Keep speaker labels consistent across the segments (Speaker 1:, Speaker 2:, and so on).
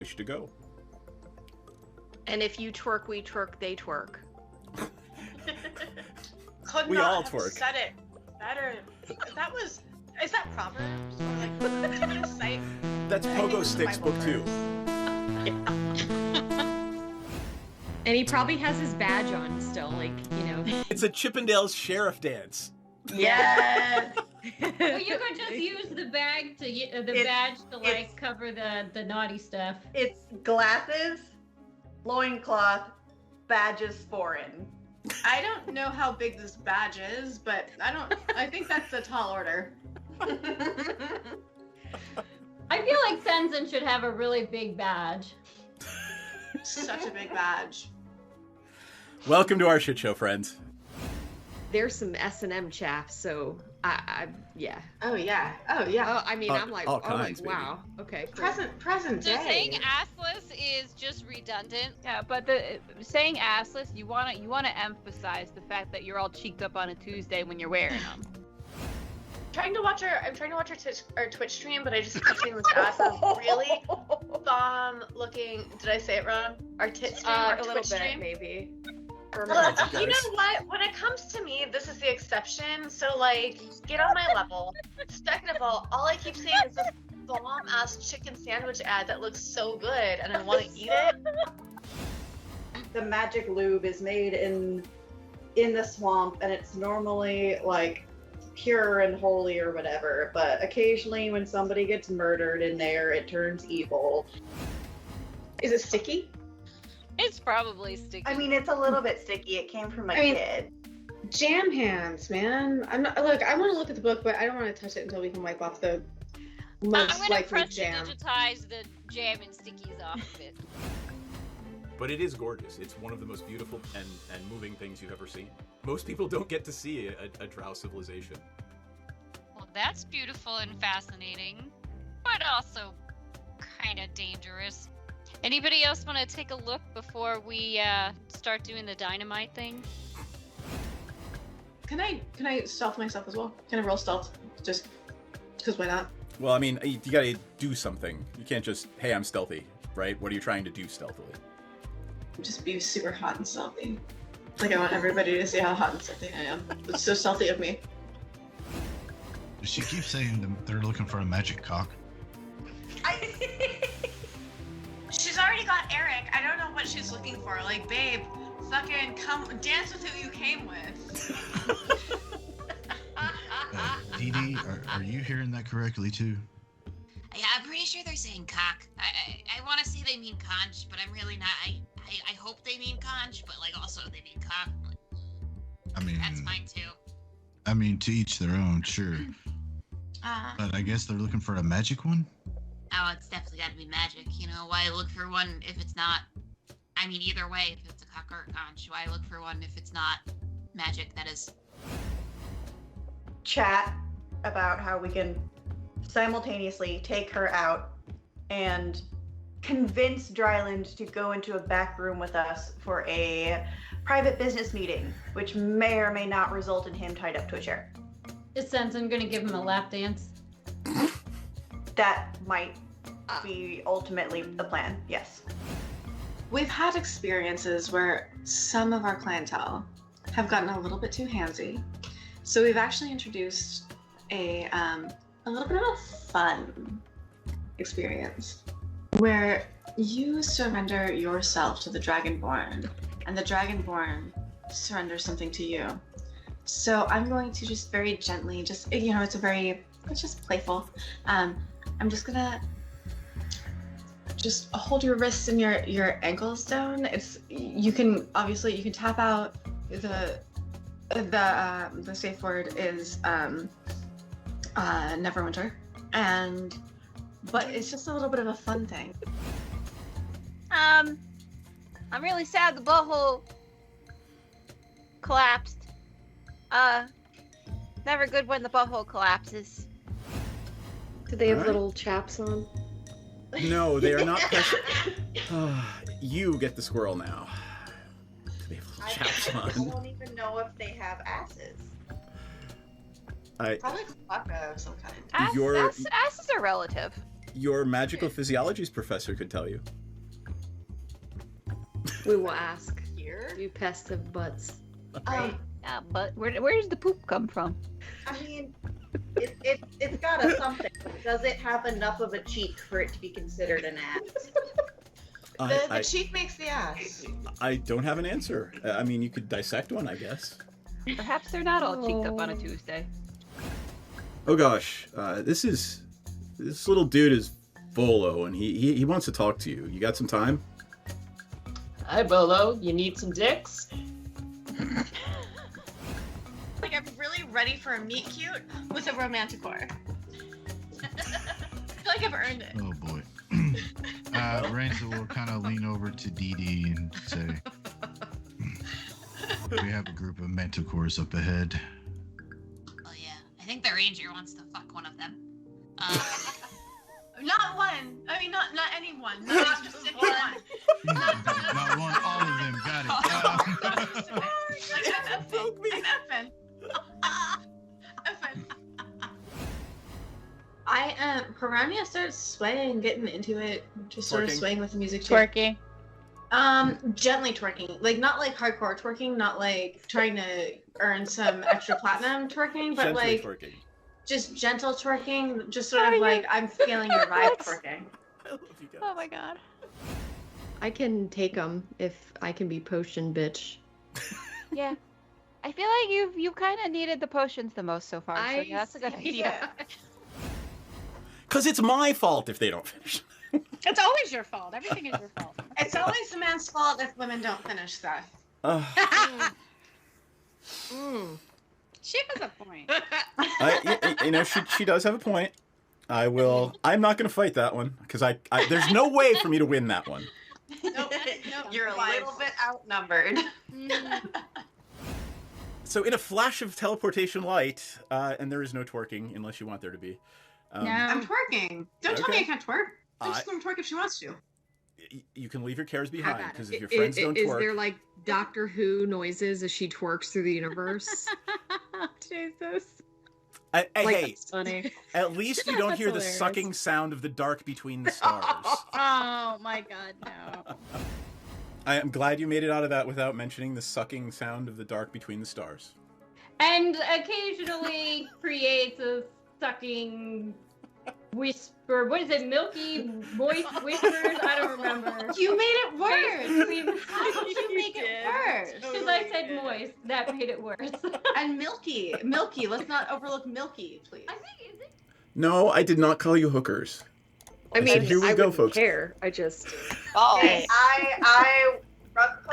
Speaker 1: wish to go.
Speaker 2: And if you twerk, we twerk, they twerk.
Speaker 3: Could
Speaker 1: We
Speaker 3: not
Speaker 1: all
Speaker 3: have
Speaker 1: twerk.
Speaker 3: said it better. Is that Proverbs? Or like, site?
Speaker 1: That's Pogo Sticks Book 2.
Speaker 4: And he probably has his badge on still, like, you know.
Speaker 1: It's a Chippendales sheriff dance.
Speaker 2: Yes.
Speaker 5: Well, you could just use the bag to badge to like cover the naughty stuff.
Speaker 6: It's glasses, loincloth, badges foreign.
Speaker 3: I don't know how big this badge is, but I think that's a tall order.
Speaker 5: I feel like Senzen should have a really big badge.
Speaker 3: Such a big badge.
Speaker 1: Welcome to our shit show, friends.
Speaker 2: There's some S&M chaff, so yeah.
Speaker 3: Oh yeah. Oh yeah.
Speaker 2: Oh, I mean, I'm like,
Speaker 1: all kinds,
Speaker 2: wow. Okay. Cool.
Speaker 3: Present
Speaker 7: So
Speaker 3: day.
Speaker 7: saying assless is just redundant.
Speaker 8: Yeah, but the saying assless, you wanna emphasize the fact that you're all cheeked up on a Tuesday when you're wearing them.
Speaker 3: I'm trying to watch our Twitch stream, but I just keep seeing this ass as really bomb looking. Did I say it wrong? Our tit stream, our
Speaker 2: A little
Speaker 3: Twitch
Speaker 2: bit,
Speaker 3: stream.
Speaker 2: maybe.
Speaker 3: You know what? When it comes to me, this is the exception. So like, get on my level. Second of all I keep seeing is this bomb ass chicken sandwich ad that looks so good, and I want to eat it.
Speaker 6: The magic lube is made in the swamp, and it's normally like pure and holy or whatever, but occasionally when somebody gets murdered in there, it turns evil.
Speaker 3: Is it sticky?
Speaker 7: It's probably sticky.
Speaker 6: I mean, it's a little bit sticky. It came from a kid.
Speaker 3: Jam hands, man. I'm not. Look, I want to look at the book, but I don't want to touch it until we can wipe off the most
Speaker 7: I'm gonna
Speaker 3: likely
Speaker 7: press
Speaker 3: jam.
Speaker 7: digitize the jam and stickies off of it.
Speaker 1: But it is gorgeous. It's one of the most beautiful and moving things you've ever seen. Most people don't get to see a drow civilization.
Speaker 7: Well, that's beautiful and fascinating, but also kind of dangerous. Anybody else want to take a look before we start doing the dynamite thing?
Speaker 3: Can I stealth myself as well? Can I roll stealth? Just because why not?
Speaker 1: Well, I mean, you gotta do something. You can't just, hey, I'm stealthy, right? What are you trying to do stealthily?
Speaker 3: Just be super hot and stealthy. Like I want everybody to see how hot and stealthy I am. It's so stealthy of me.
Speaker 9: She keeps saying they're looking for a magic cock.
Speaker 3: She's already got Eric. I don't know what she's looking for. Like, babe, fucking come dance with who you came with.
Speaker 9: Dee Dee, are you hearing that correctly too?
Speaker 10: Yeah, I'm pretty sure they're saying cock. I want to say they mean conch, but I'm really not. I hope they mean conch, but like also they mean cock.
Speaker 9: I mean,
Speaker 10: That's fine too.
Speaker 9: I mean, to each their own, sure. But I guess they're looking for a magic one?
Speaker 10: Oh, it's definitely got to be magic. You know, why look for one if it's not? I mean, either way, if it's a cock or a conch, why look for one if it's not magic? That is.
Speaker 6: Chat about how we can simultaneously take her out and convince Dryland to go into a back room with us for a private business meeting, which may or may not result in him tied up to a chair.
Speaker 5: Is Senzen gonna give him a lap dance?
Speaker 6: That might be ultimately the plan, yes.
Speaker 3: We've had experiences where some of our clientele have gotten a little bit too handsy. So we've actually introduced a little bit of a fun experience where you surrender yourself to the Dragonborn and the Dragonborn surrenders something to you. So I'm going to just very gently, it's just playful. I'm just gonna just hold your wrists and your ankles down. You can tap out. The safe word is Neverwinter, but it's just a little bit of a fun thing.
Speaker 8: I'm really sad the butthole collapsed. Never good when the butthole collapses.
Speaker 2: Do they have
Speaker 1: Alright.
Speaker 2: little chaps on?
Speaker 1: No, they are not precious. You get the squirrel now. They have little chaps
Speaker 6: I
Speaker 1: on.
Speaker 6: don't even know if they have asses.
Speaker 3: Probably Klaka of some kind.
Speaker 8: Asses are relative.
Speaker 1: Your magical physiologies professor could tell you.
Speaker 4: We will ask.
Speaker 3: Here?
Speaker 4: You pests of butts.
Speaker 8: Yeah, but where does the poop come from?
Speaker 6: I mean, it's got a something. Does it have enough of a cheek for it to be considered an ass?
Speaker 3: The cheek makes the ass.
Speaker 1: I don't have an answer. I mean, you could dissect one, I guess.
Speaker 8: Perhaps they're not all cheeked up on a Tuesday.
Speaker 1: Oh gosh, this little dude is Volo, and he wants to talk to you. You got some time?
Speaker 11: Hi, Bolo. You need some dicks?
Speaker 3: Like, I'm really ready for a meet cute with a romanticore. I feel like I've earned it.
Speaker 9: Oh boy. Renzo will kind of lean over to Dee Dee and say, "We have a group of manticores up ahead."
Speaker 10: Oh yeah, I think the ranger wants to fuck one of them.
Speaker 3: Not one. I mean, not anyone. Not just anyone.
Speaker 9: Not one, all of them. Got it.
Speaker 3: Like, I'm effing. Piranha starts swaying, getting into it, just sort of
Speaker 1: Twerking?
Speaker 3: swaying with the music too.
Speaker 8: Twerking.
Speaker 3: Gently twerking, like not like hardcore twerking, not like trying to earn some extra platinum twerking, but
Speaker 1: Gently
Speaker 3: like
Speaker 1: twerking.
Speaker 3: just gentle twerking, just sort of like I'm feeling your vibe twerking.
Speaker 1: I love you guys.
Speaker 8: Oh my god.
Speaker 4: I can take them if I can be potion bitch.
Speaker 8: Yeah. I feel like you've kind of needed the potions the most so far. So yeah, that's a good idea.
Speaker 1: Cause it's my fault if they don't finish.
Speaker 5: It's always your fault. Everything is your fault.
Speaker 3: It's always the man's fault if women don't finish stuff.
Speaker 5: She has a point.
Speaker 1: She does have a point. I'm not gonna fight that one because I there's no way for me to win that one.
Speaker 3: Nope.
Speaker 6: You're a little bit outnumbered.
Speaker 1: So in a flash of teleportation light, and there is no twerking unless you want there to be.
Speaker 3: I'm twerking. Don't tell me I can't twerk. I'm
Speaker 1: I-
Speaker 3: just gonna twerk if she wants to.
Speaker 1: You can leave your cares behind because if your
Speaker 4: I-
Speaker 1: friends don't
Speaker 4: is
Speaker 1: twerk,
Speaker 4: there like Doctor Who noises as she twerks through the universe?
Speaker 8: Jesus.
Speaker 1: Hey,
Speaker 4: That's funny.
Speaker 1: at least you don't
Speaker 8: That's
Speaker 1: hear the
Speaker 8: hilarious.
Speaker 1: sucking sound of the dark between the stars.
Speaker 8: Oh my god, no.
Speaker 1: I am glad you made it out of that without mentioning the sucking sound of the dark between the stars.
Speaker 5: And occasionally creates a sucking whisper. What is it? Milky moist whispers? I don't remember.
Speaker 3: You made it worse.
Speaker 5: How did you make it worse? Because I said moist. That made it worse.
Speaker 3: And milky. Let's not overlook milky, please.
Speaker 5: I think is it.
Speaker 1: No, I did not call you hookers.
Speaker 4: I
Speaker 1: said,
Speaker 4: mean,
Speaker 1: here we
Speaker 4: I
Speaker 1: go,
Speaker 4: wouldn't
Speaker 1: folks.
Speaker 4: care. I just
Speaker 6: I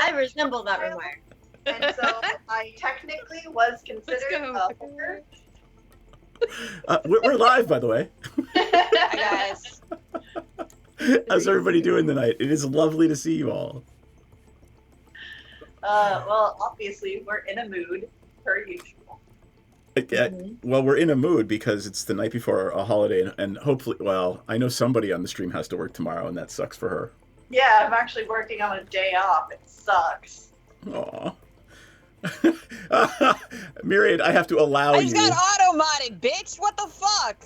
Speaker 12: I resemble that remark.
Speaker 6: and so I technically was considered
Speaker 4: go.
Speaker 6: a hooker.
Speaker 1: We're live, by the way.
Speaker 12: Hi guys.
Speaker 1: How's everybody doing tonight? It is lovely to see you all.
Speaker 6: Well, obviously we're in a mood, per usual.
Speaker 1: Well, we're in a mood because it's the night before a holiday, and hopefully, well, I know somebody on the stream has to work tomorrow, and that sucks for her.
Speaker 6: Yeah, I'm actually working on a day off. It sucks.
Speaker 1: Aw. Myriad, I have to allow
Speaker 12: I
Speaker 1: you
Speaker 12: just got auto-modded, bitch. What the fuck?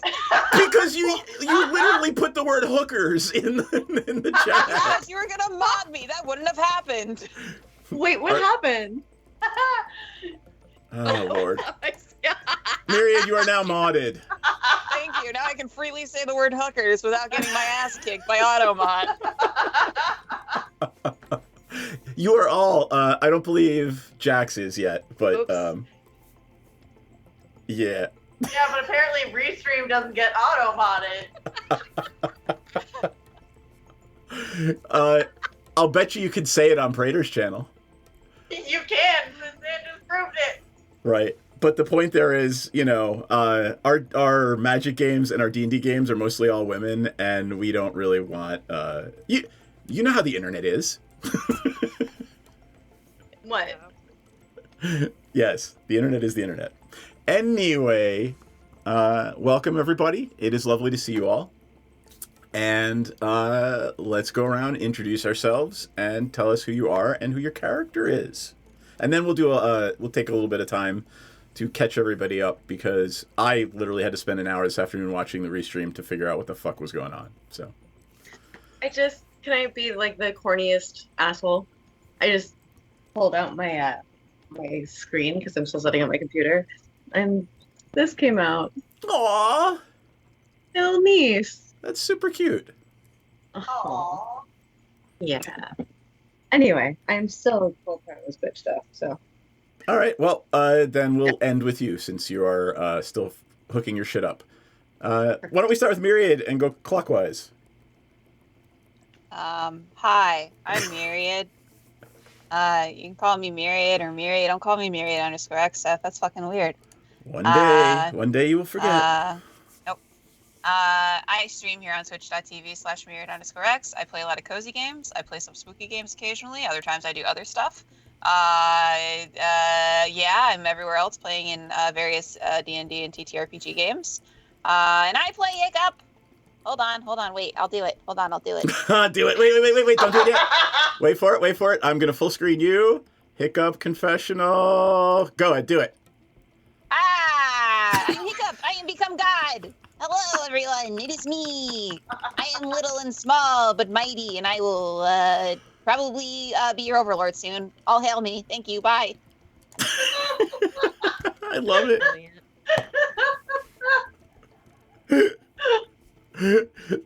Speaker 1: because you literally put the word hookers in the chat.
Speaker 12: Because you were gonna mod me. That wouldn't have happened.
Speaker 3: Wait, what happened?
Speaker 1: Oh Lord, Myriad, you are now modded.
Speaker 12: Thank you. Now I can freely say the word hookers without getting my ass kicked by auto-mod.
Speaker 1: You are all. I don't believe Jax is yet, but
Speaker 4: Oops.
Speaker 1: yeah.
Speaker 6: Yeah, but apparently Restream doesn't get auto-modded.
Speaker 1: I'll bet you could say it on Praetor's channel.
Speaker 6: You can, since it just proved it.
Speaker 1: Right. But the point there is, our Magic games and our D&D games are mostly all women, and we don't really want you know how the internet is.
Speaker 12: What?
Speaker 1: Yes, the internet is the internet. Anyway, welcome everybody. It is lovely to see you all. And let's go around, introduce ourselves, and tell us who you are and who your character is. And then we'll do we'll take a little bit of time to catch everybody up because I literally had to spend an hour this afternoon watching the restream to figure out what the fuck was going on. So
Speaker 13: Can I be like the corniest asshole? I just pulled out my my screen because I'm still setting up my computer, and this came out.
Speaker 1: Aww,
Speaker 13: Little niece.
Speaker 1: that's super cute.
Speaker 13: Aww. Yeah. Anyway, I'm still full time with bitch stuff. So.
Speaker 1: All right, well, then we'll end with you since you are still hooking your shit up. Why don't we start with Myriad and go clockwise?
Speaker 12: Hi, I'm Myriad. You can call me Myriad or Myriad. Don't call me Myriad_X, Seth. That's fucking weird.
Speaker 1: One day you will forget.
Speaker 12: Nope. I stream here on twitch.tv/Myriad_X. I play a lot of cozy games. I play some spooky games occasionally. Other times I do other stuff. Yeah, I'm everywhere else playing in various D&D and TTRPG games. And I play Hiccup. Hold on, wait, I'll do it. Hold on, I'll do it.
Speaker 1: Do it. Wait, don't do it yet. Wait for it. I'm going to full screen you. Hiccup confessional. Go ahead, do it.
Speaker 12: I'm Hiccup. I am become God. Hello, everyone. It is me. I am little and small, but mighty, and I will probably be your overlord soon. All hail me. Thank you. Bye.
Speaker 1: I love it.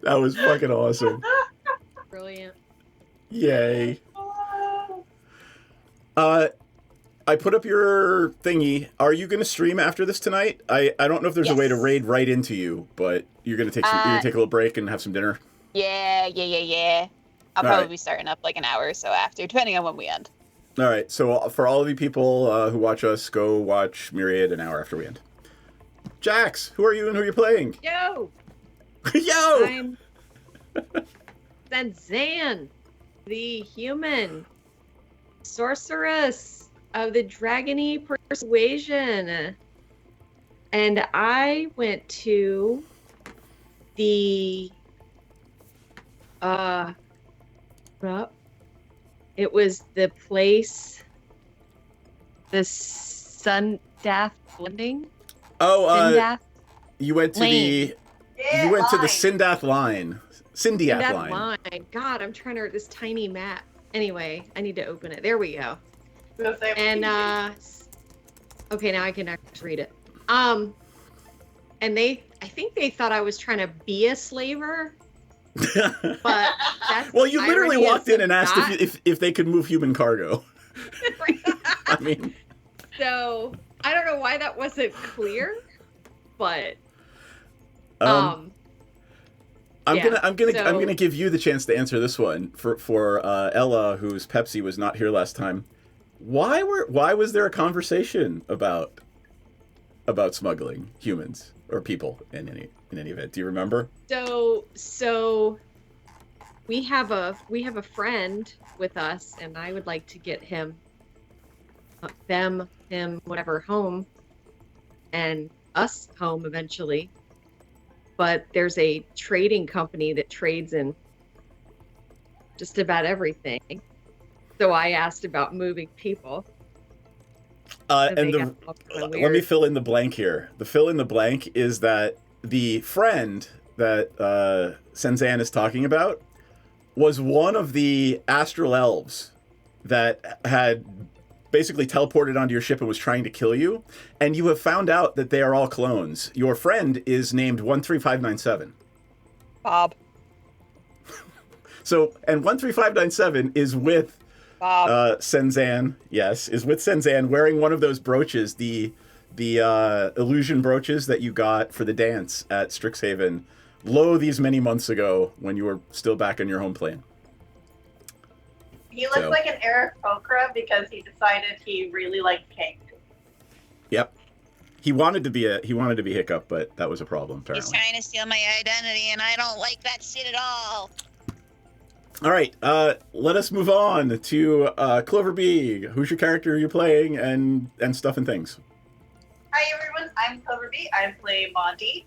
Speaker 1: That was fucking awesome.
Speaker 4: Brilliant.
Speaker 1: Yay. I put up your thingy. Are you going to stream after this tonight? I don't know if there's a way to raid right into you, but you're going to take you're gonna take a little break and have some dinner.
Speaker 12: Yeah. I'll probably be starting up like an hour or so after, depending on when we end.
Speaker 1: All right. So for all of you people who watch us, go watch Myriad an hour after we end. Jax, who are you and who are you playing?
Speaker 4: Yo!
Speaker 1: Yo!
Speaker 4: I'm Zan, the human sorceress of the Dragony Persuasion. And I went to the it was the place, the Sundath Blending.
Speaker 1: Oh, you went to
Speaker 4: Lane.
Speaker 1: You went to the Sindath line. Sindath line.
Speaker 4: God, I'm trying to this tiny map. Anyway, I need to open it. There we go. And okay, now I can actually read it. And I think they thought I was trying to be a slaver. But that's
Speaker 1: well, you literally walked in and asked if they could move human cargo. I mean,
Speaker 4: so I don't know why that wasn't clear, but
Speaker 1: I'm gonna give you the chance to answer this one for Ella, whose Pepsi was not here last time. Why was there a conversation about smuggling humans or people in any event? Do you remember?
Speaker 4: So we have a friend with us, and I would like to get him, whatever, home, and us home eventually. But there's a trading company that trades in just about everything. So I asked about moving people.
Speaker 1: Let me fill in the blank here. The fill in the blank is that the friend that Senzan is talking about was one of the astral elves that had basically teleported onto your ship and was trying to kill you, and you have found out that they are all clones. Your friend is named 13597.
Speaker 12: Bob.
Speaker 1: So, and 13597 is with Senzan. Yes, is with Senzan wearing one of those brooches, the illusion brooches that you got for the dance at Strixhaven, these many months ago when you were still back on your home plane.
Speaker 6: He looks like an Eric Pokra because he decided he really liked cake.
Speaker 1: Yep. He wanted to be Hiccup, but that was a problem, apparently.
Speaker 12: He's trying to steal my identity, and I don't like that shit at all.
Speaker 1: All right, let us move on to Clover B. Who's your character you're playing, and stuff and things?
Speaker 6: Hi everyone, I'm Clover B. I play Monty.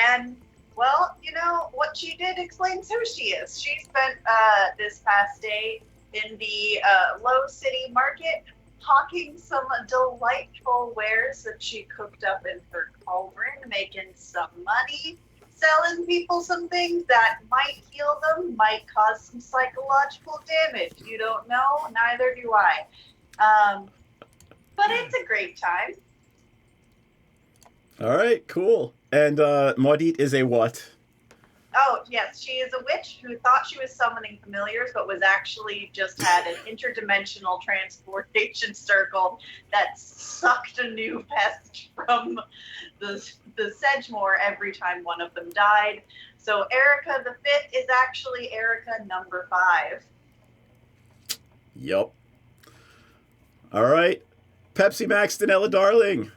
Speaker 6: And well, you know, what she did explains who she is. She spent this past day in the Low City Market hawking some delightful wares that she cooked up in her cauldron, making some money, selling people some things that might heal them, might cause some psychological damage. You don't know, neither do I. But it's a great time.
Speaker 1: All right, cool. And Maudit is a what?
Speaker 6: Oh, yes, she is a witch who thought she was summoning familiars, but was actually just had an interdimensional transportation circle that sucked a new pest from the Sedgemoor every time one of them died. So Erica the Fifth is actually Erica number 5.
Speaker 1: Yup. All right. Pepsi Max Danella Darling.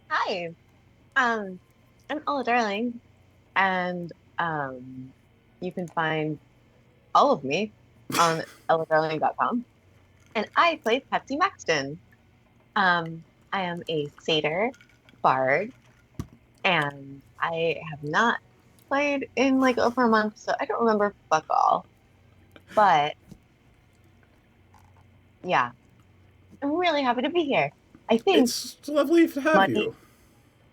Speaker 14: Hi. I'm Ella Darling, and you can find all of me on elladarling.com. And I play Pepsi Maxton. I am a satyr bard, and I have not played in like over a month, so I don't remember fuck all. But yeah, I'm really happy to be here. I think
Speaker 1: it's lovely to have you.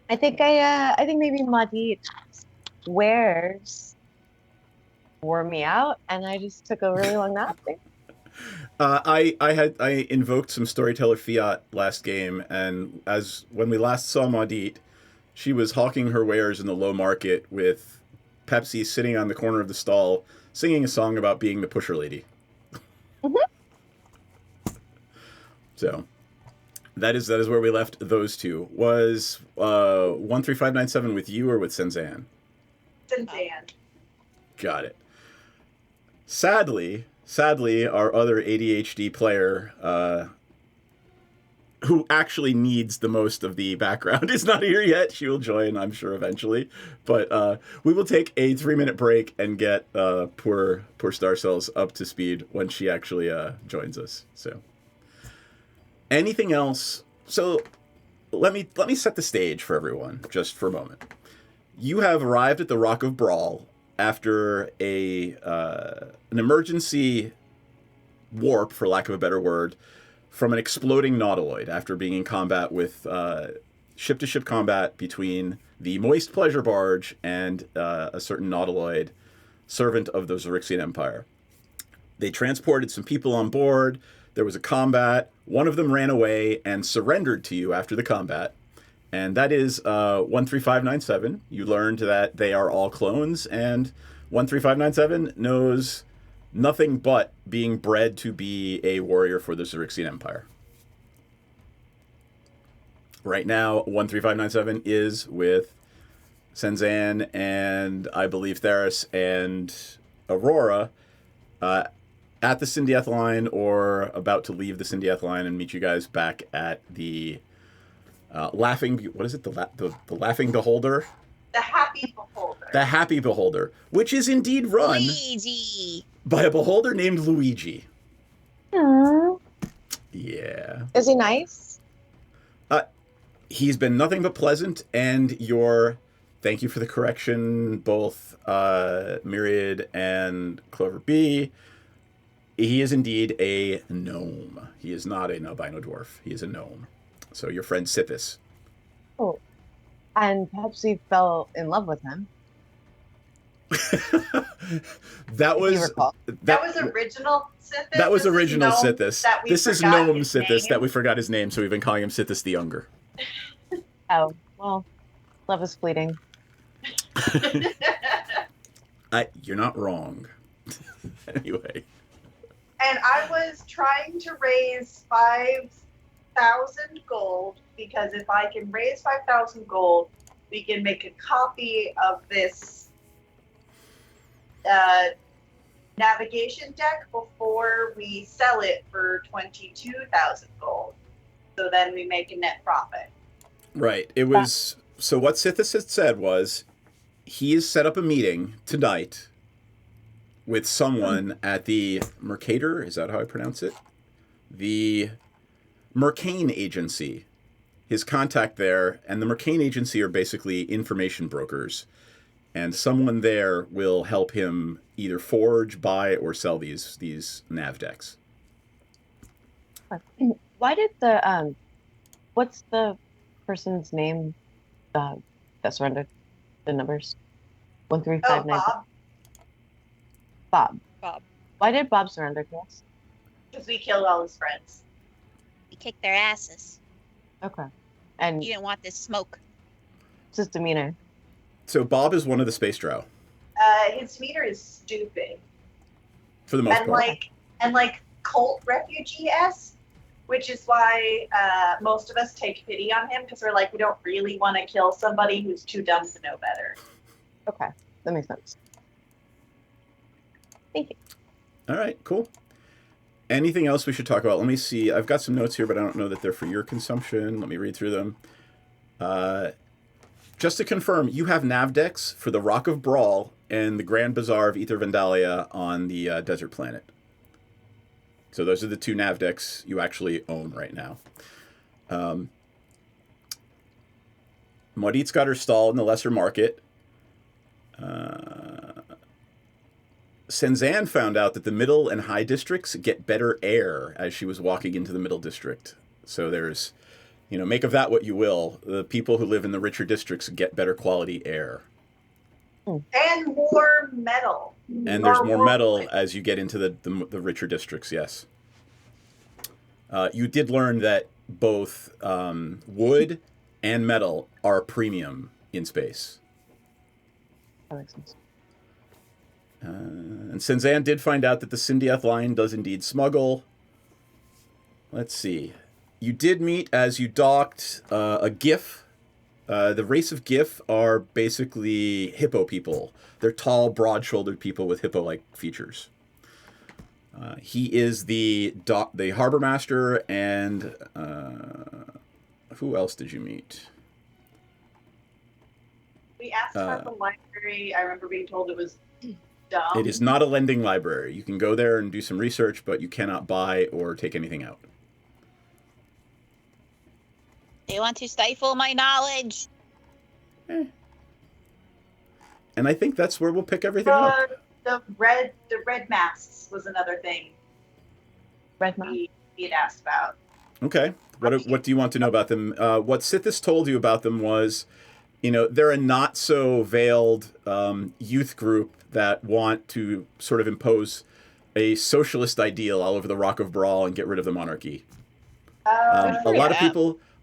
Speaker 14: I think maybe Maudit wares wore me out, and I just took a really long nap there.
Speaker 1: I invoked some storyteller fiat last game, and when we last saw Maudit, she was hawking her wares in the low market with Pepsi sitting on the corner of the stall singing a song about being the pusher lady. So that is where we left those two. Was 13597 with you or with Senzan?
Speaker 6: Senzan.
Speaker 1: Got it. Sadly, our other ADHD player, who actually needs the most of the background, is not here yet. She will join, I'm sure, eventually. But we will take a 3-minute break and get poor Star Cells up to speed when she actually joins us. So, anything else? So, let me set the stage for everyone just for a moment. You have arrived at the Rock of Brawl after an emergency warp, for lack of a better word, from an exploding nautiloid after being in combat with ship-to-ship combat between the Moist Pleasure Barge and a certain nautiloid, servant of the Zyrixian Empire. They transported some people on board. There was a combat. One of them ran away and surrendered to you after the combat. And that is 13597. You learned that they are all clones, and 13597 knows nothing but being bred to be a warrior for the Zyrixian Empire. Right now, 13597 is with Senzan and I believe Theris and Aurora at the Syndiath line, or about to leave the Syndiath line and meet you guys back at the Laughing... What is it? The Laughing Beholder?
Speaker 6: The Happy Beholder.
Speaker 1: The Happy Beholder, which is indeed run
Speaker 12: Luigi.
Speaker 1: by a beholder named Luigi.
Speaker 14: Aww.
Speaker 1: Yeah.
Speaker 14: Is he nice?
Speaker 1: He's been nothing but pleasant, and thank you for the correction, both Myriad and Clover B. He is indeed a gnome. He is not an albino dwarf. He is a gnome. So your friend Sithis.
Speaker 14: Oh. And Pepsi fell in love with him.
Speaker 1: That was
Speaker 6: original Sithis.
Speaker 1: That was original Sithis. This is gnome Sithis that we
Speaker 6: name.
Speaker 1: forgot his name, so we've been calling him Sithis the Younger.
Speaker 14: Oh, well, love is fleeting.
Speaker 1: You're not wrong. Anyway.
Speaker 6: And I was trying to raise 5,000 gold, because if I can raise 5,000 gold, we can make a copy of this navigation deck before we sell it for 22,000 gold. So then we make a net profit.
Speaker 1: Right. It was... So what Sithis had said was, he has set up a meeting tonight with someone at the Mercator, is that how I pronounce it? The Mercane Agency. His contact there, and the Mercane Agency are basically information brokers. And someone there will help him either forge, buy, or sell these nav decks.
Speaker 14: Why did the what's the person's name that surrendered the numbers? 1359.
Speaker 6: Bob.
Speaker 14: Bob. Why did Bob surrender to us?
Speaker 6: Because we killed all his friends.
Speaker 12: We kicked their asses.
Speaker 14: Okay. And
Speaker 12: You didn't want this smoke.
Speaker 14: it's his demeanor.
Speaker 1: So Bob is one of the space drow,
Speaker 6: His demeanor is stupid.
Speaker 1: for the most
Speaker 6: and
Speaker 1: part.
Speaker 6: like cult refugee-esque, which is why most of us take pity on him, because we're like, we don't really want to kill somebody who's too dumb to know better.
Speaker 14: Okay. That makes sense. Thank you.
Speaker 1: All right, cool. Anything else we should talk about? Let me see. I've got some notes here, but I don't know that they're for your consumption. Let me read through them. Just to confirm, you have nav decks for the Rock of Brawl and the Grand Bazaar of Ether Vandalia on the desert planet. So those are the two nav decks you actually own right now. Maudit's got her stall in the Lesser Market. Senzan found out that the middle and high districts get better air as she was walking into the middle district. So there's, make of that what you will. The people who live in the richer districts get better quality air.
Speaker 6: And more metal.
Speaker 1: And there's more metal as you get into the richer districts, yes. You did learn that both wood and metal are premium in space.
Speaker 14: That makes sense.
Speaker 1: And Senzan did find out that the Syndiath line does indeed smuggle. Let's see. You did meet, as you docked, a GIF. The race of GIF are basically hippo people. They're tall, broad-shouldered people with hippo-like features. He is the harbor master, and who else did you meet?
Speaker 6: We asked about the library. I remember being told it was dumb.
Speaker 1: It is not a lending library. You can go there and do some research, but you cannot buy or take anything out.
Speaker 12: They want to stifle my knowledge.
Speaker 1: And I think that's where we'll pick everything up.
Speaker 6: The red masks was another thing.
Speaker 14: Red masks.
Speaker 6: We had asked about.
Speaker 1: Okay. What do you want to know about them? What Sithis told you about them was, they're a not so veiled youth group that want to sort of impose a socialist ideal all over the Rock of Brawl and get rid of the monarchy. A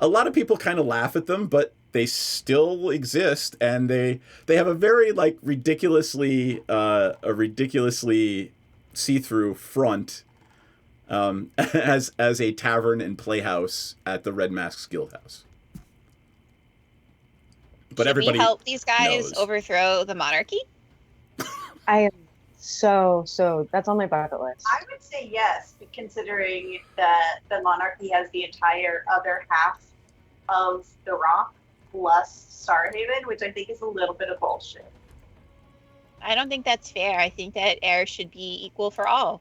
Speaker 1: lot of people kind of laugh at them, but they still exist, and they have a very ridiculously see-through front as a tavern and playhouse at the Red Masks Guildhouse. But
Speaker 12: Should
Speaker 1: everybody
Speaker 12: we help these guys
Speaker 1: knows.
Speaker 12: overthrow the monarchy?
Speaker 14: I am so that's on my bucket list.
Speaker 6: I would say yes, considering that the monarchy has the entire other half of the rock plus Starhaven, which I think is a little bit of bullshit.
Speaker 12: I don't think that's fair. I think that air should be equal for all.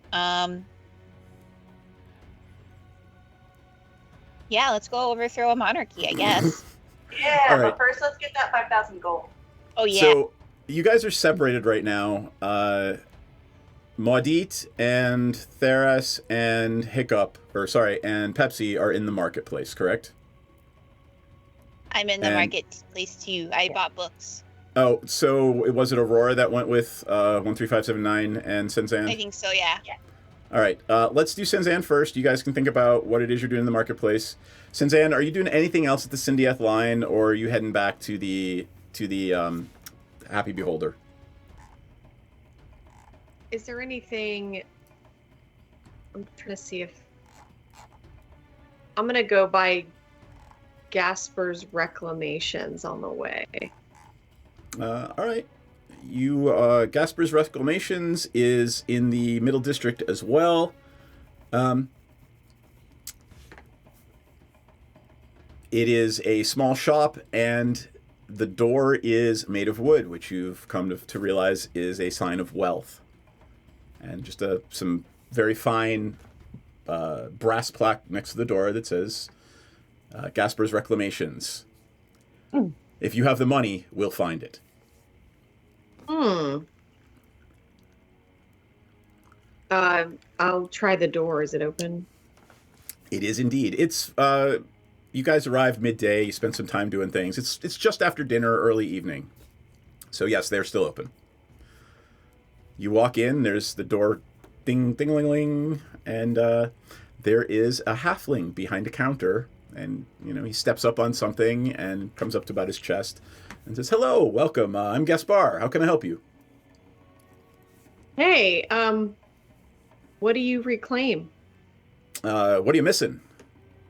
Speaker 12: Yeah, let's go overthrow a monarchy, I guess.
Speaker 6: Yeah,
Speaker 1: All right.
Speaker 6: but first let's get that 5,000 gold.
Speaker 12: Oh yeah.
Speaker 1: So you guys are separated right now. Maudit and Theras and and Pepsi are in the marketplace, correct?
Speaker 12: I'm in the
Speaker 1: and-
Speaker 12: marketplace too. I bought books.
Speaker 1: Oh, so was it Aurora that went with 13579 and Senzan?
Speaker 12: I think so, yeah.
Speaker 1: All right, let's do Senzan first. You guys can think about what it is you're doing in the marketplace. Senzan, are you doing anything else at the Syndiath line, or are you heading back to the Happy Beholder?
Speaker 4: Is there anything? I'm trying to see if I'm gonna go by Gasper's reclamations on the way.
Speaker 1: All right. You Gasper's Reclamations is in the Middle District as well. It is a small shop, and the door is made of wood, which you've come to realize is a sign of wealth. And just some very fine brass plaque next to the door that says Gasper's Reclamations. If you have the money, we'll find it.
Speaker 4: I'll try the door. Is it open?
Speaker 1: It is indeed. It's you guys arrived midday. You spent some time doing things. It's just after dinner, early evening. So yes, they're still open. You walk in. There's the door, ding, ding-a-ling-ling, and there is a halfling behind a counter. And he steps up on something and comes up to about his chest and says, "Hello, welcome. I'm Gaspar. How can I help you?"
Speaker 4: Hey, what do you reclaim?
Speaker 1: What are you missing?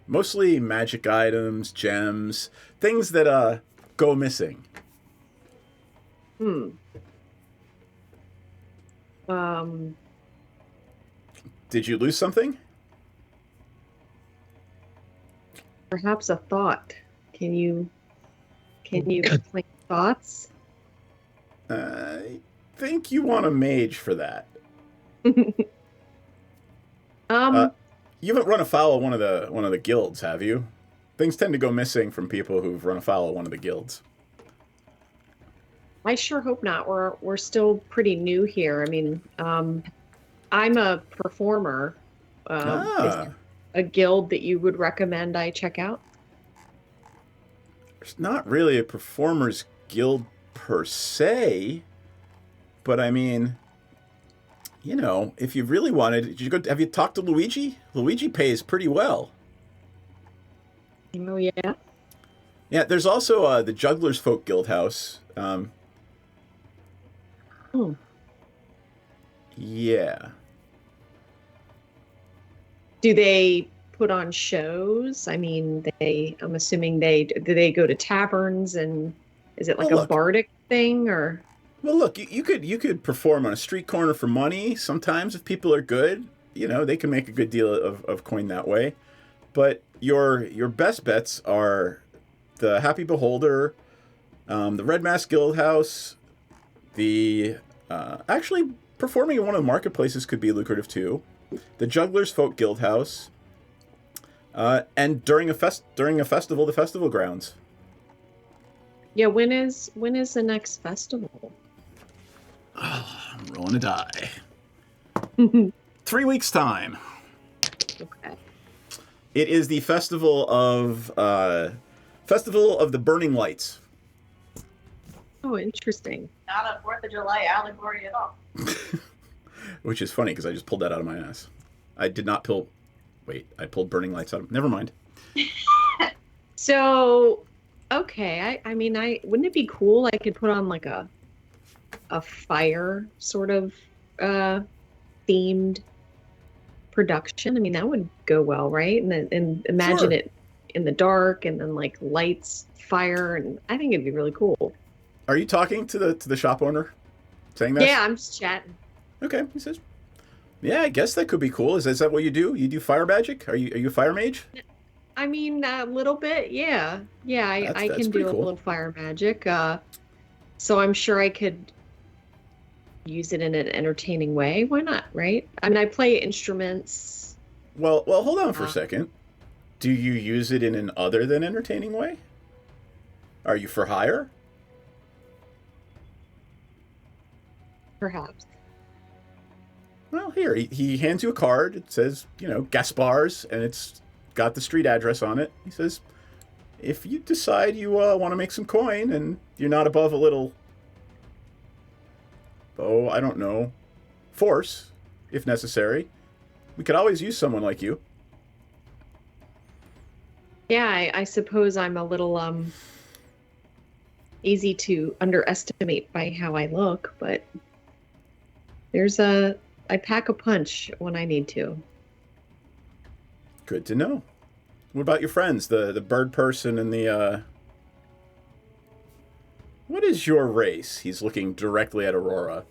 Speaker 1: Mostly magic items, gems, things that go missing. Did you lose something?
Speaker 4: Perhaps a thought. Can you explain thoughts?
Speaker 1: I think you want a mage for that. You haven't run afoul of one of the guilds, have you? Things tend to go missing from people who've run afoul of one of the guilds.
Speaker 4: I sure hope not. We're still pretty new here. I mean, I'm a performer. Is a guild that you would recommend I check out?
Speaker 1: There's not really a performers guild per se, but I mean, if you really wanted, have you talked to Luigi? Luigi pays pretty well.
Speaker 4: Oh yeah.
Speaker 1: Yeah, there's also the Juggler's Folk Guild House. Yeah.
Speaker 4: Do they put on shows? I mean, I'm assuming do they go to taverns, and is it like a bardic thing, or?
Speaker 1: Well, look, you could perform on a street corner for money. Sometimes if people are good, they can make a good deal of coin that way. But your best bets are the Happy Beholder, the Red Mask Guild House, the actually performing in one of the marketplaces could be lucrative too. The Juggler's Folk Guild House, and during a festival, the festival grounds.
Speaker 4: Yeah, when is the next festival?
Speaker 1: Oh, I'm rolling a die. 3 weeks time.
Speaker 4: Okay.
Speaker 1: It is the festival of the Burning Lights.
Speaker 4: Oh, interesting.
Speaker 6: Not a 4th of July allegory at all.
Speaker 1: Which is funny because I just pulled that out of my ass. I did not pull. Wait, I pulled Burning Lights out of. Never mind.
Speaker 4: So, okay. I mean, wouldn't it be cool? I could put on like a fire sort of themed production. I mean, that would go well, right? And imagine it in the dark, and then like lights, fire, and I think it'd be really cool.
Speaker 1: Are you talking to the shop owner, saying that?
Speaker 4: Yeah, I'm just chatting.
Speaker 1: Okay, he says. Yeah, I guess that could be cool. Is that what you do? You do fire magic? Are you a fire mage?
Speaker 4: I mean, a little bit, yeah. Yeah, I can do a little fire magic. So I'm sure I could use it in an entertaining way. Why not, right? I mean, I play instruments.
Speaker 1: Well, hold on for a second. Do you use it in an other than entertaining way? Are you for hire?
Speaker 4: Perhaps.
Speaker 1: Well, here, he hands you a card. It says, Gaspar's, and it's got the street address on it. He says, if you decide you want to make some coin and you're not above a little, I don't know, force, if necessary, we could always use someone like you.
Speaker 4: Yeah, I suppose I'm a little easy to underestimate by how I look, but I pack a punch when I need to.
Speaker 1: Good to know. What about your friends, the bird person and the what is your race? He's looking directly at Aurora.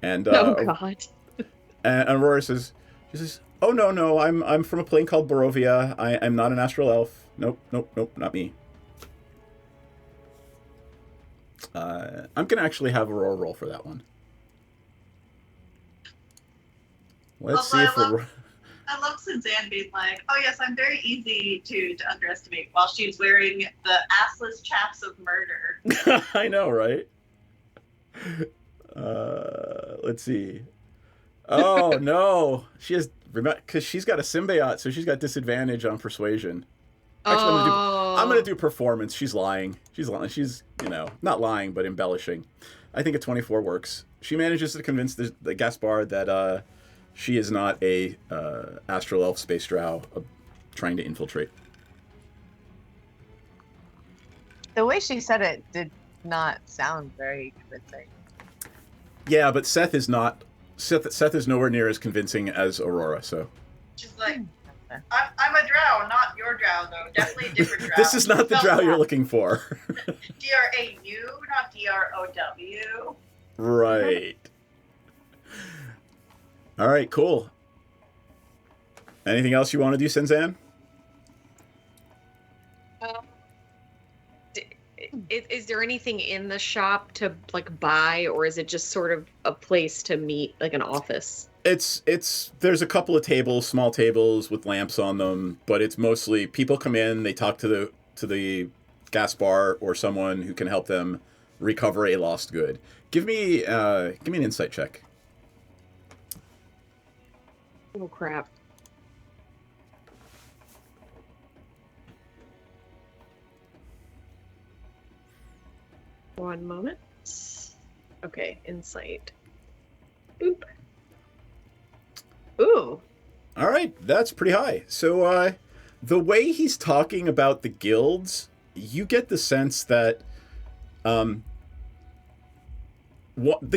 Speaker 1: And
Speaker 4: oh God.
Speaker 1: And Aurora says, "Oh no, I'm from a plane called Barovia. I'm not an astral elf. Nope, not me." I'm gonna actually have Aurora roll for that one. Let's see if
Speaker 3: I love Suzanne being like, "Oh yes, I'm very easy to underestimate," while she's wearing the assless chaps of murder.
Speaker 1: I know, right? Let's see. Oh no, she has because she's got a symbiote, so she's got disadvantage on persuasion. Actually, I'm gonna do performance. She's lying. She's lying. She's, not lying, but embellishing. I think a 24 works. She manages to convince the Gaspar that she is not a astral elf space drow trying to infiltrate.
Speaker 14: The way she said it did not sound very convincing.
Speaker 1: Yeah, but Seth is not. Seth is nowhere near as convincing as Aurora. So.
Speaker 6: She's like, I'm a drow, not your drow though. Definitely a different drow.
Speaker 1: This is not the drow you're looking for.
Speaker 6: D-R-A-U, not D-R-O-W.
Speaker 1: Right. All right, cool. Anything else you want to do, Senzan?
Speaker 4: Is there anything in the shop to buy, or is it just sort of a place to meet, like an office? There's a couple of tables, small tables with lamps on them, but it's mostly people come in, they talk to the Gaspar or someone who can help them recover a lost good. Give me an insight check. Oh crap. One moment. Okay, insight. Boop. Ooh.
Speaker 1: All right, that's pretty high. So the way he's talking about the guilds, you get the sense that the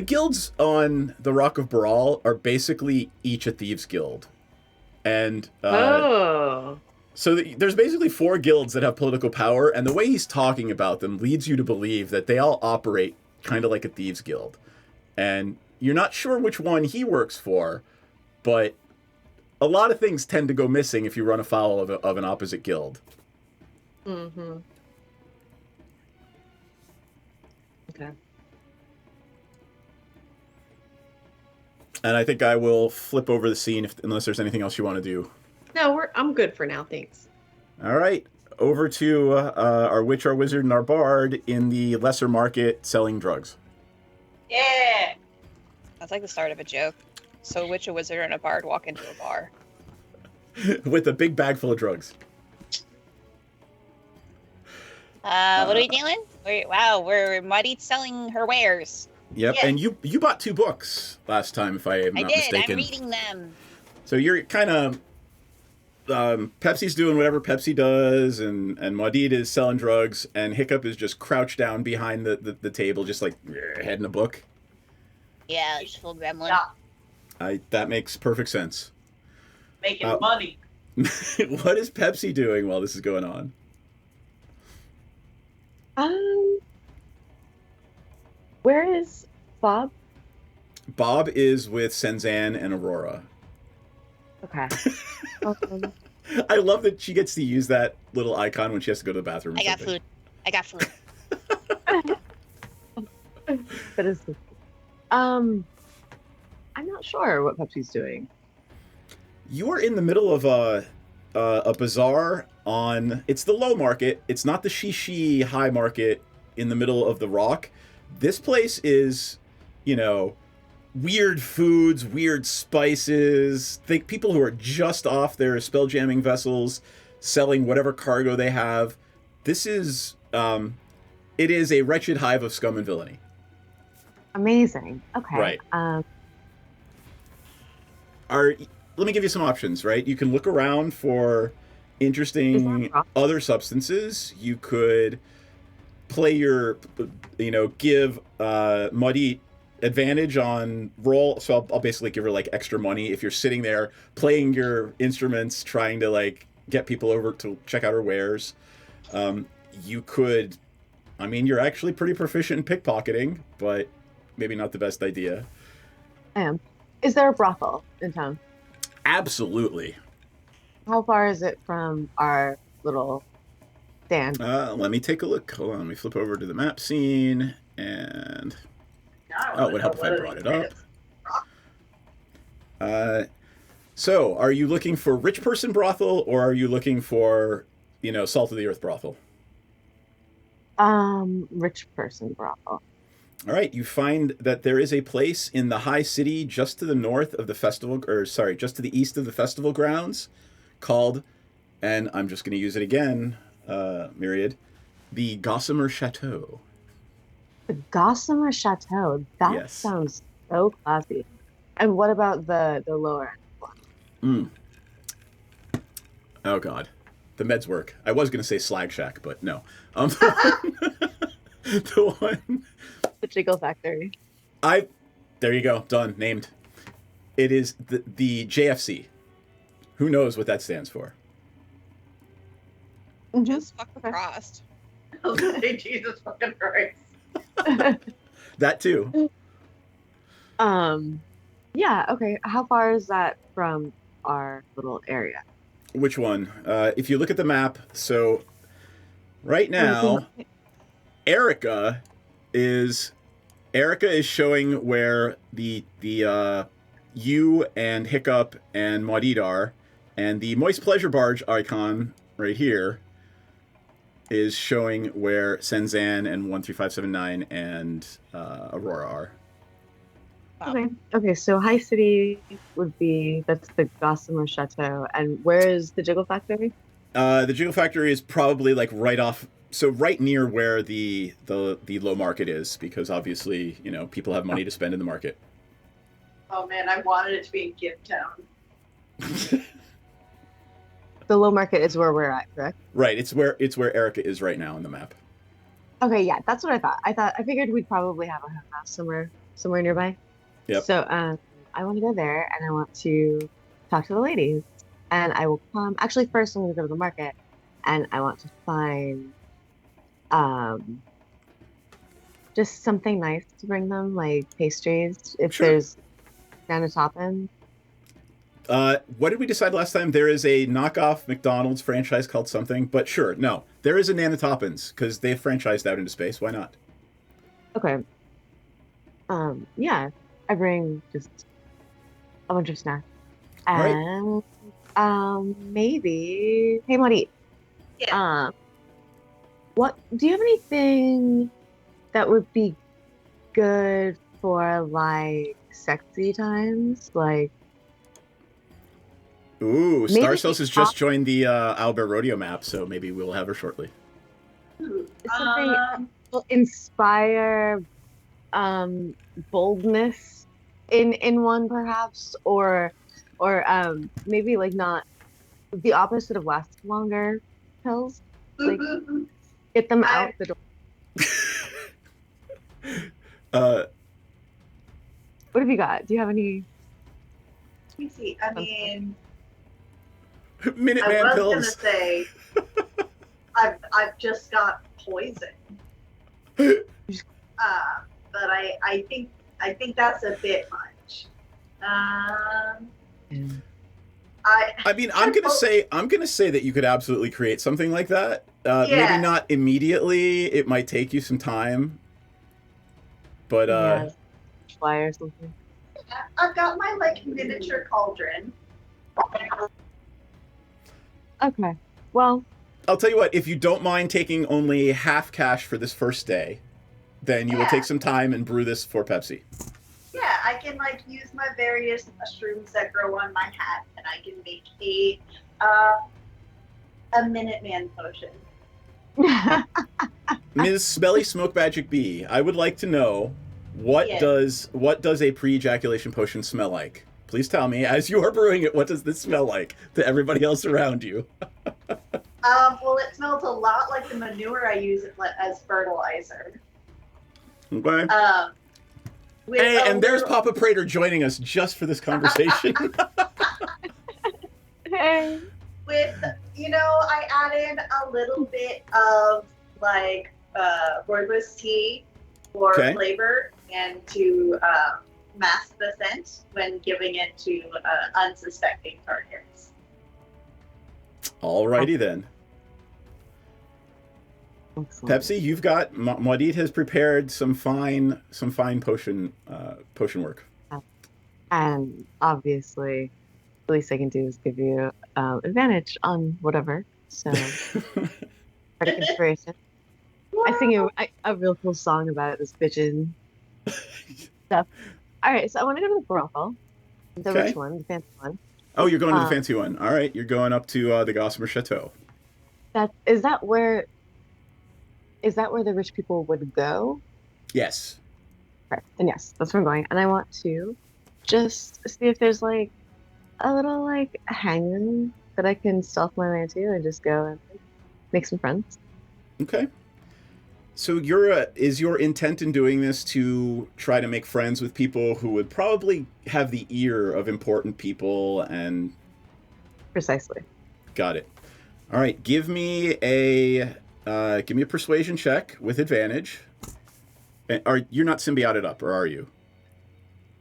Speaker 1: guilds on the Rock of Baral are basically each a thieves guild. And so there's basically 4 guilds that have political power, and the way he's talking about them leads you to believe that they all operate kind of like a thieves guild. And you're not sure which one he works for, but a lot of things tend to go missing if you run afoul of an opposite guild.
Speaker 4: Mm-hmm. Okay.
Speaker 1: And I think I will flip over the scene unless there's anything else you want to do.
Speaker 4: No, I'm good for now, thanks.
Speaker 1: All right, over to our witch, our wizard, and our bard in the lesser market selling drugs.
Speaker 6: Yeah.
Speaker 12: Sounds like the start of a joke. So a witch, a wizard, and a bard walk into a bar.
Speaker 1: With a big bag full of drugs.
Speaker 12: What are we doing? We're Muddy's selling her wares.
Speaker 1: Yep, yes. And you bought 2 books last time, if I am not mistaken.
Speaker 12: I'm reading them.
Speaker 1: So you're kind of... Pepsi's doing whatever Pepsi does, and Maudit is selling drugs, and Hiccup is just crouched down behind the table, just like head in a book.
Speaker 12: Yeah, just full gremlin.
Speaker 6: Yeah.
Speaker 1: That makes perfect sense.
Speaker 6: Making money.
Speaker 1: What is Pepsi doing while this is going on?
Speaker 14: Where is Bob?
Speaker 1: Bob is with Senzan and Aurora.
Speaker 14: Okay.
Speaker 1: I love that she gets to use that little icon when she has to go to the bathroom.
Speaker 12: I got food.
Speaker 14: That is. I'm not sure what Pepsi's doing.
Speaker 1: You are in the middle of a bazaar on. It's the low market. It's not the Shishi high market in the middle of the rock. This place is, weird foods, weird spices. Think people who are just off their spell jamming vessels, selling whatever cargo they have. This is, it is a wretched hive of scum and villainy.
Speaker 14: Amazing. Okay.
Speaker 1: Right. Let me give you some options, right? You can look around for interesting other substances. You could play give Muddy advantage on roll. So I'll basically give her extra money if you're sitting there playing your instruments, trying to get people over to check out her wares. You could, you're actually pretty proficient in pickpocketing, but maybe not the best idea.
Speaker 14: I am. Is there a brothel in town?
Speaker 1: Absolutely.
Speaker 14: How far is it from our little stand?
Speaker 1: Let me take a look. Hold on. Let me flip over to the map scene. And it would help if I brought it up. So, are you looking for rich person brothel, or are you looking for, salt of the earth brothel?
Speaker 14: Rich person brothel.
Speaker 1: All right, you find that there is a place in the high city just to the north of the festival, or sorry, just to the east of the festival grounds, called, and I'm just going to use it again, Myriad, the Gossamer Chateau.
Speaker 14: The Gossamer Chateau. That
Speaker 1: Yes.
Speaker 14: sounds so classy. And what about the lower end?
Speaker 1: Oh God, the meds work. I was going to say Slag Shack, but no. The one.
Speaker 14: The Jiggle Factory.
Speaker 1: There you go. Done. Named. It is the JFC. Who knows what that stands for?
Speaker 2: Just fucking Christ.
Speaker 6: I was gonna say Jesus fucking Christ.
Speaker 1: That too.
Speaker 14: Yeah, okay. How far is that from our little area?
Speaker 1: Which one? If you look at the map, so right now, Erica is showing where the you and Hiccup and Maudit are, and the Moist Pleasure Barge icon right here is showing where Senzan and 13579 and Aurora are.
Speaker 14: Okay, so High City would be, that's the Gossamer Chateau. And where is the Jiggle Factory?
Speaker 1: The Jiggle Factory is probably like right near where the low market is, because obviously, people have money to spend in the market.
Speaker 6: Oh man, I wanted it to be in Gift Town.
Speaker 14: The low market is where we're at, correct?
Speaker 1: Right, it's where Erica is right now on the map.
Speaker 14: Okay, yeah, that's what I thought. I figured we'd probably have a house somewhere nearby.
Speaker 1: Yep.
Speaker 14: So I want to go there, and I want to talk to the ladies. And I will come. Actually, first I'm going to go to the market, and I want to find just something nice to bring them, like pastries. If there's banana topping.
Speaker 1: What did we decide last time? There is a knockoff McDonald's franchise called something, but sure, no, there is a Nana Toppins because they've franchised out into space. Why not?
Speaker 14: Okay. Yeah, I bring just a bunch of snacks. And maybe, hey, Maudit.
Speaker 6: Yeah.
Speaker 14: What do you have anything that would be good for like sexy times? Like,
Speaker 1: ooh,
Speaker 14: maybe
Speaker 1: Starcells has just joined the Albert Rodeo map, so maybe we'll have her shortly.
Speaker 14: something will inspire boldness in one, perhaps, or maybe like not the opposite of last longer pills. Like, get them out the door. What have you got? Do you have any?
Speaker 6: Let me see. I mean,
Speaker 1: Minuteman
Speaker 6: I was
Speaker 1: pills.
Speaker 6: gonna say, I've just got poison. But I think that's a bit much.
Speaker 1: I mean, I'm gonna say that you could absolutely create something like that. Maybe not immediately. It might take you some time. But
Speaker 14: fly or something.
Speaker 6: I've got my like miniature cauldron.
Speaker 14: Okay. Well,
Speaker 1: I'll tell you what. If you don't mind taking only half cash for this first day, then you will take some time and brew this for Pepsi.
Speaker 6: Yeah, I can like use my various mushrooms that grow on my hat, and I can make a Minuteman potion.
Speaker 1: Ms. Smelly Smoke Magic Bee, I would like to know what does a pre-ejaculation potion smell like? Please tell me, as you are brewing it, what does this smell like to everybody else around you?
Speaker 6: Well, it smells a lot like the manure I use as fertilizer.
Speaker 1: Okay. Hey, and there's Papa Prater joining us just for this conversation.
Speaker 14: Hey.
Speaker 6: With, I added a little bit of like rooibos tea for flavor and to mask the scent when giving it to unsuspecting targets.
Speaker 1: Alrighty then. Pepsi, you've got Maudit has prepared some fine potion work.
Speaker 14: And obviously, the least I can do is give you advantage on whatever. So, Bardic inspiration. I sing a real cool song about this bitchin'. Stuff. All right, so I want to go to the brothel, the
Speaker 1: Okay.
Speaker 14: rich one, the fancy one.
Speaker 1: Oh, you're going to the fancy one. All right, you're going up to the Gossamer Chateau.
Speaker 14: Is that where the rich people would go?
Speaker 1: Yes.
Speaker 14: Right. And yes, that's where I'm going. And I want to just see if there's like a little like hang room that I can stealth my way to and just go and like, make some friends.
Speaker 1: Okay. So is your intent in doing this to try to make friends with people who would probably have the ear of important people and...
Speaker 14: Precisely.
Speaker 1: Got it. All right, give me a persuasion check with advantage. You're not symbioted up, or are you?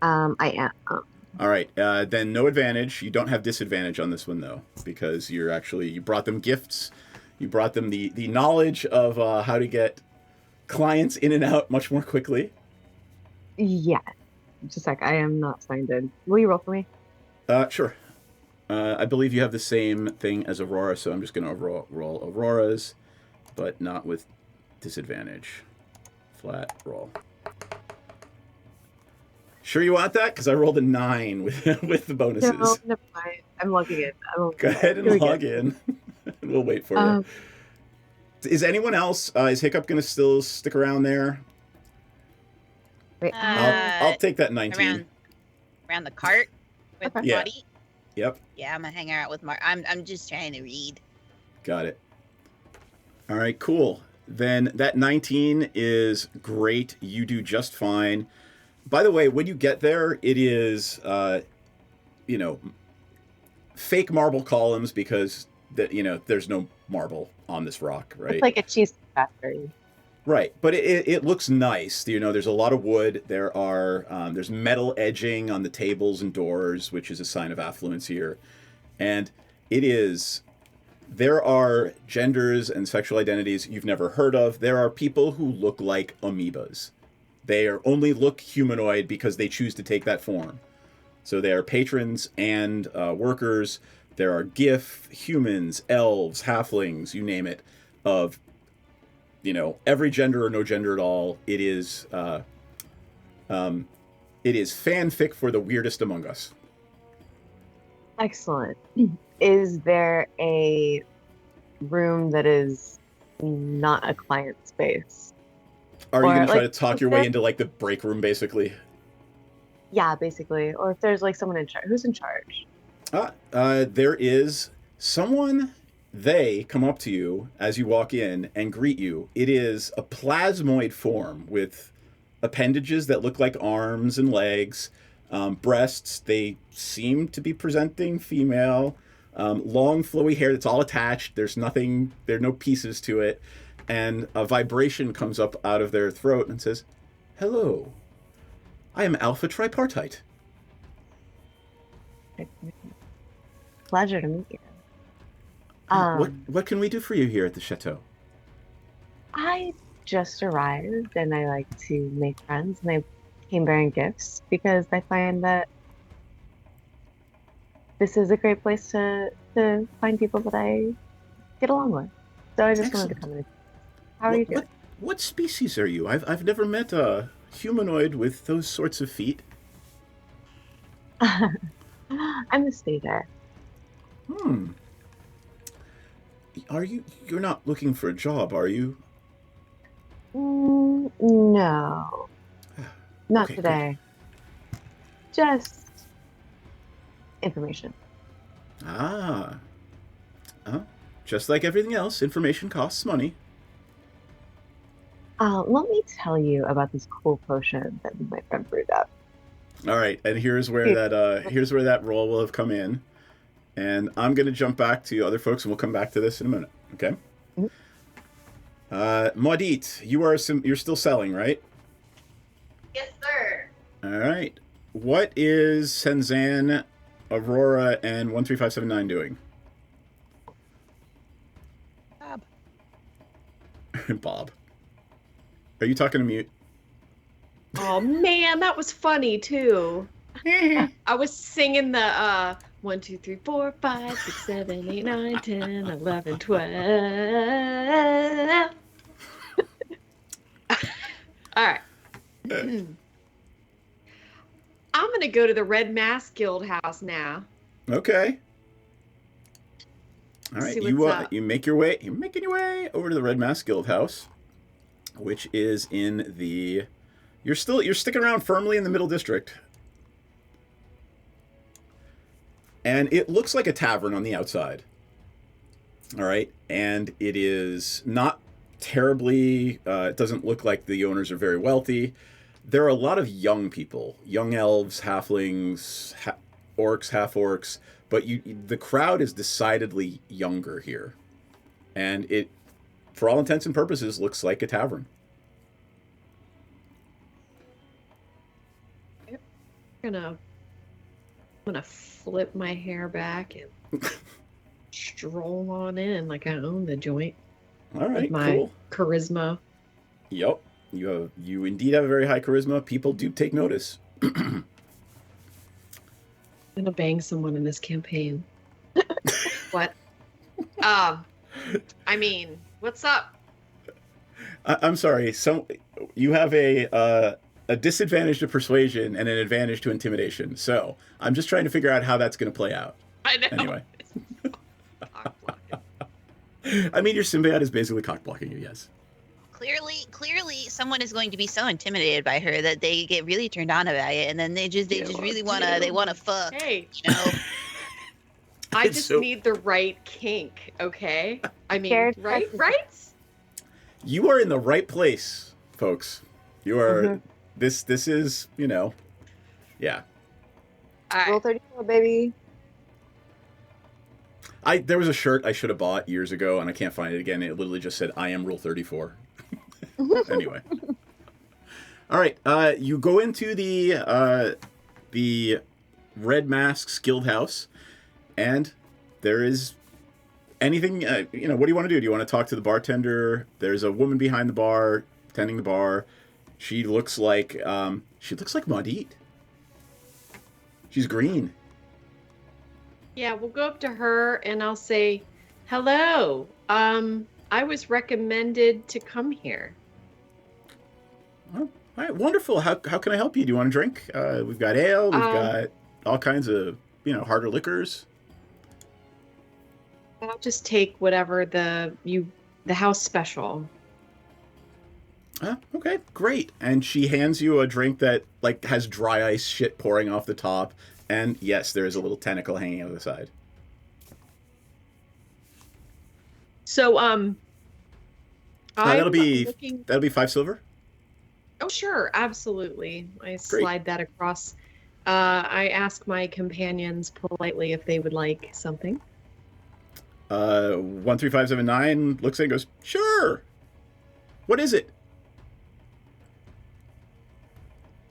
Speaker 14: I am.
Speaker 1: All right, then no advantage. You don't have disadvantage on this one though, because you brought them gifts. You brought them the knowledge of how to get clients in and out much more quickly.
Speaker 14: Yeah. Just a sec. I am not signed in. Will you roll for me?
Speaker 1: Sure. I believe you have the same thing as Aurora, so I'm just going to roll Aurora's, but not with disadvantage. Flat roll. Sure you want that? Because I rolled a 9 with the bonuses.
Speaker 14: No, never mind. I'm logging in.
Speaker 1: Go ahead and log in. We'll wait for you. Is anyone else? Is Hiccup going to still stick around there?
Speaker 14: Wait,
Speaker 1: I'll take that 19.
Speaker 12: Around the cart with
Speaker 1: Yeah.
Speaker 12: Marty.
Speaker 1: Yep.
Speaker 12: Yeah, I'm gonna hang out with Marty. I'm just trying to read.
Speaker 1: Got it. All right, cool. Then that 19 is great. You do just fine. By the way, when you get there, it is, fake marble columns because there's no marble on this rock, right?
Speaker 14: It's like a cheese factory.
Speaker 1: Right, but it looks nice. There's a lot of wood. There's metal edging on the tables and doors, which is a sign of affluence here. And there are genders and sexual identities you've never heard of. There are people who look like amoebas. They only look humanoid because they choose to take that form. So they are patrons and workers. There are GIF, humans, elves, halflings, you name it, of every gender or no gender at all. It is fanfic for the weirdest among us.
Speaker 14: Excellent. Is there a room that is not a client space?
Speaker 1: Are you going to try to talk your way into like the break room, basically?
Speaker 14: Yeah, basically. Or if there's like someone in charge. Who's in charge?
Speaker 1: There is someone. They come up to you as you walk in and greet you. It is a plasmoid form with appendages that look like arms and legs, breasts. They seem to be presenting female, long flowy hair that's all attached. There are no pieces to it. And a vibration comes up out of their throat and says, "Hello, I am Alpha Tripartite."
Speaker 14: Pleasure to meet you.
Speaker 1: What can we do for you here at the chateau?
Speaker 14: I just arrived and I like to make friends, and I came bearing gifts because I find that this is a great place to find people that I get along with. So I just wanted to come in. How are you doing?
Speaker 1: What species are you? I've never met a humanoid with those sorts of feet.
Speaker 14: I'm a stater.
Speaker 1: You're not looking for a job, are you?
Speaker 14: No. Not
Speaker 1: Okay,
Speaker 14: today. Just information.
Speaker 1: Just like everything else, information costs money.
Speaker 14: Let me tell you about this cool potion that my friend brewed up.
Speaker 1: All right, and here's where that roll will have come in. And I'm going to jump back to other folks, and we'll come back to this in a minute. Okay. Maudit, you're still selling, right?
Speaker 3: Yes, sir.
Speaker 1: All right. What is Senzan, Aurora, and 13579 doing?
Speaker 12: Bob.
Speaker 1: Bob. Are you talking to mute?
Speaker 4: Oh man, that was funny too. I was singing the 1, 2, 3, 4, 5, 6, 7, 8, 9, 10, 11, 12. All right. I'm gonna go to the Red Mask Guild house now.
Speaker 1: Okay. All right,
Speaker 4: See what's up.
Speaker 1: you make your way. You're making your way over to the Red Mask Guild house, which is in the. You're sticking around firmly in the Middle District, and it looks like a tavern on the outside. All right, and it is not terribly. It doesn't look like the owners are very wealthy. There are a lot of young people, young elves, halflings, orcs, half orcs. But the crowd is decidedly younger here. And it, for all intents and purposes, looks like a tavern.
Speaker 4: I'm gonna flip my hair back and stroll on in like I own the joint.
Speaker 1: All right,
Speaker 4: with my
Speaker 1: cool.
Speaker 4: charisma.
Speaker 1: Yep. You indeed have a very high charisma. People do take notice.
Speaker 4: I'm gonna bang someone in this campaign. What? I mean, what's up?
Speaker 1: I'm sorry. You have a disadvantage to persuasion and an advantage to intimidation. So I'm just trying to figure out how that's going to play out.
Speaker 4: I know.
Speaker 1: Anyway. I mean, your symbiote is basically cock blocking you. Yes.
Speaker 12: Clearly, someone is going to be so intimidated by her that they get really turned on about it, and then they just really wanna fuck.
Speaker 4: Hey,
Speaker 12: you know.
Speaker 4: I just need the right kink, okay? I mean, right?
Speaker 1: You are in the right place, folks. You are. This is, yeah.
Speaker 14: Roll 34, baby.
Speaker 1: There was a shirt I should have bought years ago, and I can't find it again. It literally just said, "I am Rule 34." Anyway. All right. You go into the Red Mask's Guild house, and there is anything. What do you want to do? Do you want to talk to the bartender? There's a woman behind the bar, tending the bar. She looks like Maudit. She's green.
Speaker 4: Yeah, we'll go up to her and I'll say, "Hello. I was recommended to come here."
Speaker 1: All right, wonderful. How can I help you? Do you want a drink? We've got ale. We've got all kinds of harder liquors.
Speaker 4: I'll just take whatever the house special.
Speaker 1: Okay, great. And she hands you a drink that has dry ice shit pouring off the top, and yes, there is a little tentacle hanging out of the side.
Speaker 4: So
Speaker 1: that'll be 5 silver.
Speaker 4: Oh, sure, absolutely. I slide that across. I ask my companions politely if they would like something.
Speaker 1: 13579 looks at it and goes, "Sure. What is it?"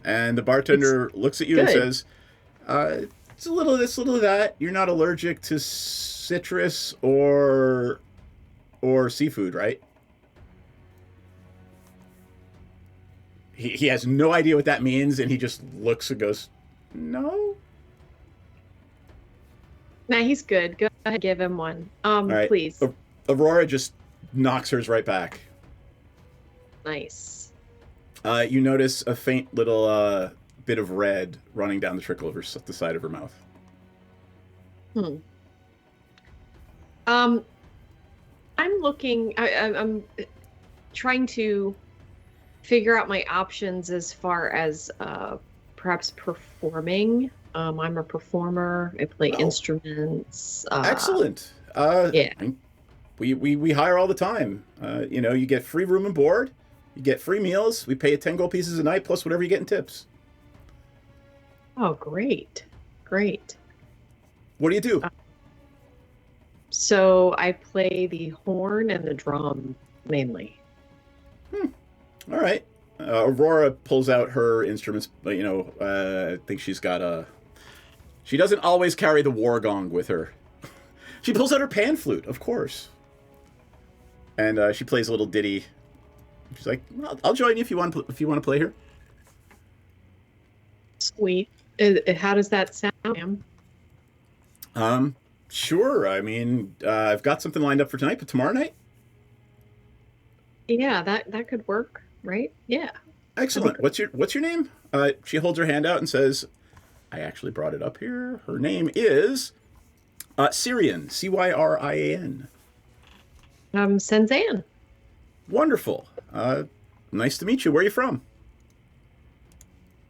Speaker 1: And the bartender looks at you and says, "It's a little of this, a little of that. You're not allergic to citrus or seafood, right?" He has no idea what that means, and he just looks and goes, "No."
Speaker 4: Nah, he's good. Go ahead, give him one.
Speaker 1: All right.
Speaker 4: Please.
Speaker 1: Aurora just knocks hers right back.
Speaker 4: Nice.
Speaker 1: You notice a faint little bit of red running down the trickle of the side of her mouth.
Speaker 4: I'm looking. I'm trying to figure out my options as far as perhaps performing. I'm a performer. I play instruments.
Speaker 1: Excellent.
Speaker 4: Yeah.
Speaker 1: We hire all the time. You get free room and board. You get free meals. We pay you 10 gold pieces a night plus whatever you get in tips.
Speaker 4: Oh, great. Great.
Speaker 1: What do you do?
Speaker 4: So I play the horn and the drum mainly.
Speaker 1: All right. Aurora pulls out her instruments, but I think she's got she doesn't always carry the war gong with her. She pulls out her pan flute, of course. And she plays a little ditty. She's like, "I'll join you if you want to play here."
Speaker 4: Sweet. How does that sound, ma'am?
Speaker 1: Sure. I mean, I've got something lined up for tonight, but tomorrow night?
Speaker 4: Yeah, that could work, right? Yeah.
Speaker 1: Excellent. What's your name? She holds her hand out and says, I actually brought it up here. Her name is Cyrian, Cyrian.
Speaker 4: Senzan.
Speaker 1: Wonderful. Nice to meet you. Where are you from?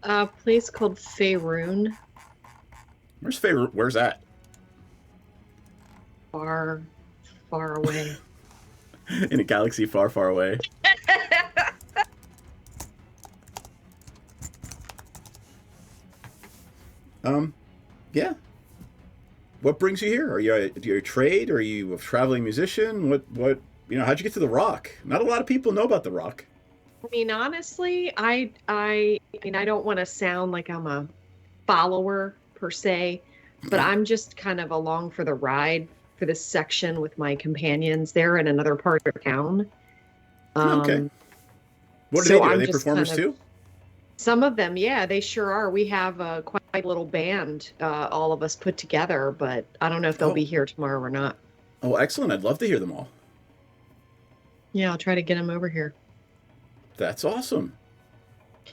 Speaker 4: A place called Faerun.
Speaker 1: Where's Faerun? Where's that?
Speaker 4: Far, far away.
Speaker 1: In a galaxy far, far away. Yeah. What brings you here? Are you a trade? Are you a traveling musician? What? How'd you get to the Rock? Not a lot of people know about the Rock.
Speaker 4: I mean, honestly, I don't want to sound like I'm a follower per se, but I'm just kind of along for the ride for this section with my companions. They're in another part of town.
Speaker 1: Okay. What do they do? Are they performers too?
Speaker 4: Some of them, yeah, they sure are. We have quite a little band, all of us put together, but I don't know if they'll be here tomorrow or not.
Speaker 1: Oh, excellent. I'd love to hear them all.
Speaker 4: Yeah, I'll try to get them over here.
Speaker 1: That's awesome.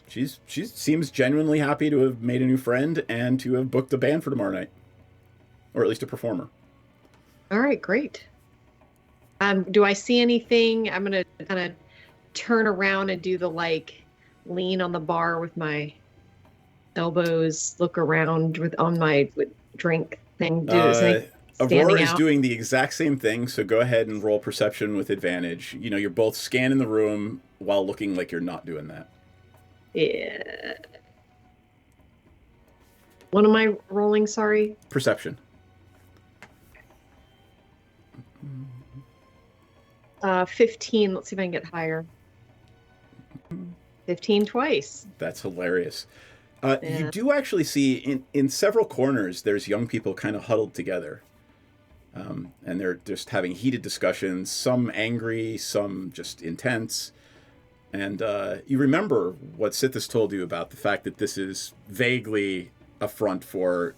Speaker 1: She seems genuinely happy to have made a new friend and to have booked a band for tomorrow night. Or at least a performer.
Speaker 4: All right, great. Do I see anything? I'm going to kind of turn around and do the lean on the bar with my elbows, look around with drink thing.
Speaker 1: Aurora is doing the exact same thing, so go ahead and roll perception with advantage. You're both scanning the room while looking like you're not doing that.
Speaker 4: Yeah. What am I rolling, sorry?
Speaker 1: Perception.
Speaker 4: 15. Let's see if I can get higher. 15 twice.
Speaker 1: That's hilarious. You do actually see in several corners there's young people kind of huddled together. And they're just having heated discussions, some angry, some just intense. And you remember what Seth has told you about the fact that this is vaguely a front for,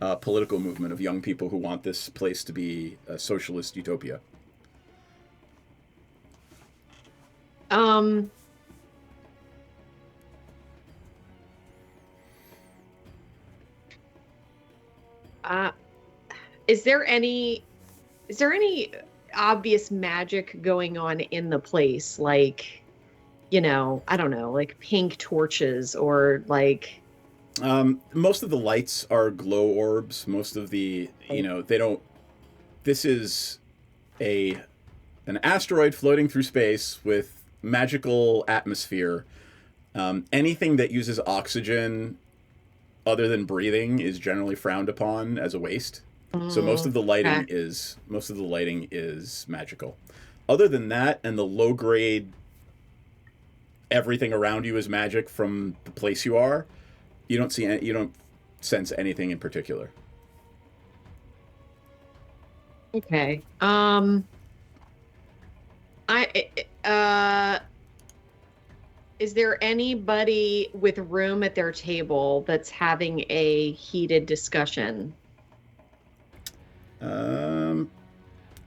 Speaker 1: a political movement of young people who want this place to be a socialist utopia.
Speaker 4: Is there any obvious magic going on in the place? Like, I don't know, like pink torches or like...
Speaker 1: Most of the lights are glow orbs. Most of the, they don't... This is an asteroid floating through space with magical atmosphere. Anything that uses oxygen other than breathing is generally frowned upon as a waste. So most of the lighting is magical. Other than that, and the low grade, everything around you is magic from the place you are. You don't sense anything in particular.
Speaker 4: Okay. Is there anybody with room at their table that's having a heated discussion?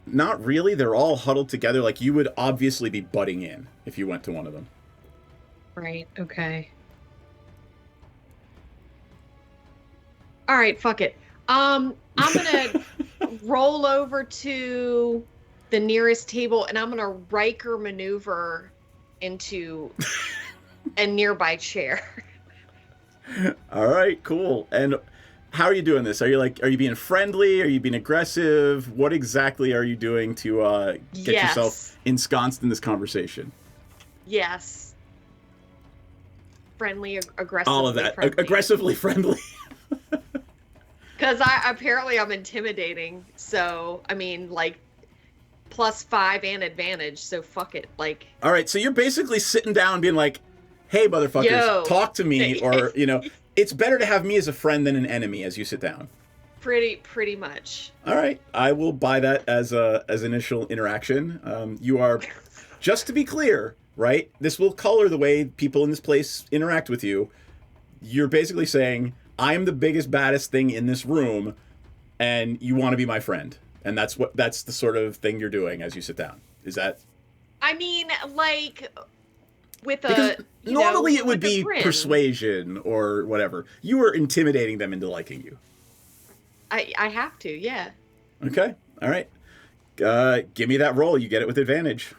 Speaker 1: Not really. They're all huddled together. Like, you would obviously be butting in if you went to one of them.
Speaker 4: Right. Okay. All right. Fuck it. I'm gonna roll over to the nearest table and I'm gonna Riker maneuver into a nearby chair.
Speaker 1: All right. Cool. And how are you doing this? Are you being friendly? Are you being aggressive? What exactly are you doing to get yourself ensconced in this conversation?
Speaker 4: Yes. Friendly, aggressive.
Speaker 1: All of that. Aggressively friendly.
Speaker 4: Because I'm intimidating. So, I mean, like, +5 and advantage. So, fuck it. Like.
Speaker 1: All right. So you're basically sitting down being like, hey, motherfuckers, talk to me. Or, it's better to have me as a friend than an enemy as you sit down.
Speaker 4: Pretty much.
Speaker 1: All right. I will buy that as initial interaction. You are, just to be clear, right? This will color the way people in this place interact with you. You're basically saying, I'm the biggest, baddest thing in this room, and you want to be my friend. And that's the sort of thing you're doing as you sit down. Is that?
Speaker 4: I mean, like, with
Speaker 1: Because
Speaker 4: a
Speaker 1: normally it would
Speaker 4: with a
Speaker 1: be
Speaker 4: grin.
Speaker 1: persuasion or whatever. You were intimidating them into liking you.
Speaker 4: I have to, yeah.
Speaker 1: Okay. All right. Give me that roll. You get it with advantage.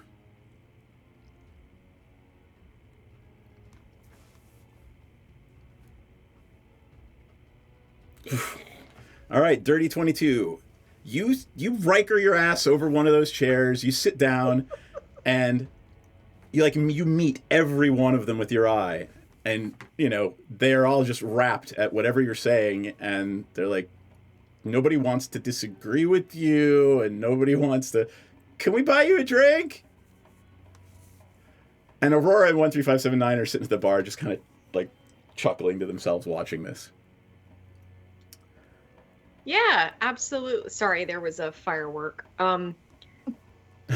Speaker 1: All right, dirty 22. You Riker your ass over one of those chairs. You sit down, and you meet every one of them with your eye, and they're all just rapt at whatever you're saying, and they're like, nobody wants to disagree with you, and nobody wants to. Can we buy you a drink? And Aurora and 13579 are sitting at the bar, just kind of like chuckling to themselves, watching this.
Speaker 4: Yeah, absolutely. Sorry, there was a firework.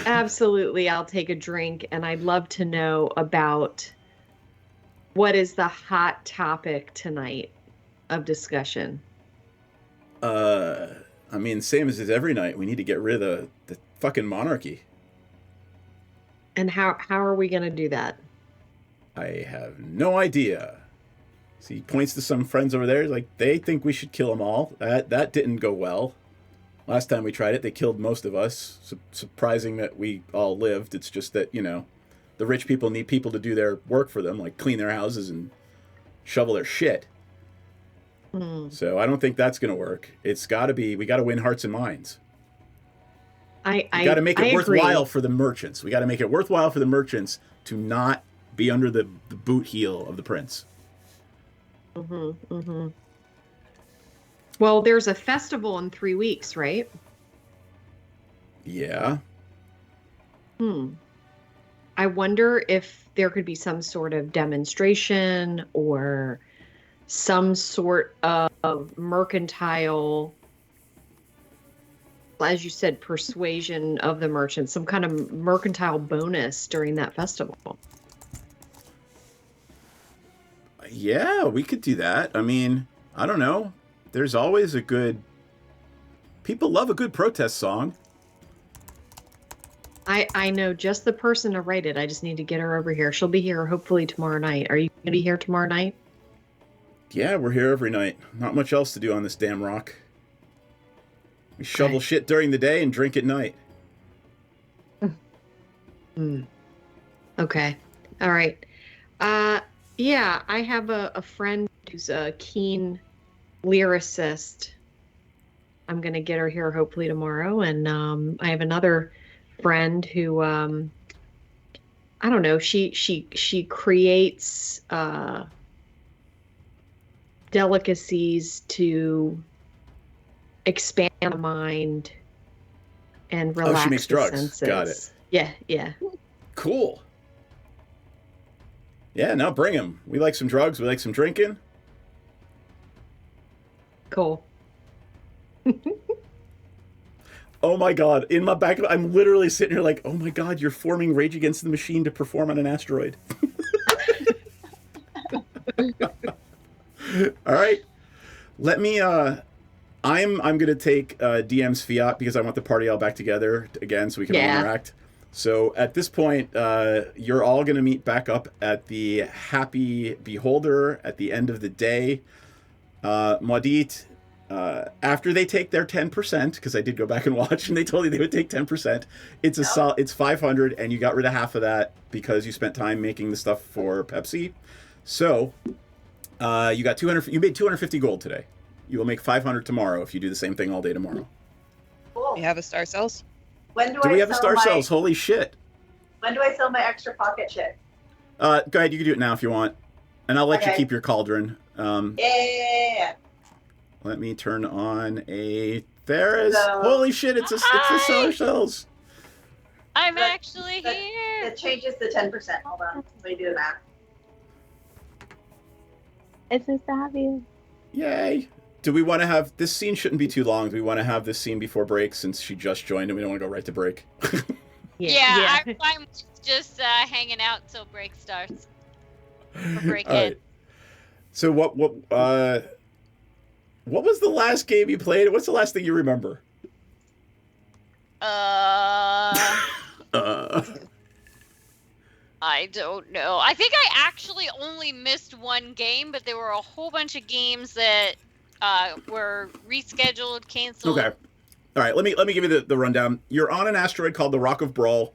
Speaker 4: Absolutely, I'll take a drink, and I'd love to know about what is the hot topic tonight of discussion.
Speaker 1: I mean, same as every night. We need to get rid of the fucking monarchy.
Speaker 4: And how are we going to do that?
Speaker 1: I have no idea. So he points to some friends over there, like, they think we should kill them all. That didn't go well. Last time we tried it, they killed most of us. Surprising that we all lived. It's just that, the rich people need people to do their work for them, like clean their houses and shovel their shit. So I don't think that's going to work. It's got to be, we got to win hearts and minds. We got to make it worthwhile for the merchants. We got to make it worthwhile for the merchants to not be under the boot heel of the prince.
Speaker 4: Well, there's a festival in 3 weeks, right?
Speaker 1: Yeah.
Speaker 4: I wonder if there could be some sort of demonstration or some sort of mercantile, as you said, persuasion of the merchants, some kind of mercantile bonus during that festival.
Speaker 1: Yeah, we could do that. I mean, I don't know. There's always a good... People love a good protest song.
Speaker 4: I know just the person to write it. I just need to get her over here. She'll be here hopefully tomorrow night. Are you going to be here tomorrow night?
Speaker 1: Yeah, we're here every night. Not much else to do on this damn rock. We shovel shit during the day and drink at night.
Speaker 4: Okay. All right. Yeah, I have a friend who's a keen lyricist. I'm going to get her here hopefully tomorrow. And I have another friend who, I don't know, she creates delicacies to expand the mind and relax
Speaker 1: she makes
Speaker 4: the
Speaker 1: drugs.
Speaker 4: senses.
Speaker 1: Got it.
Speaker 4: Yeah.
Speaker 1: Cool. Yeah, now bring him. We like some drugs. We like some drinking.
Speaker 4: Cool.
Speaker 1: Oh my god. In my back, I'm literally sitting here like, oh my god, you're forming Rage Against the Machine to perform on an asteroid. All right. Let me, I'm going to take DM's fiat because I want the party all back together again so we can all interact. So at this point, you're all going to meet back up at the Happy Beholder at the end of the day. Maudit, after they take their 10%, because I did go back and watch, and they told you they would take 10%. It's 500, and you got rid of half of that because you spent time making the stuff for Pepsi. So you got 200. You made 250 gold today. You will make 500 tomorrow if you do the same thing all day tomorrow.
Speaker 6: Cool.
Speaker 15: We have a Star Cells?
Speaker 6: When do
Speaker 1: we
Speaker 6: I
Speaker 1: have a Star Cells? Holy shit.
Speaker 6: When do I sell my extra pocket shit?
Speaker 1: Go ahead, you can do it now if you want. And I'll let you keep your cauldron.
Speaker 6: Yeah.
Speaker 1: Let me turn on a Theris. Holy shit, it's a Star Cells.
Speaker 7: I'm actually here.
Speaker 6: It changes to 10%. Hold on. Let me do the math.
Speaker 14: It's nice to have you.
Speaker 1: Yay. Do we want to have... This scene shouldn't be too long. Do we want to have this scene before break since she just joined and we don't want to go right to break?
Speaker 7: Yeah. I'm fine with just hanging out till break starts. Or break in.
Speaker 1: Right. So what was the last game you played? What's the last thing you remember?
Speaker 7: I don't know. I think I actually only missed one game, but there were a whole bunch of games that were rescheduled, canceled.
Speaker 1: Okay. All right. Let me give you the rundown. You're on an asteroid called the Rock of Brawl.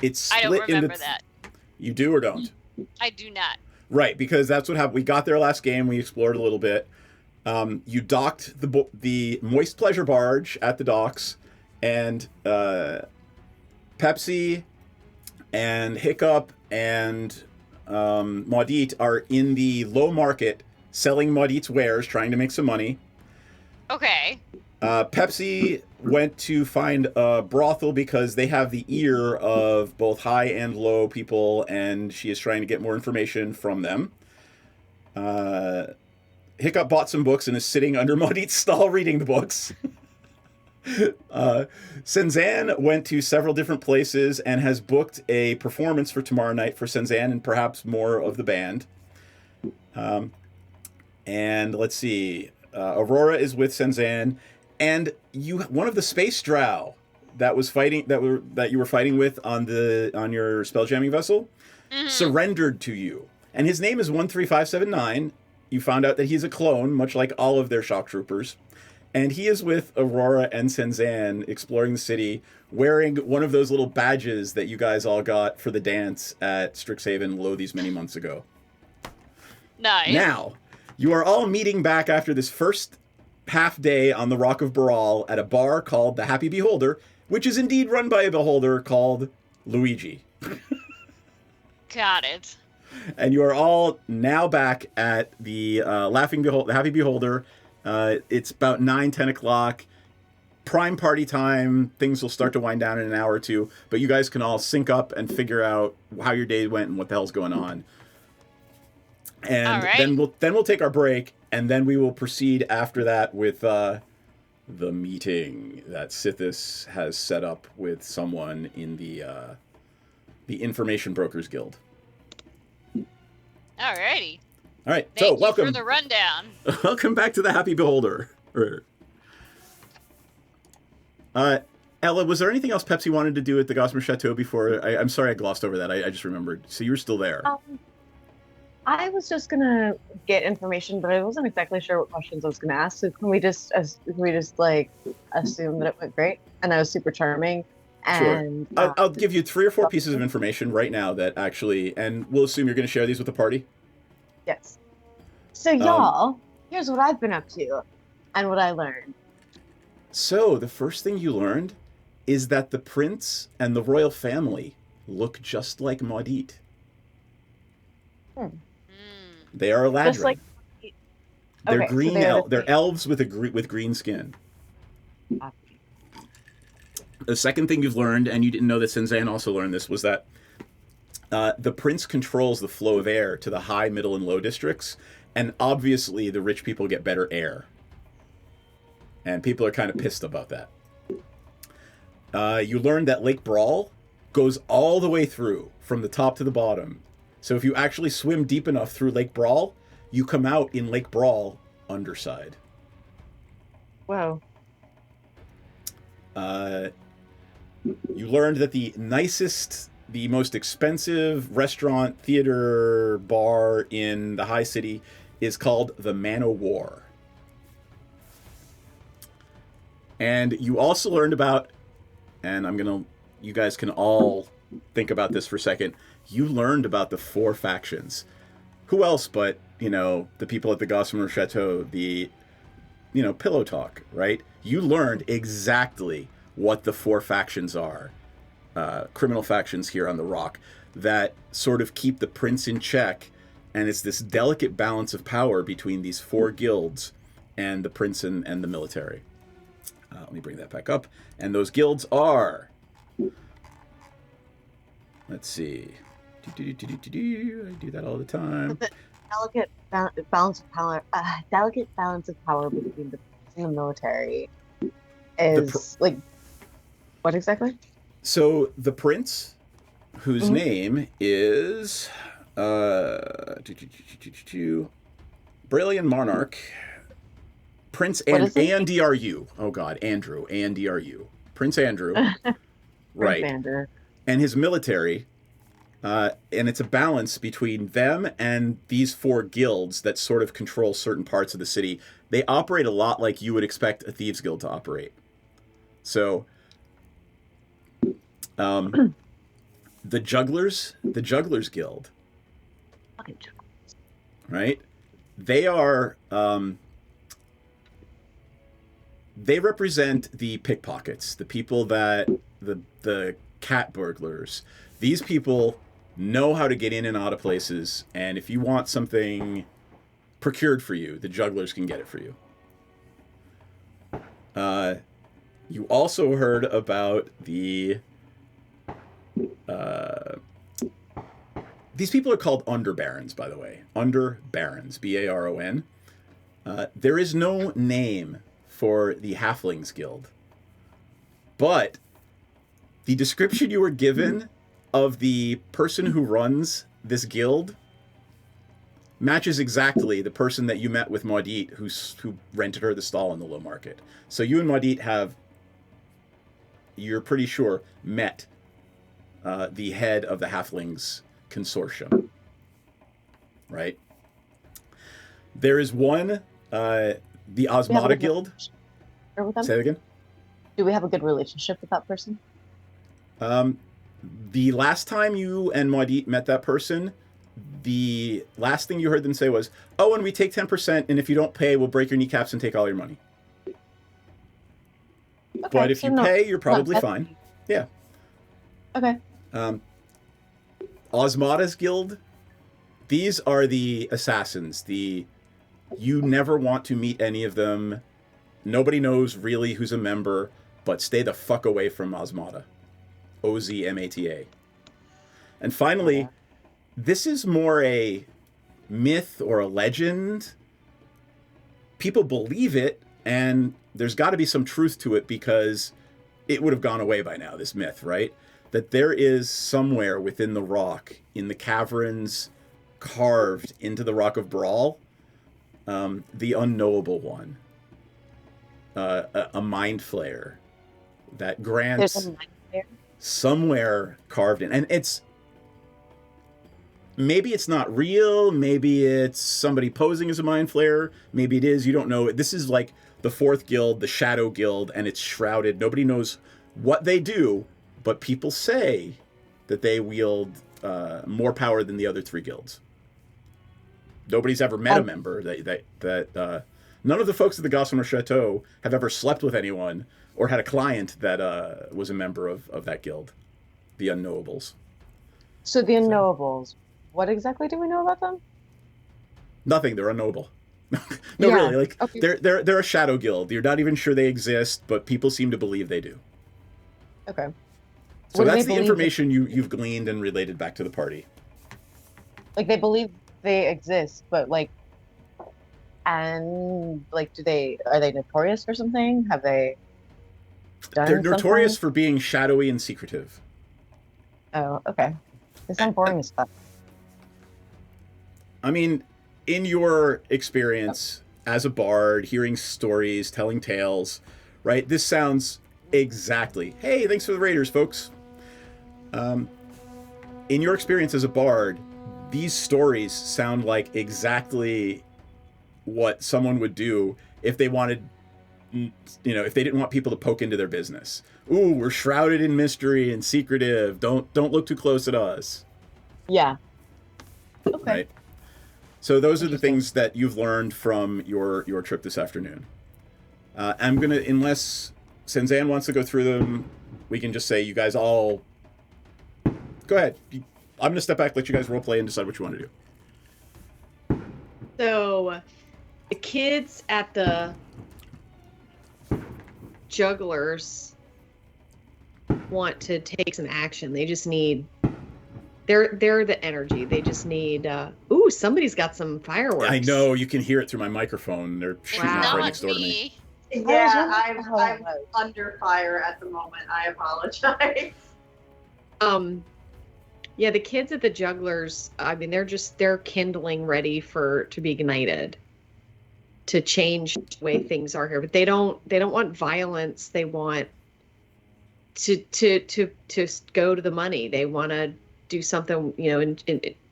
Speaker 1: It's split
Speaker 7: I don't remember
Speaker 1: into.
Speaker 7: that.
Speaker 1: You do or don't?
Speaker 7: I do not.
Speaker 1: Right, because that's what happened. We got there last game. We explored a little bit. You docked the Moist Pleasure barge at the docks, and Pepsi and Hiccup and Maudit are in the low market selling Maudit's wares, trying to make some money.
Speaker 7: Okay.
Speaker 1: Pepsi went to find a brothel because they have the ear of both high and low people, and she is trying to get more information from them. Hiccup bought some books and is sitting under Maudit's stall reading the books. Senzan went to several different places and has booked a performance for tomorrow night for Senzan and perhaps more of the band. And let's see, Aurora is with Senzan, and one of the space drow that you were fighting with on your spelljamming vessel surrendered to you, and his name is 13579. You found out that he's a clone, much like all of their shock troopers. And he is with Aurora and Senzan exploring the city, wearing one of those little badges that you guys all got for the dance at Strixhaven these many months ago.
Speaker 7: Nice.
Speaker 1: Now, you are all meeting back after this first half day on the Rock of Baral at a bar called the Happy Beholder, which is indeed run by a beholder called Luigi.
Speaker 7: Got it.
Speaker 1: And you are all now back at the the Happy Beholder. It's about 9-10 o'clock. Prime party time. Things will start to wind down in an hour or two, but you guys can all sync up and figure out how your day went and what the hell's going on. And then we'll take our break, and then we will proceed after that with the meeting that Sithis has set up with someone in the Information Brokers Guild.
Speaker 7: Alrighty.
Speaker 1: All right,
Speaker 7: Thank
Speaker 1: so
Speaker 7: you
Speaker 1: welcome.
Speaker 7: for the rundown.
Speaker 1: Welcome back to the Happy Beholder. Ella, was there anything else Pepsi wanted to do at the Gossamer Chateau before? I'm sorry I glossed over that. I just remembered. So you were still there.
Speaker 14: I was just gonna get information, but I wasn't exactly sure what questions I was gonna ask. So can we just like assume that it went great and I was super charming? And
Speaker 1: sure. I'll give you 3 or 4 pieces of information right now that actually, and we'll assume you're going to share these with the party.
Speaker 14: Yes. So y'all, here's what I've been up to and what I learned.
Speaker 1: So the first thing you learned is that the prince and the royal family look just like Maudit. They are Eladrin.
Speaker 14: Just like...
Speaker 1: They're
Speaker 14: okay,
Speaker 1: green.
Speaker 14: so
Speaker 1: they're elves with green skin. The second thing you've learned, and you didn't know that Senzan also learned this, was that the prince controls the flow of air to the high, middle, and low districts, and obviously the rich people get better air. And people are kind of pissed about that. You learned that Lake Brawl goes all the way through, from the top to the bottom. So if you actually swim deep enough through Lake Brawl, you come out in Lake Brawl underside.
Speaker 14: Whoa.
Speaker 1: You learned that the nicest, the most expensive restaurant, theater, bar in the high city is called the Man o' War. And you also learned about, and you guys can all think about this for a second. You learned about the 4 factions. Who else but, the people at the Gossamer Chateau, Pillow Talk, right? You learned exactly what the 4 factions are. Criminal factions here on the Rock that sort of keep the prince in check, and it's this delicate balance of power between these 4 guilds and the prince and the military. Let me bring that back up. And those guilds are... Let's see. I do that all the time.
Speaker 14: The delicate balance of power. Delicate balance of power between the prince and the military is like what exactly?
Speaker 1: So the prince, whose name is Brilliant Monarch, Prince Andrew. Oh God, Andrew. Prince Andrew. Right.
Speaker 14: Andrew.
Speaker 1: And his military And it's a balance between them and these 4 guilds that sort of control certain parts of the city. They operate a lot like you would expect a thieves guild to operate. So, the Jugglers Guild, right? They are, they represent the pickpockets, the people that, the cat burglars. These people know how to get in and out of places, and if you want something procured for you, the Jugglers can get it for you. You also heard about the... these people are called Underbarons, by the way. Underbarons, B-A-R-O-N. There is no name for the Halflings Guild. But the description you were given of the person who runs this guild matches exactly the person that you met with Maudit, who rented her the stall in the low market. So you and Maudit have, you're pretty sure, met the head of the Halflings Consortium, right? There is one, the Osmata Guild. Say that again?
Speaker 14: Do we have a good relationship with that person?
Speaker 1: The last time you and Maudit met that person, the last thing you heard them say was, "Oh, and we take 10%, and if you don't pay, we'll break your kneecaps and take all your money." Okay, but if you pay, you're probably fine. Yeah.
Speaker 14: Okay.
Speaker 1: Osmata's Guild, these are the assassins. You never want to meet any of them. Nobody knows really who's a member, but stay the fuck away from Osmata. O-Z-M-A-T-A. And finally, this is more a myth or a legend. People believe it, and there's got to be some truth to it because it would have gone away by now, this myth, right? That there is somewhere within the rock, in the caverns carved into the Rock of Brawl, the unknowable one, a mind flayer that grants... There's a mind flayer? Somewhere carved in, and maybe it's not real, maybe it's somebody posing as a mind flayer, maybe it is, you don't know. This is like the 4th guild, the Shadow Guild, and it's shrouded. Nobody knows what they do, but people say that they wield more power than the other 3 guilds. Nobody's ever met a member that none of the folks at the Gossamer Chateau have ever slept with anyone or had a client that was a member of that guild, the Unknowables.
Speaker 14: So the Unknowables, what exactly do we know about them?
Speaker 1: Nothing. They're unknowable. No, yeah. Really. Like okay. They're a shadow guild. You're not even sure they exist, but people seem to believe they do.
Speaker 14: Okay.
Speaker 1: So that's the information you've gleaned and related back to the party.
Speaker 14: Like they believe they exist, but like, and like, are they notorious for something? Have they?
Speaker 1: They're notorious for being shadowy and secretive.
Speaker 14: Oh, okay. They sound boring as fuck.
Speaker 1: I mean, in your experience as a bard, hearing stories, telling tales, right? This sounds exactly. Hey, thanks for the Raiders, folks. In your experience as a bard, these stories sound like exactly what someone would do if they wanted, if they didn't want people to poke into their business. Ooh, we're shrouded in mystery and secretive. Don't look too close at us.
Speaker 14: Yeah. Okay.
Speaker 1: Right? So those are the things that you've learned from your trip this afternoon. I'm going to, unless Senzan wants to go through them, we can just say you guys all... Go ahead. I'm going to step back, let you guys roleplay and decide what you want to do.
Speaker 4: So, the kids at the Jugglers want to take some action. They just need... They're the energy. They just need... ooh, somebody's got some fireworks.
Speaker 1: I know. You can hear it through my microphone. They're shooting up right next door to me.
Speaker 6: Yeah, I'm under fire at the moment. I apologize.
Speaker 4: Yeah, the kids at the Jugglers, I mean, they're kindling ready to be ignited, to change the way things are here. But they don't want violence. They want to go to the money. They want to do something,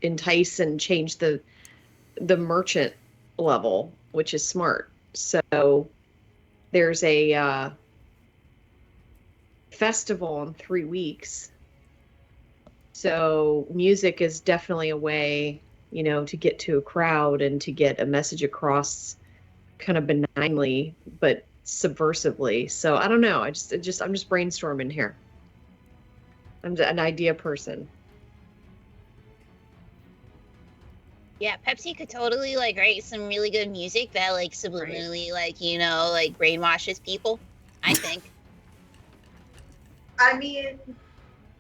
Speaker 4: entice and change the merchant level, which is smart. So there's a festival in 3 weeks. So music is definitely a way, to get to a crowd and to get a message across kind of benignly, but subversively. So I don't know. I'm just brainstorming here. I'm an idea person.
Speaker 12: Yeah, Pepsi could totally write some really good music that subliminally brainwashes people, I think.
Speaker 6: I mean,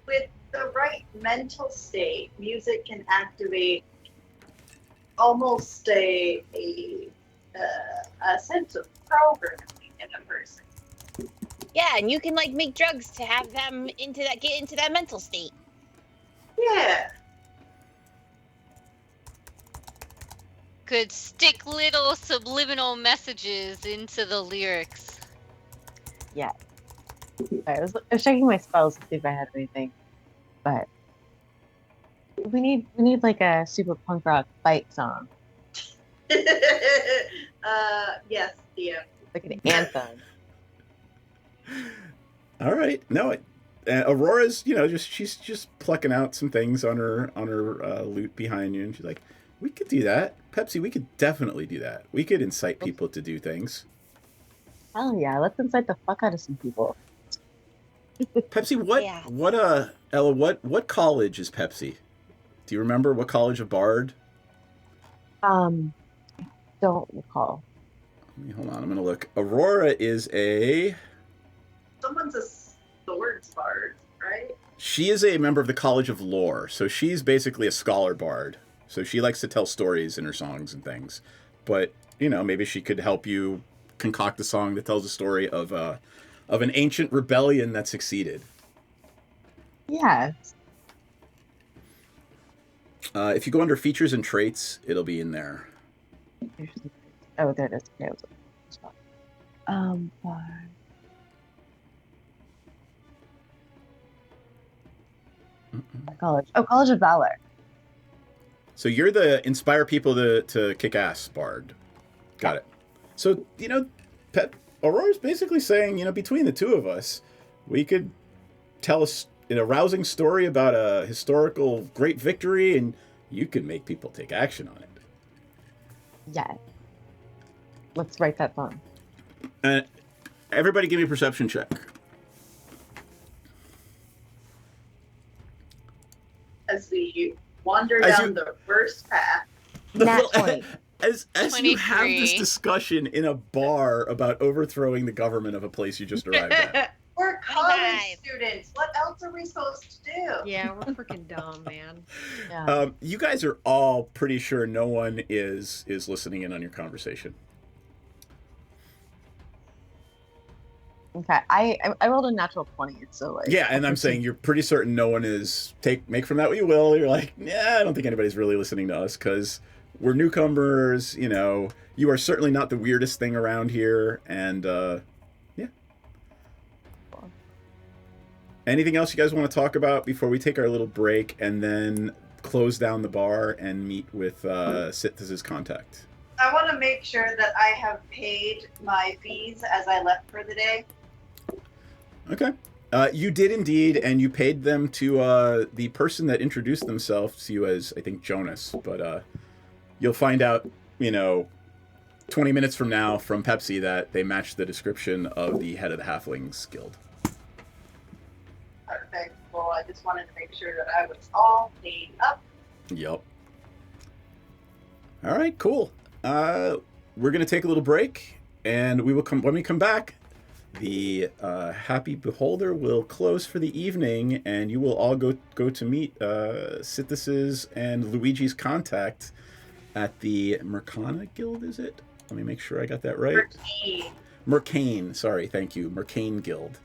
Speaker 6: with the right mental state, music can activate almost a sense of programming in a person.
Speaker 12: Yeah, and you can make drugs to have them get into that mental state.
Speaker 6: Yeah.
Speaker 7: Could stick little subliminal messages into the lyrics.
Speaker 14: Yeah. I was checking my spells to see if I had anything, but we need a super punk rock fight song.
Speaker 6: Yes, DM.
Speaker 14: Like an anthem.
Speaker 1: All right. No, Aurora's, she's just plucking out some things on her loot behind you, and she's like, "We could do that, Pepsi. We could definitely do that. We could incite people to do things."
Speaker 14: Oh yeah, let's incite the fuck out of some people.
Speaker 1: Pepsi, Ella, what college is Pepsi? Do you remember what college of Bard?
Speaker 14: Don't recall.
Speaker 1: Hold on, I'm gonna look. Aurora is
Speaker 6: Someone's a swords bard, right?
Speaker 1: She is a member of the College of Lore, so she's basically a scholar bard. So she likes to tell stories in her songs and things. But, maybe she could help you concoct a song that tells a story of an ancient rebellion that succeeded.
Speaker 14: Yeah.
Speaker 1: If you go under features and traits, it'll be in there.
Speaker 14: Oh, there it is. Okay, College. Oh, College of Valor.
Speaker 1: So you're the inspire people to kick ass bard. Got it. So, Aurora's basically saying, between the two of us, we could tell a rousing story about a historical great victory, and you can make people take action on it.
Speaker 14: Yeah. Let's write that song.
Speaker 1: Everybody give me a perception check.
Speaker 6: As we wander down the first path.
Speaker 1: As you have this discussion in a bar about overthrowing the government of a place you just arrived at.
Speaker 6: We're college students. What else are we supposed to do?
Speaker 4: Yeah, we're freaking dumb, man.
Speaker 14: Yeah.
Speaker 1: You guys are all pretty sure no one is listening in on your conversation.
Speaker 14: Okay, I rolled a natural 20, so
Speaker 1: yeah, and I'm saying you're pretty certain no one is. Make from that what you will. You're like, yeah, I don't think anybody's really listening to us because we're newcomers. You are certainly not the weirdest thing around here, and yeah. Anything else you guys want to talk about before we take our little break and then close down the bar and meet with Sith's contact?
Speaker 6: I want to make sure that I have paid my fees as I left for the day.
Speaker 1: Okay. You did indeed, and you paid them to the person that introduced themselves to you as, I think, Jonas. But you'll find out, 20 minutes from now from Pepsi that they match the description of the head of the Halflings Guild.
Speaker 6: Perfect. Well, I just wanted to make sure that I was all paid up.
Speaker 1: Yep. All right, cool. We're going to take a little break, and we will when we come back, the Happy Beholder will close for the evening, and you will all go to meet Sith's and Luigi's contact at the Mercana Guild, is it? Let me make sure I got that right. Mercane. Sorry, thank you. Mercane Guild.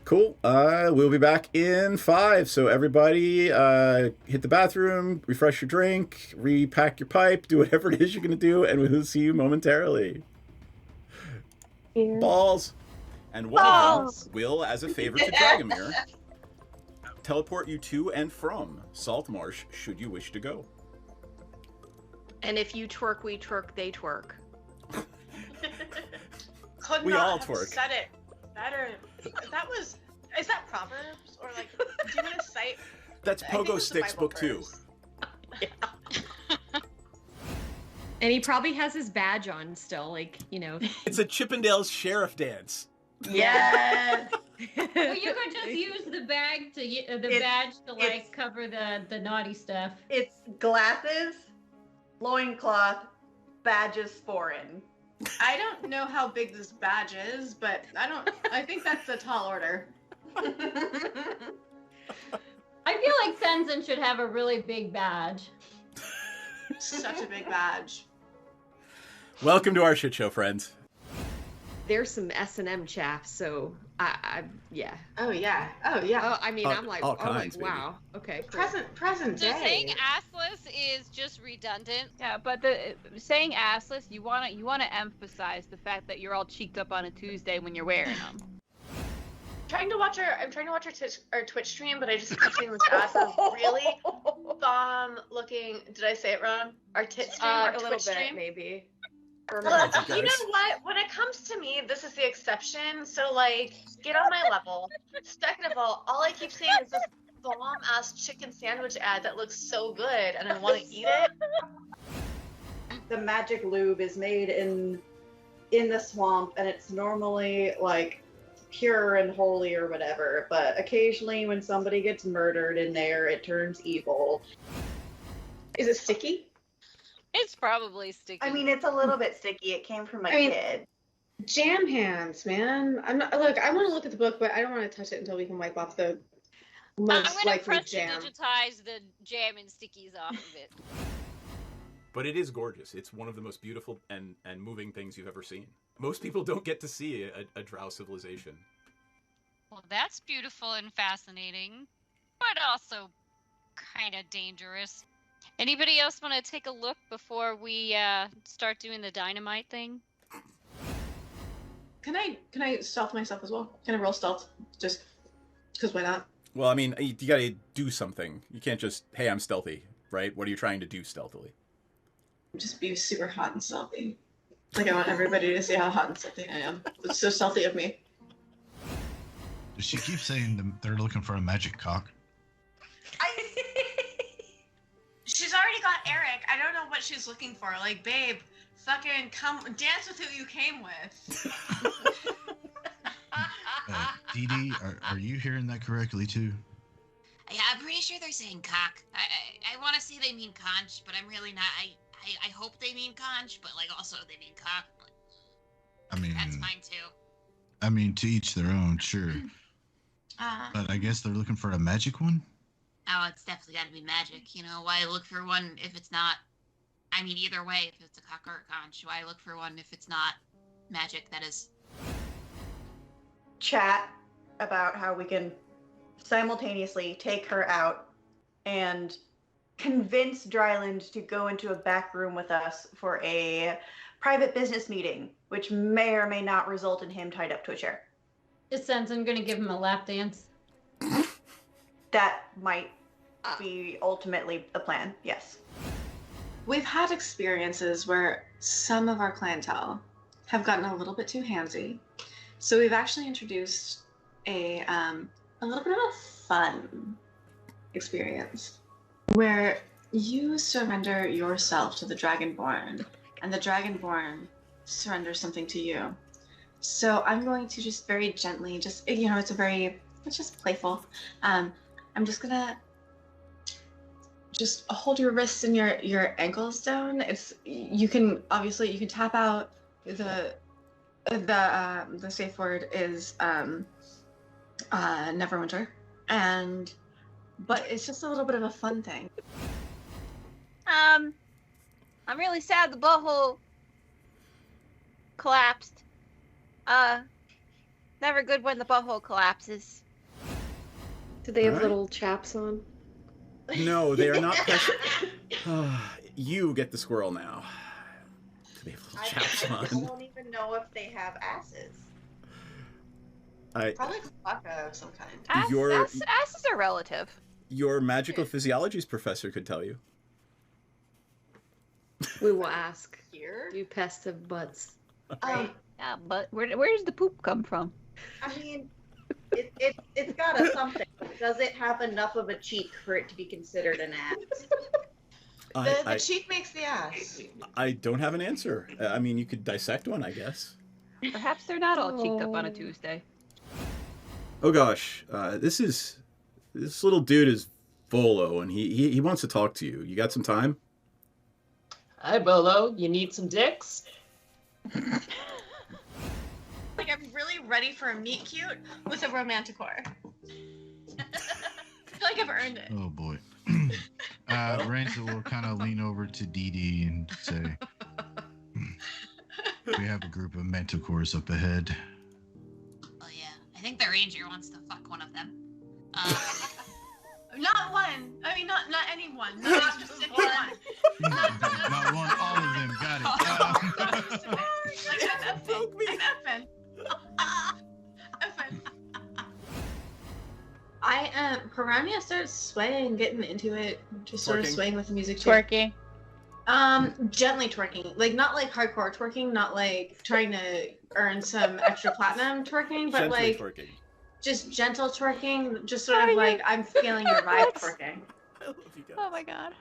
Speaker 1: Cool. We'll be back in 5. So everybody hit the bathroom, refresh your drink, repack your pipe, do whatever it is you're going to do, and we'll see you momentarily. Balls. And one of them will, as a favor to Dragomir, teleport you to and from Saltmarsh, should you wish to go.
Speaker 2: And if you twerk, we twerk, they twerk.
Speaker 3: Could
Speaker 1: We
Speaker 3: not
Speaker 1: all
Speaker 3: have
Speaker 1: twerk.
Speaker 3: said it better. Is that Proverbs? Or like, do you want to cite?
Speaker 1: That's
Speaker 3: I think
Speaker 1: Pogo
Speaker 3: it's a
Speaker 1: Stick's
Speaker 3: Bible
Speaker 1: book 2.
Speaker 3: verse.
Speaker 4: And he probably has his badge on still, like, you know.
Speaker 1: It's a Chippendales sheriff dance.
Speaker 6: Yes.
Speaker 5: Well, you could just use the badge to like cover the naughty stuff.
Speaker 6: It's glasses, loincloth, badges foreign.
Speaker 3: I don't know how big this badge is, but I think that's a tall order.
Speaker 5: I feel like Sensen should have a really big badge.
Speaker 3: Such a big badge.
Speaker 1: Welcome to our shit show, friends.
Speaker 4: There's some S&M chaff, so yeah.
Speaker 3: Oh yeah. Oh yeah.
Speaker 4: Oh, I mean, I'm like,
Speaker 1: all kinds,
Speaker 4: wow. Okay, cool.
Speaker 3: Present
Speaker 7: So
Speaker 3: day.
Speaker 7: saying assless is just redundant.
Speaker 8: Yeah, but the saying assless, you wanna emphasize the fact that you're all cheeked up on a Tuesday when you're wearing them.
Speaker 3: I'm trying to watch our Twitch stream, but I just keep seeing this ass is really bomb looking. Did I say it wrong? Our tit stream, our
Speaker 4: a little
Speaker 3: Twitch
Speaker 4: bit,
Speaker 3: stream.
Speaker 4: maybe.
Speaker 3: Look, you know what? When it comes to me, this is the exception. So, like, get on my level. Second of all I keep seeing is this bomb-ass chicken sandwich ad that looks so good, and I want to eat it.
Speaker 6: The magic lube is made in the swamp, and it's normally like pure and holy or whatever. But occasionally, when somebody gets murdered in there, it turns evil.
Speaker 3: Is it sticky?
Speaker 7: It's probably sticky.
Speaker 6: I mean, it's a little bit sticky. It came from a kid.
Speaker 3: Jam hands, man. I'm not. Look, I want to look at the book, but I don't want to touch it until we can wipe off the
Speaker 7: I'm
Speaker 3: most
Speaker 7: gonna
Speaker 3: likely
Speaker 7: press
Speaker 3: jam.
Speaker 7: digitize the jam and stickies off of it.
Speaker 1: But it is gorgeous. It's one of the most beautiful and moving things you've ever seen. Most people don't get to see a drow civilization.
Speaker 7: Well, that's beautiful and fascinating, but also kind of dangerous. Anybody else want to take a look before we start doing the dynamite thing?
Speaker 3: Can I stealth myself as well? Can I roll stealth? Just because why not?
Speaker 1: Well, I mean, you gotta do something. You can't just, hey, I'm stealthy, right? What are you trying to do stealthily?
Speaker 3: Just be super hot and stealthy. Like, I want everybody to see how hot and stealthy I am. It's so stealthy of me.
Speaker 9: Does she keep saying they're looking for a magic cock?
Speaker 3: She's already got Eric. I don't know what she's looking for. Like, babe, fucking come dance with who you came with.
Speaker 9: Dee Dee, are you hearing that correctly too?
Speaker 10: Yeah, I'm pretty sure they're saying cock. I want to say they mean conch, but I'm really not. I hope they mean conch, but like also they mean cock.
Speaker 9: I mean,
Speaker 10: that's fine too.
Speaker 9: I mean, to each their own, sure. But I guess they're looking for a magic one?
Speaker 10: Oh, it's definitely got to be magic. You know, why look for one if it's not? I mean, either way, if it's a cock or a conch, why look for one if it's not magic? That is.
Speaker 6: Chat about how we can simultaneously take her out and convince Dryland to go into a back room with us for a private business meeting, which may or may not result in him tied up to a chair.
Speaker 5: Is Sensen gonna give him a lap dance?
Speaker 6: That might be ultimately the plan, yes.
Speaker 3: We've had experiences where some of our clientele have gotten a little bit too handsy. So we've actually introduced a little bit of a fun experience where you surrender yourself to the Dragonborn and the Dragonborn surrenders something to you. So I'm going to just very gently, it's just playful. I'm just gonna just hold your wrists and your ankles down. You can tap out. The safe word is Neverwinter, but it's just a little bit of a fun thing.
Speaker 12: I'm really sad the butthole collapsed. Never good when the butthole collapses.
Speaker 4: Do they have
Speaker 1: Alright.
Speaker 4: little chaps on?
Speaker 1: No, they are not precious. You get the squirrel now. Do they have little chaps
Speaker 6: I
Speaker 1: on?
Speaker 6: don't even know if they have asses.
Speaker 3: Probably Flocka of some kind.
Speaker 8: Asses are relative.
Speaker 1: Your magical physiologies professor could tell you.
Speaker 4: We will ask.
Speaker 3: Here?
Speaker 4: Do pests have butts?
Speaker 8: Yeah, but where does the poop come from?
Speaker 6: I mean, it's got a something. Does it have enough of a cheek for it to be considered an ass?
Speaker 3: The cheek makes the ass.
Speaker 1: I don't have an answer. I mean, you could dissect one, I guess.
Speaker 8: Perhaps they're not all cheeked up on a Tuesday.
Speaker 1: Oh gosh, this little dude is Volo, and he wants to talk to you. You got some time?
Speaker 11: Hi, Bolo. You need some dicks?
Speaker 3: Like, I'm really ready for a meet cute with a romanticore. I feel like I've earned it.
Speaker 9: Oh boy. Rachel will kind of lean over to Dee Dee and say, "We have a group of manticores up ahead."
Speaker 10: Oh yeah, I think the ranger wants to fuck one of them.
Speaker 3: Not one. I mean, not anyone. Not just anyone.
Speaker 9: Not one, all of them. Got it.
Speaker 3: I'm effing. Piranha starts swaying, getting into it, just sort of swaying with the music.
Speaker 8: Twerking.
Speaker 3: Gently twerking, like not like hardcore twerking, not like trying to earn some extra platinum twerking, but
Speaker 1: Gently
Speaker 3: like
Speaker 1: twerking.
Speaker 3: just gentle twerking, just sort of like I'm feeling your vibe twerking.
Speaker 1: I love you guys.
Speaker 8: Oh my god.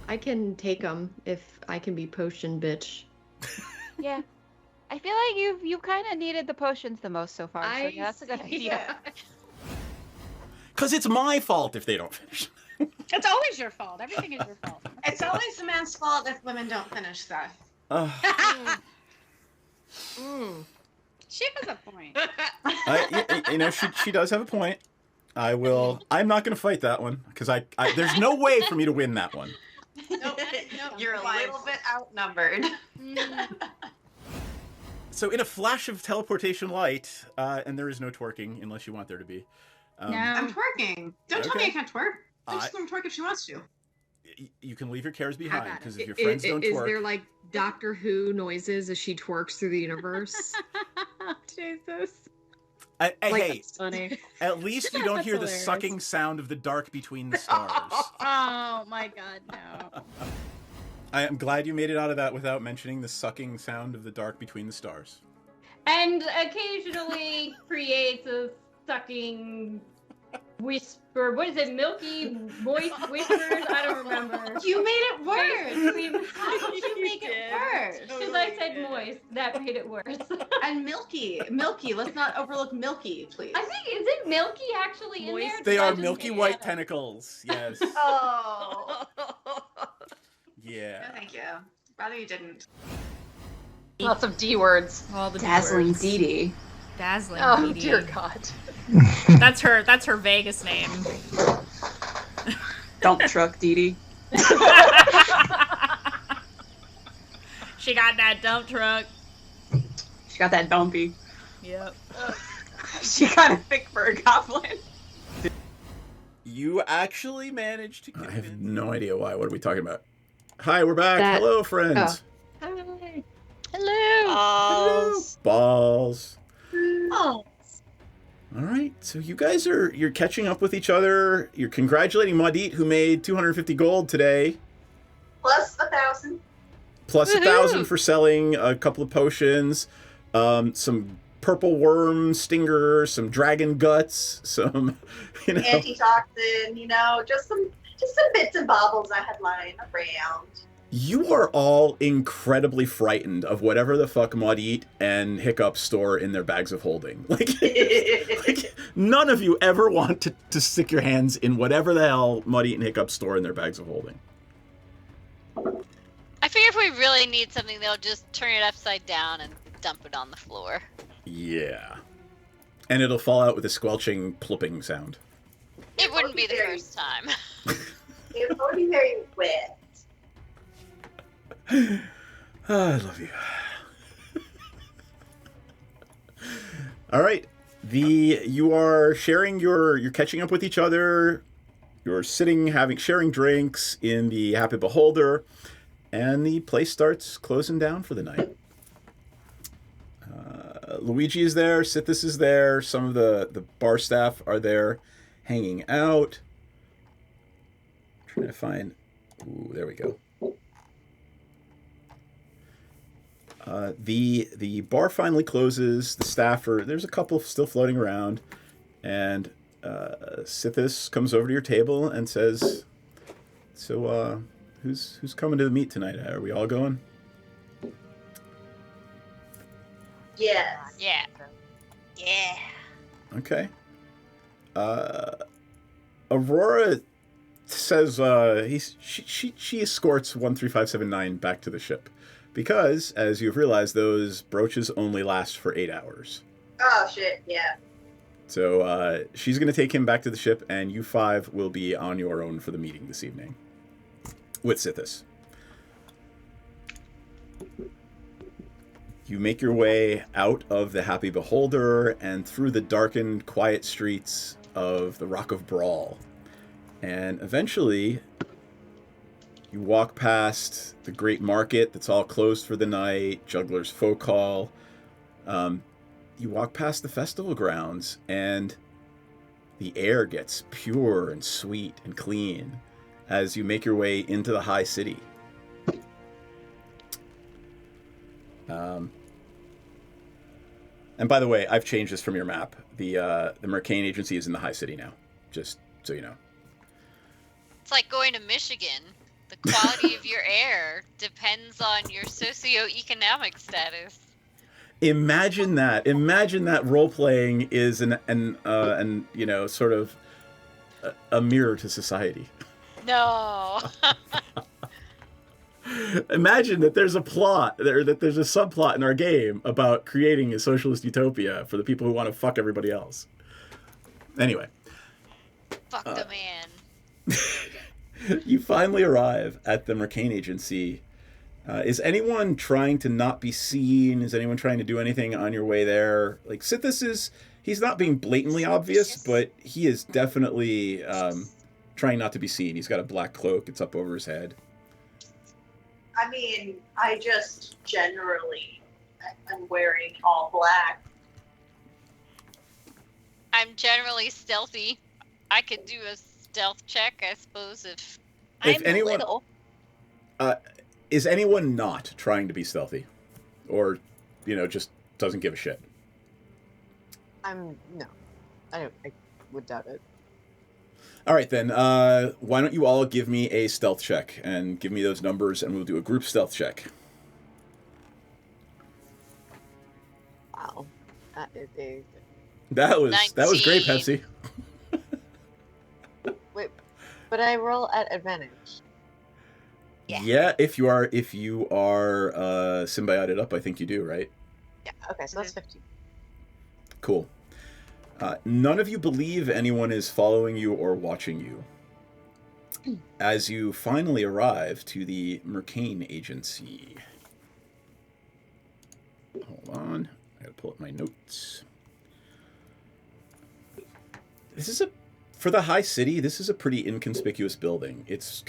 Speaker 4: I can take them if I can be potion bitch.
Speaker 8: Yeah. I feel like you kind of needed the potions the most so far. So yeah, that's a good idea.
Speaker 1: Because it's my fault if they don't finish.
Speaker 5: It's always your fault. Everything is your fault.
Speaker 3: It's always the man's fault if women don't finish stuff.
Speaker 5: She has a point.
Speaker 1: She does have a point. I'm not going to fight that one because there's no way for me to win that one.
Speaker 3: Nope.
Speaker 6: You're a little bit outnumbered.
Speaker 1: So in a flash of teleportation light, and there is no twerking unless you want there to be.
Speaker 3: No. I'm twerking. Don't tell me I can't twerk. I'm just going to twerk if she wants to.
Speaker 1: You can leave your cares behind because if your friends don't twerk.
Speaker 4: Is there like Doctor Who noises as she twerks through the universe?
Speaker 8: Jesus.
Speaker 1: Hey, at least you don't hear the sucking sound of the dark between the stars.
Speaker 5: Oh my god, no.
Speaker 1: I am glad you made it out of that without mentioning the sucking sound of the dark between the stars.
Speaker 5: And occasionally creates a sucking whisper. What is it? Milky, moist whispers? I don't remember.
Speaker 3: You made it worse. How did you make it worse?
Speaker 5: Because I said moist. That made it worse.
Speaker 3: And milky. Let's not overlook milky, please.
Speaker 5: I think, is it milky actually in there?
Speaker 1: They are milky white tentacles. Yes.
Speaker 3: Oh.
Speaker 1: Yeah.
Speaker 3: No, thank you. Rather you didn't.
Speaker 8: Lots of D words.
Speaker 15: All the
Speaker 2: Dazzling
Speaker 15: D-words.
Speaker 2: Dee Dee.
Speaker 15: Dazzling
Speaker 8: Oh
Speaker 15: Dee Dee.
Speaker 8: dear God.
Speaker 15: That's her Vegas name.
Speaker 2: Dump truck Dee Dee.
Speaker 15: She got that dump truck.
Speaker 2: She got that dumpy.
Speaker 15: Yep.
Speaker 2: She kind of thick for a goblin.
Speaker 1: You actually managed to. I have no idea why. What are we talking about? Hi, we're back. Hello, friends.
Speaker 8: Hi.
Speaker 12: Hello.
Speaker 1: Balls.
Speaker 3: Oh.
Speaker 1: All right, so you guys you're catching up with each other. You're congratulating Maudit, who made 250 gold today.
Speaker 6: Plus 1,000.
Speaker 1: Plus 1,000 for selling a couple of potions, some purple worm stinger, some dragon guts, some
Speaker 6: Antitoxin, just some bits and bobbles I had lying around.
Speaker 1: You are all incredibly frightened of whatever the fuck Maudit and Hiccup store in their bags of holding. Like none of you ever want to stick your hands in whatever the hell Maudit and Hiccup store in their bags of holding.
Speaker 7: I figure if we really need something, they'll just turn it upside down and dump it on the floor.
Speaker 1: Yeah. And it'll fall out with a squelching, plopping sound.
Speaker 7: It wouldn't be the first time.
Speaker 6: It would be very wet.
Speaker 1: I love you. All right. You are sharing you're catching up with each other. You're sitting, sharing drinks in the Happy Beholder, and the place starts closing down for the night. Luigi is there. Sithis is there. Some of the bar staff are there hanging out. Trying to find... Ooh, there we go. The bar finally closes. The staff are... There's a couple still floating around. And Sithis comes over to your table and says, so, who's coming to the meet tonight? Are we all going?
Speaker 10: Yes.
Speaker 7: Yeah.
Speaker 10: Yeah.
Speaker 1: Okay. Aurora says she escorts 13579 back to the ship because, as you've realized, those brooches only last for 8 hours.
Speaker 10: Oh shit! Yeah.
Speaker 1: So she's going to take him back to the ship, and you 5 will be on your own for the meeting this evening with Sithis. You make your way out of the Happy Beholder and through the darkened, quiet streets of the Rock of Brawl. And eventually, you walk past the great market that's all closed for the night, Juggler's Folk Hall. You walk past the festival grounds, and the air gets pure and sweet and clean as you make your way into the high city. And by the way, I've changed this from your map. The Mercane Agency is in the high city now, just so you know.
Speaker 7: It's like going to Michigan. The quality of your air depends on your socioeconomic status.
Speaker 1: Imagine that. Imagine that role-playing is an you know, sort of a mirror to society.
Speaker 7: No.
Speaker 1: Imagine that there's a plot, that there's a subplot in our game about creating a socialist utopia for the people who want to fuck everybody else. Anyway.
Speaker 7: Fuck the man.
Speaker 1: You finally arrive at the Mercane Agency. Is anyone trying to not be seen? Is anyone trying to do anything on your way there? Like, Sithis he's not being blatantly obvious, but he is definitely trying not to be seen. He's got a black cloak. It's up over his head.
Speaker 6: I mean, I just generally am wearing all black.
Speaker 7: I'm generally stealthy. I could do a stealth check, I suppose, if
Speaker 1: anyone,
Speaker 12: little.
Speaker 1: Is anyone not trying to be stealthy? Or, you know, just doesn't give a shit?
Speaker 14: No. I would doubt it.
Speaker 1: All right, then. Why don't you all give me a stealth check and give me those numbers, and we'll do a group stealth check.
Speaker 14: Wow, that is a.
Speaker 1: That was great,
Speaker 7: 19.
Speaker 1: Pepsi.
Speaker 14: Wait, but I roll at advantage.
Speaker 1: Yeah, if you are symbioted up, I think you do, right?
Speaker 14: Yeah. Okay, so that's 15.
Speaker 1: Cool. None of you believe anyone is following you or watching you. As you finally arrive to the Mercane Agency. Hold on. I gotta pull up my notes. For the high city, this is a pretty inconspicuous building. It's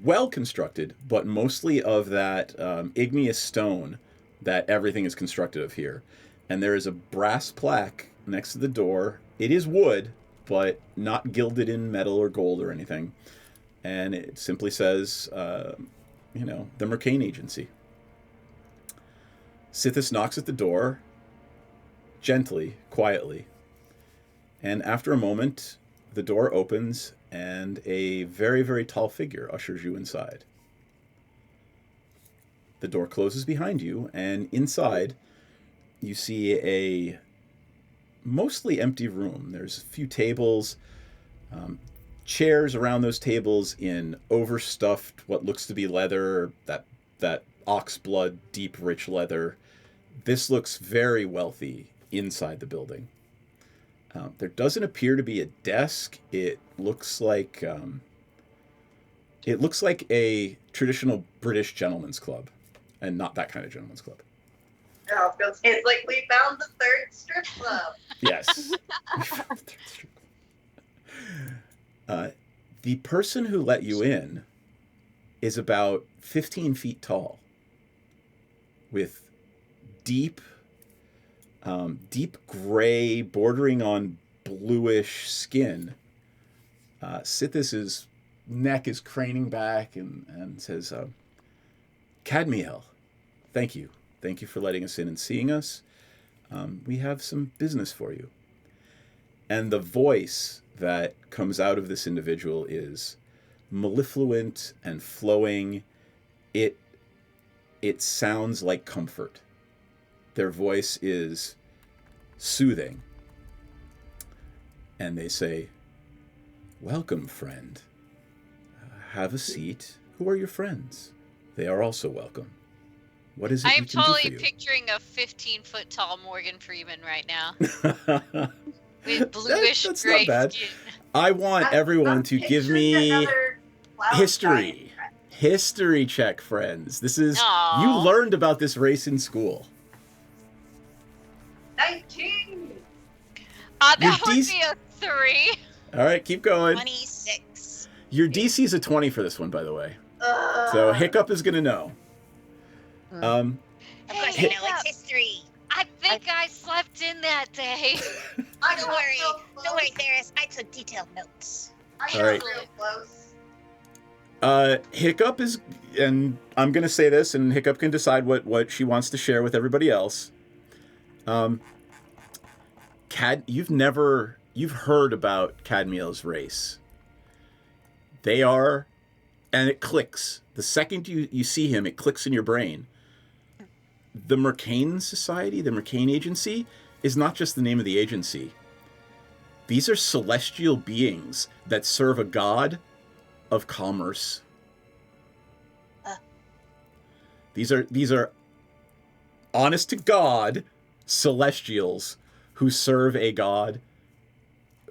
Speaker 1: well constructed, but mostly of that igneous stone that everything is constructed of here. And there is a brass plaque next to the door. It is wood, but not gilded in metal or gold or anything. And it simply says, the Mercane Agency. Sithis knocks at the door, gently, quietly. And after a moment, the door opens and a very, very tall figure ushers you inside. The door closes behind you, and inside you see a mostly empty room. There's a few tables, chairs around those tables in overstuffed, what looks to be leather, that ox blood, deep, rich leather. This looks very wealthy inside the building. There doesn't appear to be a desk. It looks like a traditional British gentleman's club, and not that kind of gentleman's club.
Speaker 6: Oh, it's like we found the third strip club.
Speaker 1: Yes. The person who let you in is about 15 feet tall, with deep, deep gray, bordering on bluish skin. Sithis' neck is craning back and says, Cadmiel, thank you. Thank you for letting us in and seeing us. We have some business for you. And the voice that comes out of this individual is mellifluent and flowing. It sounds like comfort. Their voice is soothing. And they say, welcome, friend. Have a seat. Who are your friends? They are also welcome. What is it
Speaker 7: I
Speaker 1: we
Speaker 7: am
Speaker 1: can do
Speaker 7: totally
Speaker 1: for you?
Speaker 7: picturing a 15-foot tall Morgan Freeman right now. With bluish
Speaker 1: That's
Speaker 7: gray
Speaker 1: not bad.
Speaker 7: skin.
Speaker 1: I want everyone to give me history. History check, friends. This is, you learned about this race in school.
Speaker 6: 19.
Speaker 7: That
Speaker 1: Your
Speaker 7: would
Speaker 1: DC
Speaker 7: be a 3.
Speaker 1: All right, keep going.
Speaker 12: 26.
Speaker 1: Your DC is a 20 for this one, by the way. So Hiccup is going to know.
Speaker 12: Of course, I know it's history.
Speaker 7: I think I slept in that day.
Speaker 12: Don't worry, Theris. I took detailed notes.
Speaker 1: All right. Hiccup is, and I'm going to say this, and Hiccup can decide what she wants to share with everybody else. You've heard about Cadmiel's race. They are, and it clicks. The second you see him, it clicks in your brain. The Mercane Society, the Mercane Agency, is not just the name of the agency. These are celestial beings that serve a god of commerce. These are honest to God celestials who serve a god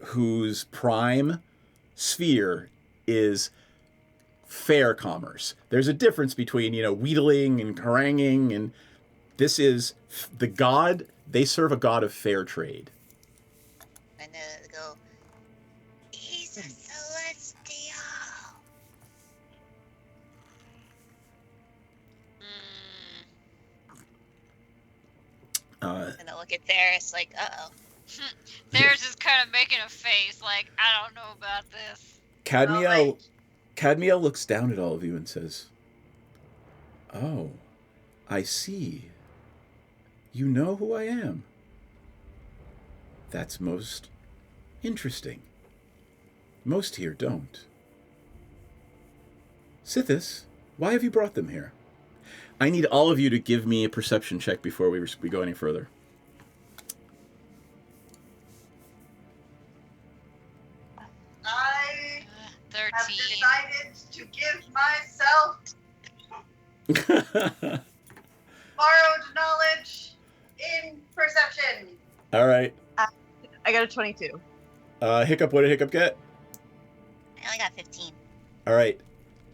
Speaker 1: whose prime sphere is fair commerce. There's a difference between, wheedling and haranguing, and this is the god. They serve a god of fair trade.
Speaker 12: And go, he's a celestial. And I look at Theris like, uh-oh.
Speaker 7: There's just kind of making a face like, I don't know about this.
Speaker 1: Cadmiel looks down at all of you and says, oh, I see. You know who I am. That's most interesting. Most here don't. Sithis, why have you brought them here? I need all of you to give me a perception check before we go any further.
Speaker 6: I
Speaker 7: 13.
Speaker 6: have decided to give myself borrowed knowledge in perception.
Speaker 1: All right.
Speaker 14: I got a 22.
Speaker 1: Hiccup, what did Hiccup get?
Speaker 12: I only got 15.
Speaker 1: All right.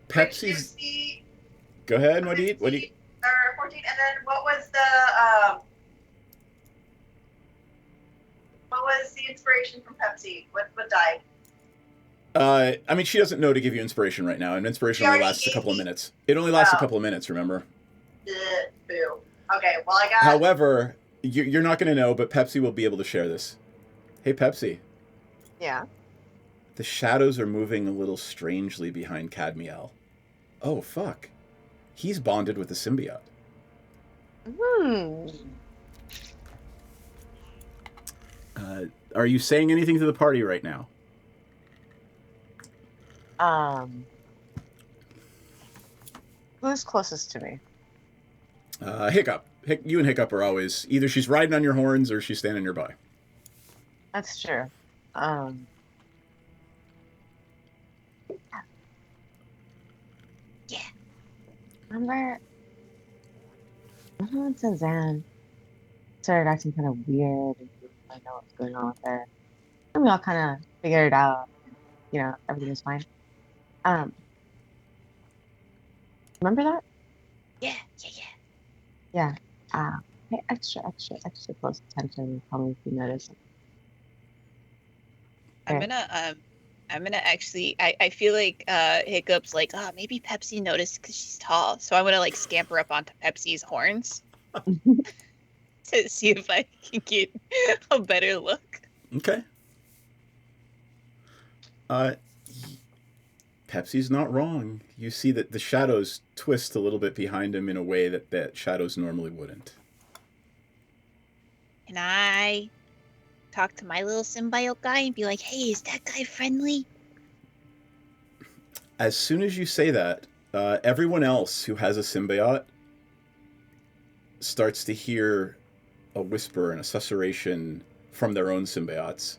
Speaker 1: Pepsi's. Go ahead, what do you?
Speaker 6: 14, and then what was the inspiration from Pepsi? What died?
Speaker 1: I mean, she doesn't know to give you inspiration right now, and inspiration only lasts a couple of minutes. It only lasts a couple of minutes, remember?
Speaker 6: Boo. Okay, well I got...
Speaker 1: However, you're not going to know, but Pepsi will be able to share this. Hey, Pepsi.
Speaker 14: Yeah?
Speaker 1: The shadows are moving a little strangely behind Cadmiel. Oh, fuck. He's bonded with the symbiote. Are you saying anything to the party right now?
Speaker 14: Who's closest to me?
Speaker 1: Hiccup. You and Hiccup are always, either she's riding on your horns or she's standing nearby.
Speaker 14: That's true.
Speaker 12: Yeah.
Speaker 14: Remember when Suzanne started acting kind of weird and I know what's going on with her. And we all kind of figured it out. Everything was fine. Remember that?
Speaker 12: Yeah.
Speaker 14: Yeah. Pay extra close attention and tell me if you notice.
Speaker 8: I'm gonna actually. I feel like Hiccup's like, maybe Pepsi noticed because she's tall, so I'm gonna like scamper up onto Pepsi's horns.
Speaker 12: to see if I can get a better look.
Speaker 1: Okay. Pepsi's not wrong. You see that the shadows twist a little bit behind him in a way that shadows normally wouldn't.
Speaker 12: Can I talk to my little symbiote guy and be like, hey, is that guy friendly?
Speaker 1: As soon as you say that, everyone else who has a symbiote starts to hear a whisper and a susurration from their own symbiotes.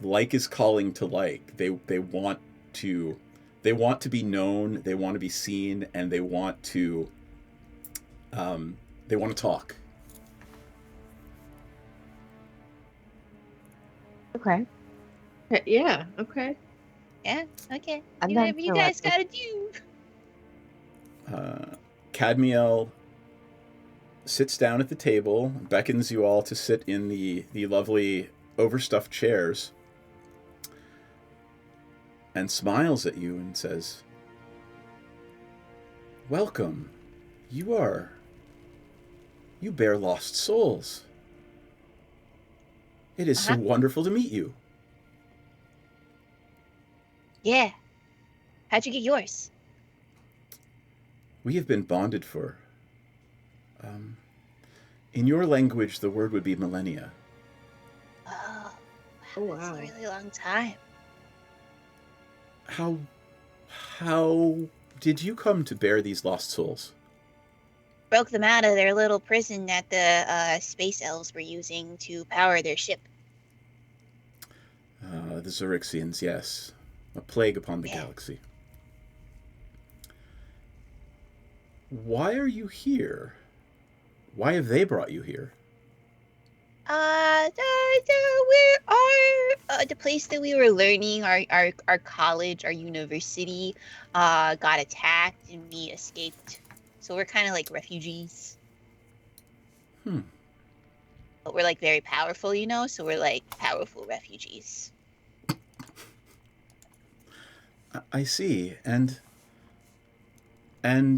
Speaker 1: Like is calling to like. They want to be known, they want to be seen, and they want to talk.
Speaker 4: Okay. Yeah, okay.
Speaker 12: Yeah, okay.
Speaker 14: I'm
Speaker 12: Do
Speaker 14: not
Speaker 12: whatever you
Speaker 14: sure
Speaker 12: guys
Speaker 14: what
Speaker 12: gotta do.
Speaker 1: Cadmiel sits down at the table, beckons you all to sit in the lovely overstuffed chairs, and smiles at you and says, "Welcome. You bear lost souls. It is so wonderful to meet you."
Speaker 12: Yeah. How'd you get yours?
Speaker 1: We have been bonded for, in your language, the word would be millennia.
Speaker 12: Oh,
Speaker 4: Oh,
Speaker 12: wow. That's
Speaker 4: wow.
Speaker 12: a really long time.
Speaker 1: How did you come to bear these lost souls?
Speaker 12: Broke them out of their little prison that the space elves were using to power their ship.
Speaker 1: The Xerixians, yes. A plague upon the galaxy. Why are you here? Why have they brought you here?
Speaker 12: The place that we were learning, our college, our university, got attacked and we escaped. So we're kind of like refugees. But we're like very powerful, you know? So we're like powerful refugees.
Speaker 1: I see. And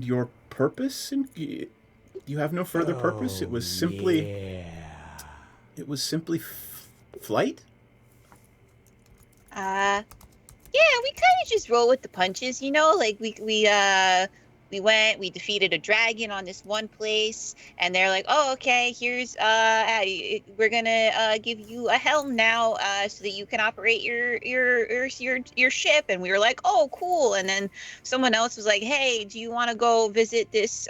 Speaker 1: your purpose? You have no further purpose? It was simply... It was simply flight?
Speaker 12: Yeah, we kind of just roll with the punches, you know? Like we went, we defeated a dragon on this one place, and they're like, "Oh, okay, here's we're gonna give you a helm now, so that you can operate your ship." And we were like, "Oh, cool." And then someone else was like, "Hey, do you want to go visit this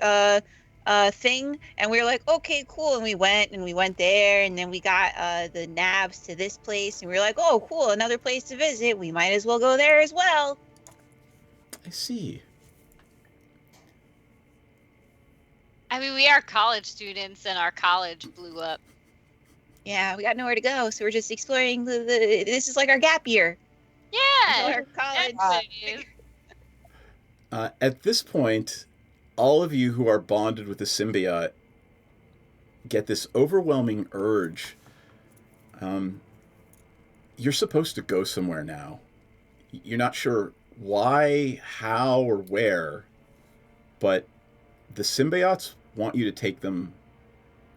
Speaker 12: thing?" And we were like, "Okay, cool." And we went there, and then we got the nabs to this place, and we were like, "Oh, cool, another place to visit. We might as well go there as well."
Speaker 1: I see.
Speaker 7: I mean, we are college students, and our college blew up.
Speaker 12: Yeah, we got nowhere to go, so we're just exploring this is like our gap year.
Speaker 7: Yeah,
Speaker 12: our college.
Speaker 1: At this point, all of you who are bonded with the symbiote get this overwhelming urge. You're supposed to go somewhere now. You're not sure why, how, or where, but the symbiotes want you to take them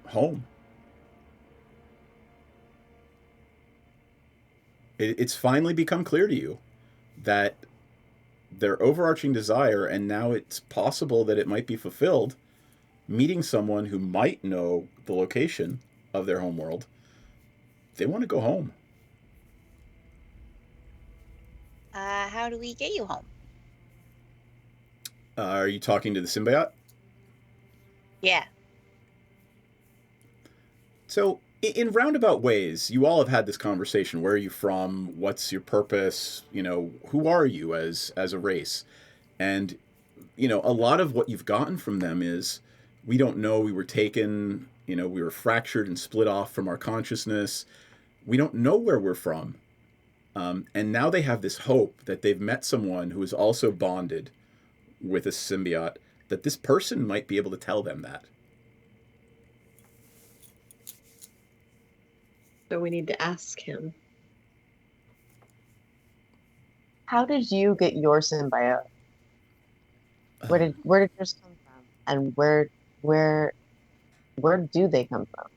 Speaker 1: home. It's finally become clear to you that their overarching desire, and now it's possible that it might be fulfilled, meeting someone who might know the location of their homeworld, they want to go home.
Speaker 12: How do we get you home?
Speaker 1: Are you talking to the symbiote?
Speaker 12: Yeah.
Speaker 1: So, in roundabout ways, you all have had this conversation. Where are you from? What's your purpose? You know, who are you as a race? And, you know, a lot of what you've gotten from them is, we don't know, we were taken, you know, we were fractured and split off from our consciousness. We don't know where we're from. And now they have this hope that they've met someone who is also bonded with a symbiote, that this person might be able to tell them that.
Speaker 4: So we need to ask him.
Speaker 14: How did you get your symbiote? Where did yours come from? And where Where do they come from?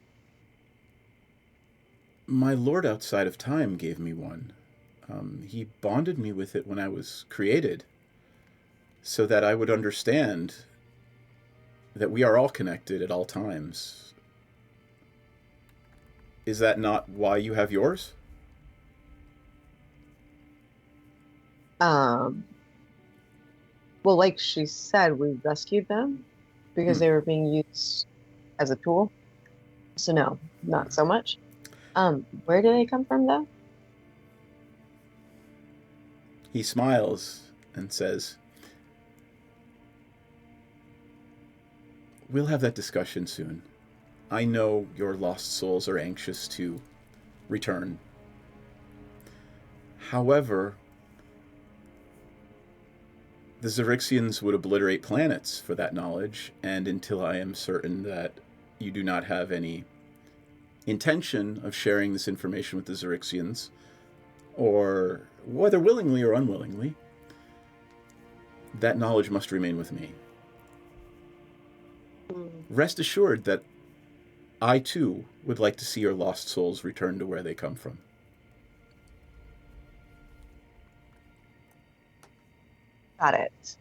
Speaker 1: My lord outside of time gave me one. He bonded me with it when I was created, so that I would understand that we are all connected at all times. Is that not why you have yours?
Speaker 14: Well, like she said, we rescued them because they were being used as a tool. So no, not so much. Where do they come from, though?
Speaker 1: He smiles and says, "We'll have that discussion soon. I know your lost souls are anxious to return. However, the Xerixians would obliterate planets for that knowledge, and until I am certain that you do not have any intention of sharing this information with the Xerixians, or whether willingly or unwillingly, that knowledge must remain with me. Rest assured that I, too, would like to see your lost souls return to where they come from."
Speaker 14: Got it.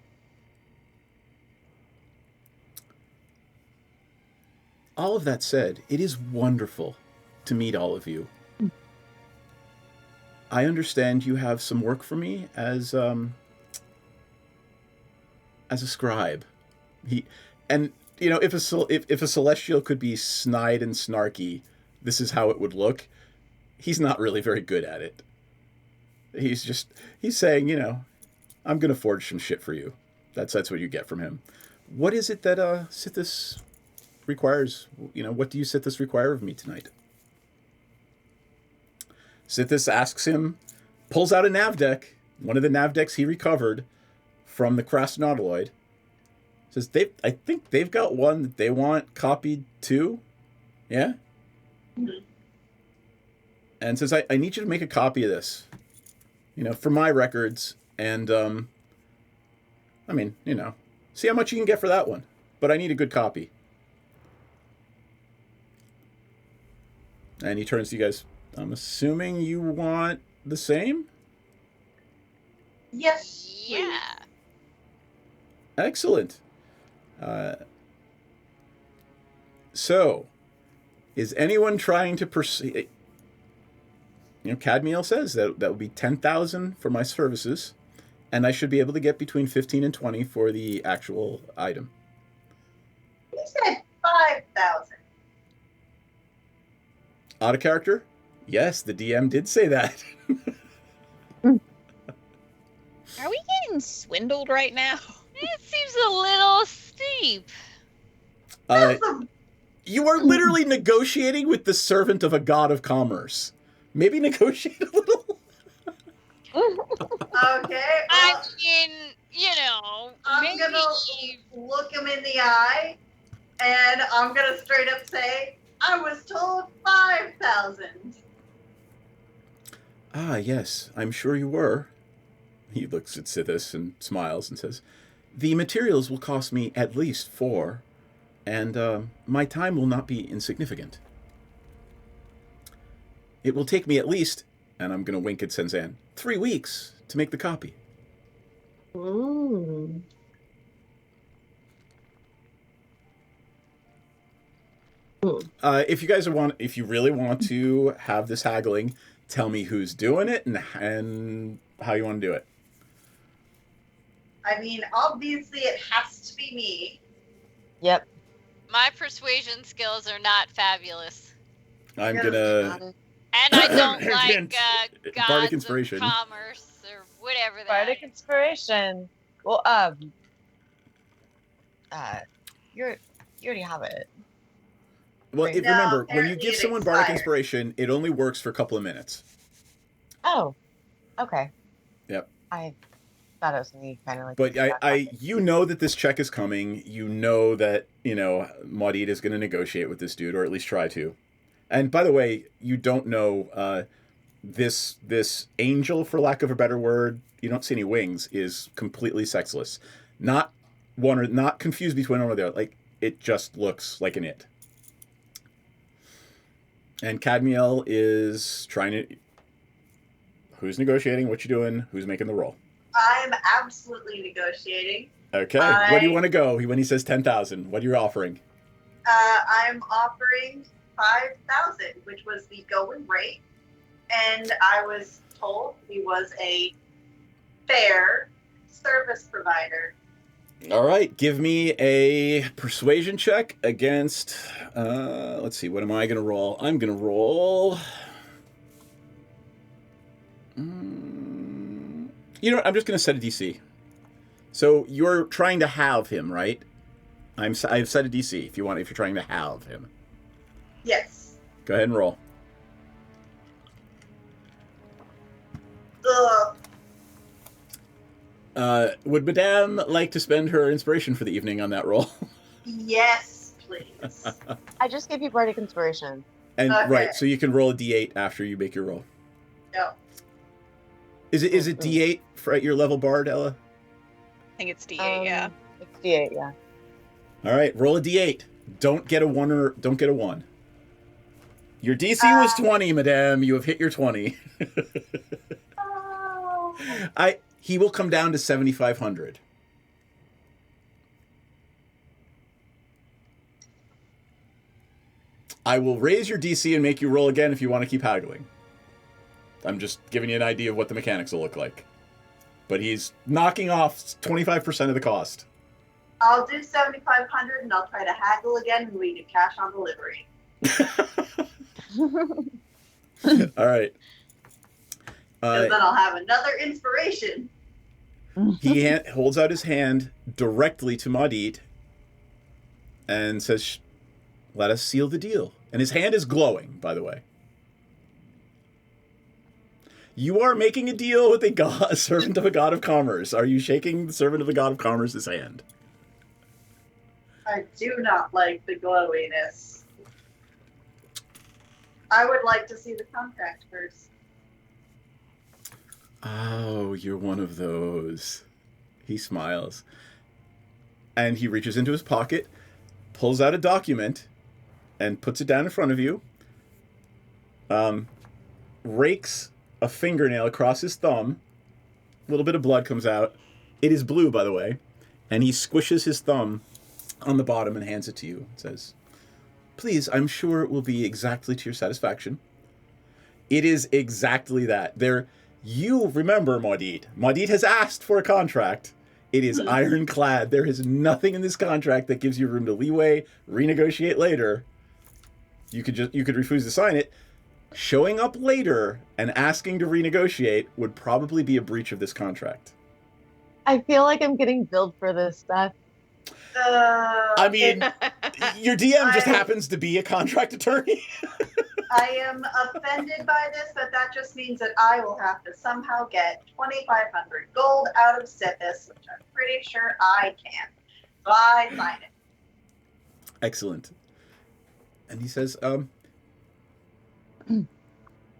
Speaker 1: All of that said, it is wonderful to meet all of you. I understand you have some work for me as a scribe. If a celestial could be snide and snarky, this is how it would look. He's not really very good at it. He's saying, I'm going to forge some shit for you. That's what you get from him. What is it that Sithis requires? What do you, Sithis, require of me tonight? Sithis asks him, pulls out a nav deck, one of the nav decks he recovered from the Krasnautaloid. Says, I think they've got one that they want copied too. Yeah? And says, I need you to make a copy of this, for my records. And, see how much you can get for that one. But I need a good copy. And he turns to you guys. I'm assuming you want the same?
Speaker 6: Yes.
Speaker 7: Yeah.
Speaker 1: Excellent. So, is anyone trying to pursue... Cadmiel says that would be 10,000 for my services, and I should be able to get between 15 and 20 for the actual item.
Speaker 6: He said 5,000.
Speaker 1: Out of character? Yes, the DM did say that.
Speaker 12: Are we getting swindled right now?
Speaker 7: It seems a little steep.
Speaker 1: You are literally negotiating with the servant of a god of commerce. Maybe negotiate a little.
Speaker 6: Okay.
Speaker 7: I mean,
Speaker 6: I'm gonna look him in the eye, and I'm gonna straight up say, I was told 5,000.
Speaker 1: Ah, yes, I'm sure you were. He looks at Sithis and smiles and says, the materials will cost me at least 4, and my time will not be insignificant. It will take me at least, and I'm going to wink at Senzan, 3 weeks to make the copy.
Speaker 4: Ooh.
Speaker 1: If you really want to have this haggling, tell me who's doing it and how you want to do it.
Speaker 6: I mean, obviously it has to be me.
Speaker 14: Yep.
Speaker 7: My persuasion skills are not fabulous.
Speaker 1: I'm gonna...
Speaker 7: And I don't like gods
Speaker 1: inspiration.
Speaker 7: of commerce or whatever that
Speaker 14: Bardic inspiration. Well, you already have it.
Speaker 1: Well,
Speaker 14: Right.
Speaker 1: remember, when you
Speaker 6: apparently
Speaker 1: give
Speaker 6: it
Speaker 1: someone Bardic
Speaker 6: expired.
Speaker 1: Inspiration, it only works for a couple of minutes.
Speaker 14: Oh, okay.
Speaker 1: Yep.
Speaker 14: I thought it was me, kind of like.
Speaker 1: But you know that this check is coming. You know that, Maudit is going to negotiate with this dude, or at least try to. And by the way, you don't know this angel, for lack of a better word, you don't see any wings, is completely sexless. Not confused between one or the other. Like, it just looks like an it. And Cadmiel is trying to... Who's negotiating? What you doing? Who's making the roll?
Speaker 6: I'm absolutely negotiating.
Speaker 1: Okay. Where do you want to go? When he says 10,000, what are you offering?
Speaker 6: I'm offering 5,000, which was the going rate, and I was told he was a fair service provider.
Speaker 1: All right. Give me a persuasion check against... let's see. What am I going to roll? I'm going to roll... You know what? I'm just going to set a DC. So you're trying to have him, right? I've set a DC if you're trying to have him.
Speaker 6: Yes.
Speaker 1: Go ahead and roll. Would Madame like to spend her inspiration for the evening on that roll?
Speaker 6: Yes, please.
Speaker 14: I just gave you bardic inspiration.
Speaker 1: And
Speaker 6: Okay.
Speaker 1: right, so you can roll a D8 after you make your roll.
Speaker 6: No.
Speaker 1: Is it D8 for at your level bard, Ella?
Speaker 12: I think it's D8, yeah.
Speaker 14: It's D8, yeah.
Speaker 1: All right, roll a D8. Don't get a 1. Your DC was 20, Madame. You have hit your 20. He will come down to 7,500. I will raise your DC and make you roll again if you want to keep haggling. I'm just giving you an idea of what the mechanics will look like. But he's knocking off 25% of the cost.
Speaker 6: I'll do 7,500 and I'll try to haggle again and we do cash on delivery.
Speaker 1: All right.
Speaker 6: Because then I'll have another inspiration.
Speaker 1: He holds out his hand directly to Maudit and says, let us seal the deal. And his hand is glowing, by the way. You are making a deal with a servant of a god of commerce. Are you shaking the servant of the god of commerce's hand?
Speaker 6: I do not like the glowiness. I would like to see the contract first.
Speaker 1: Oh, you're one of those. He smiles. And he reaches into his pocket, pulls out a document, and puts it down in front of you. Rakes a fingernail across his thumb. A little bit of blood comes out. It is blue, by the way. And he squishes his thumb on the bottom and hands it to you. It says, please, I'm sure it will be exactly to your satisfaction. It is exactly that. You remember Maudit. Maudit has asked for a contract. It is ironclad. There is nothing in this contract that gives you room to leeway, renegotiate later. You could refuse to sign it. Showing up later and asking to renegotiate would probably be a breach of this contract.
Speaker 14: I feel like I'm getting billed for this stuff.
Speaker 1: I mean, your DM just happens to be a contract attorney.
Speaker 6: I am offended by this, but that just means that I will have to somehow get 2,500 gold out of Sethis, which I'm pretty sure I can. So I sign it.
Speaker 1: Excellent. And he says, in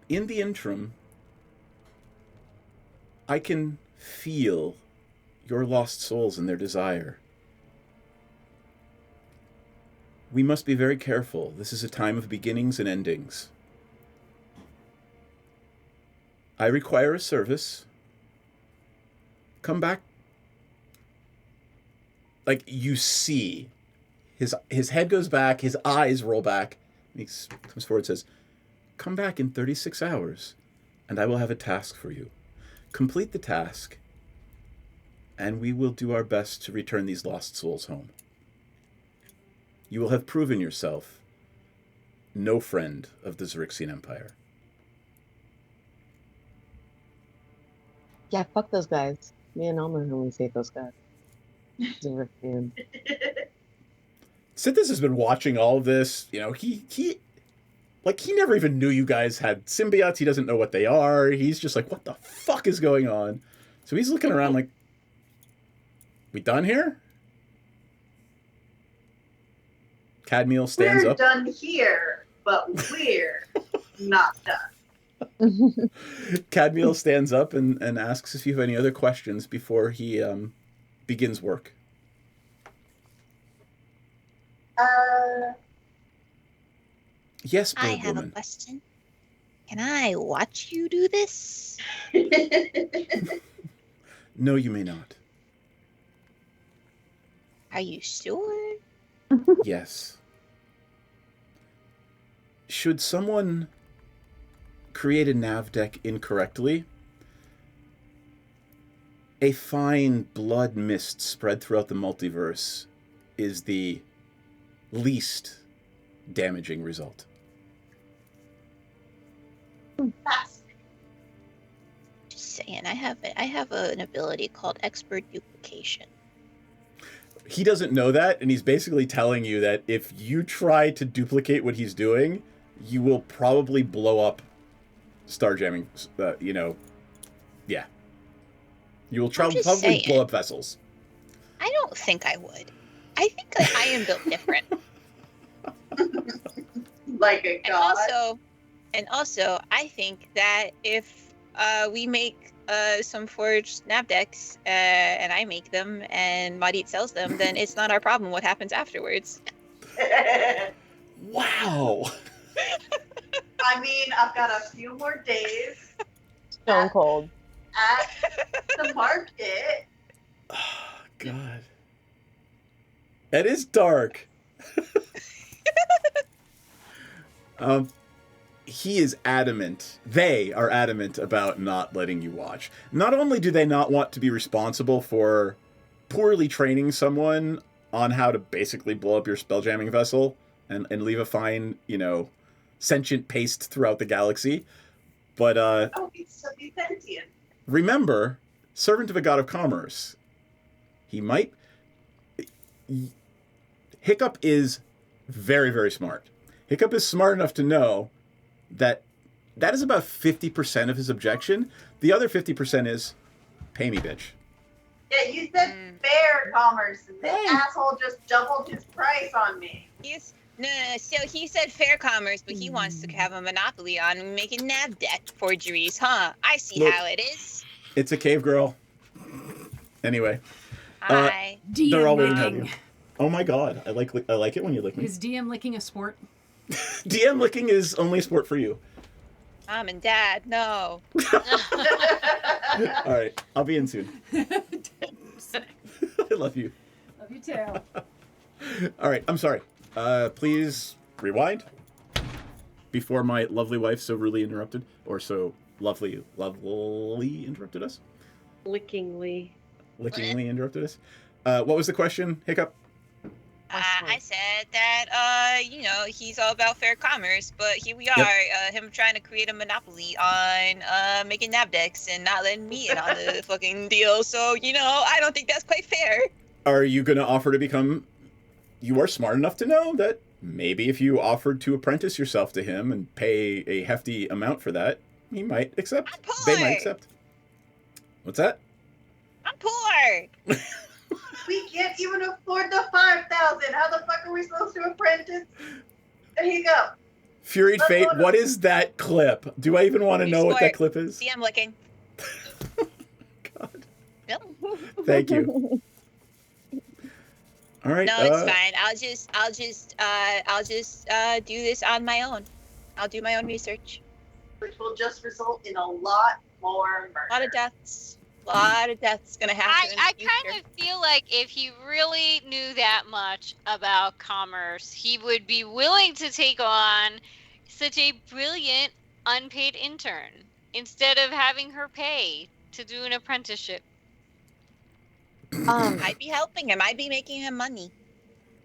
Speaker 1: the interim, I can feel your lost souls and their desire. We must be very careful. This is a time of beginnings and endings. I require a service. Come back. Like, you see, his head goes back, his eyes roll back, and he comes forward and says, come back in 36 hours, and I will have a task for you. Complete the task, and we will do our best to return these lost souls home. You will have proven yourself no friend of the Zyrixian Empire.
Speaker 14: Yeah, fuck those guys. Me and Elmer only say those guys. Zyrixian.
Speaker 1: Sithis has been watching all of this. You know, he never even knew you guys had symbiotes. He doesn't know what they are. He's just like, what the fuck is going on? So he's looking around like, we done here? Cadmiel stands up.
Speaker 6: We're done here, but we're not done.
Speaker 1: Cadmiel stands up and asks if you have any other questions before he begins work. Yes,
Speaker 12: I
Speaker 1: bird
Speaker 12: have a
Speaker 1: woman.
Speaker 12: question. Can I watch you do this?
Speaker 1: No, you may not.
Speaker 12: Are you sure?
Speaker 1: Yes. Should someone create a nav deck incorrectly, a fine blood mist spread throughout the multiverse is the least damaging result.
Speaker 12: Just saying, I have an ability called expert duplication.
Speaker 1: He doesn't know that, and he's basically telling you that if you try to duplicate what he's doing, you will probably blow up Starjamming, yeah. You will probably blow up vessels.
Speaker 12: I don't think I would. I think that I am built different.
Speaker 6: Like a god.
Speaker 12: And also, I think that if we make some forged nav decks and I make them and Madit sells them, then it's not our problem what happens afterwards.
Speaker 1: Wow.
Speaker 6: I mean, I've got a few more days.
Speaker 14: Stone cold.
Speaker 6: At the market.
Speaker 1: God. That is dark. He is adamant. They are adamant about not letting you watch. Not only do they not want to be responsible for poorly training someone on how to basically blow up your spelljamming vessel and leave a fine, sentient paste throughout the galaxy, but
Speaker 6: It's sentient.
Speaker 1: remember, servant of a god of commerce. Hiccup is very, very smart. Hiccup is smart enough to know that is about 50% of his objection. The other 50% is, pay me, bitch.
Speaker 6: Yeah, you said fair commerce, and this asshole just doubled his price on me.
Speaker 12: No, so he said fair commerce, but he wants to have a monopoly on making nav deck forgeries, huh? I see
Speaker 1: Look,
Speaker 12: how it is.
Speaker 1: It's a cave girl. Anyway.
Speaker 12: Hi.
Speaker 1: They're all waiting on you. Oh my god, I like it when you lick me.
Speaker 16: Is DM licking a sport?
Speaker 1: DM licking is only a sport for you.
Speaker 12: Mom and Dad, no.
Speaker 1: All right, I'll be in soon. I love you.
Speaker 16: Love you too.
Speaker 1: All right, I'm sorry. Please rewind before my lovely wife so rudely interrupted, or so lovely interrupted us.
Speaker 4: Lickingly
Speaker 1: Interrupted us. What was the question, Hiccup?
Speaker 12: I said that, he's all about fair commerce, but here we are, him trying to create a monopoly on making nav decks and not letting me in on the fucking deal. So, I don't think that's quite fair.
Speaker 1: Are you going to offer to become... You are smart enough to know that maybe if you offered to apprentice yourself to him and pay a hefty amount for that, he might accept.
Speaker 12: I'm poor.
Speaker 1: They might accept. What's that?
Speaker 12: I'm poor.
Speaker 6: We can't even afford the 5,000. How the fuck are we supposed to apprentice? There you go.
Speaker 1: Furied Fate, what is that clip? Do I even want to know what that clip is?
Speaker 12: See, I'm licking.
Speaker 1: God.
Speaker 12: Yep.
Speaker 1: Thank you. All right.
Speaker 12: No, it's fine. I'll just do this on my own. I'll do my own research.
Speaker 6: Which will just result in a lot more murder.
Speaker 12: A lot of deaths. A lot of deaths gonna happen.
Speaker 7: I kind of feel like if he really knew that much about commerce, he would be willing to take on such a brilliant unpaid intern instead of having her pay to do an apprenticeship.
Speaker 12: I'd be helping him. I'd be making him money.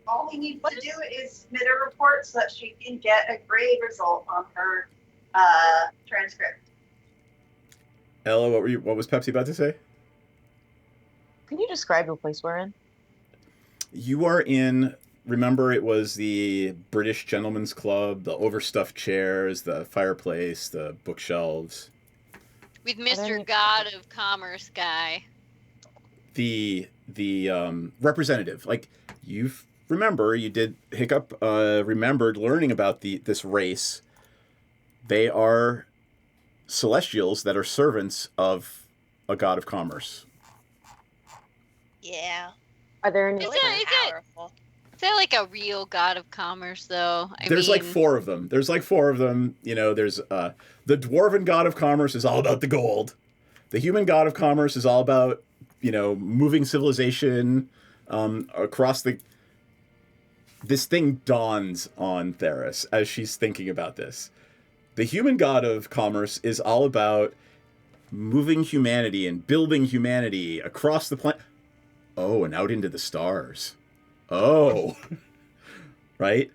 Speaker 6: All he needs to do is submit a report so that she can get a grade result on her transcript.
Speaker 1: Ella, what was Pepsi about to say?
Speaker 14: Can you describe the place we're in?
Speaker 1: You are in, remember it was the British Gentlemen's Club, the overstuffed chairs, the fireplace, the bookshelves.
Speaker 7: With Mr. God of Commerce guy.
Speaker 1: The representative, like you did Hiccup remembered learning about this race. They are celestials that are servants of a god of commerce.
Speaker 12: Yeah.
Speaker 14: Are there any
Speaker 12: powerful?
Speaker 7: Is that like a real god of commerce, though?
Speaker 1: There's like 4 of them. There's you know, there's the dwarven god of commerce is all about the gold. The human god of commerce is all about, you know, moving civilization across the... This thing dawns on Theris as she's thinking about this. The human god of commerce is all about moving humanity and building humanity across the planet. Oh, and out into the stars. Oh. Right?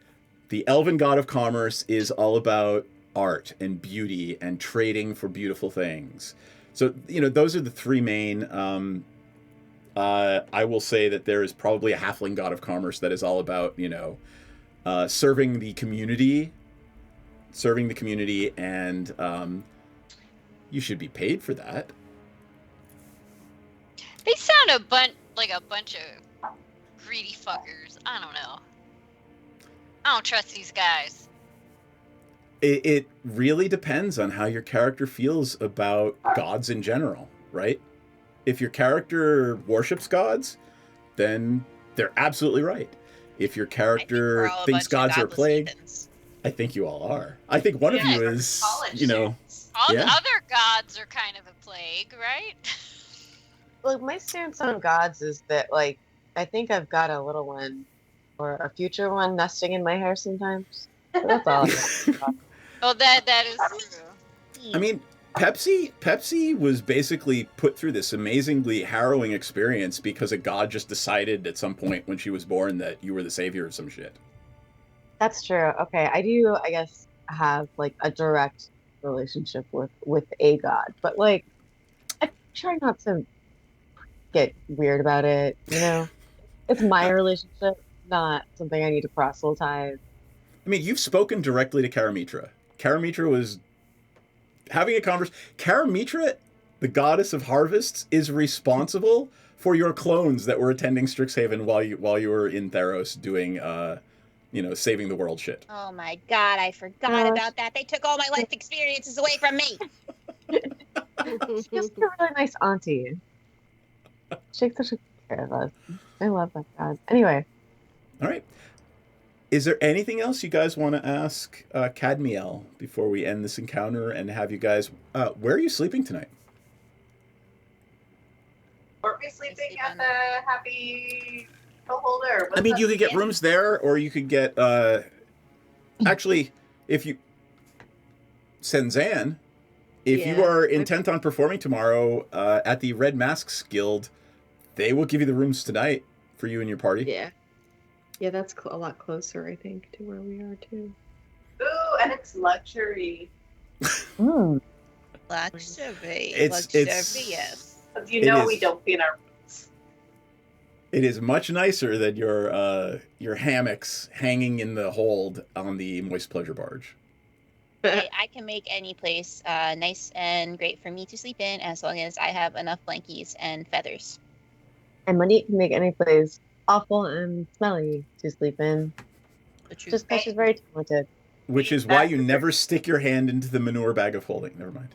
Speaker 1: The elven god of commerce is all about art and beauty and trading for beautiful things. So, you know, those are the 3 main... I will say that there is probably a halfling god of commerce that is all about, you know, serving the community, and you should be paid for that.
Speaker 7: They sound like a bunch of greedy fuckers. I don't know. I don't trust these guys.
Speaker 1: It really depends on how your character feels about gods in general, right? If your character worships gods, then they're absolutely right. If your character thinks gods are a plague, I think you all are. I think one of you is, you know...
Speaker 7: All the other gods are kind of a plague, right?
Speaker 14: Like, my stance on gods is that, like, I think I've got a little one or a future one nesting in my hair sometimes. So that's all.
Speaker 7: Oh, that is true.
Speaker 1: I mean, Pepsi was basically put through this amazingly harrowing experience because a god just decided at some point when she was born that you were the savior of some shit.
Speaker 14: That's true. Okay, I do, I guess, have, like, a direct relationship with a god. But, like, I try not to get weird about it, you know? It's my relationship, not something I need to proselytize.
Speaker 1: I mean, you've spoken directly to Karamitra. Karamitra was having a conversation. Karamitra, the goddess of harvests, is responsible for your clones that were attending Strixhaven while you were in Theros doing, you know, saving the world shit.
Speaker 12: Oh my god, I forgot about that. They took all my life experiences away from me.
Speaker 14: She's a really nice auntie. She takes such good care of us. I love that god. Anyway.
Speaker 1: All right. Is there anything else you guys want to ask Cadmiel before we end this encounter and have you guys... where are you sleeping tonight?
Speaker 6: Weren't we sleeping at the Happy Beholder?
Speaker 1: I mean, you could get rooms there, or you could get... actually, if you... Senzan, if you are intent on performing tomorrow at the Red Masks Guild, they will give you the rooms tonight for you and your party.
Speaker 4: Yeah. Yeah, that's a lot closer, I think, to where we are, too.
Speaker 6: Ooh, and it's luxury.
Speaker 12: Luxury.
Speaker 1: It's
Speaker 12: luxurious.
Speaker 6: As you know, we don't be in our rooms.
Speaker 1: It is much nicer than your hammocks hanging in the hold on the Moist Pleasure Barge.
Speaker 12: I can make any place nice and great for me to sleep in as long as I have enough blankies and feathers.
Speaker 14: And Monique can make any place awful and smelly to sleep in. Just because she's very talented.
Speaker 1: Which is why you never stick your hand into the manure bag of holding. Never mind.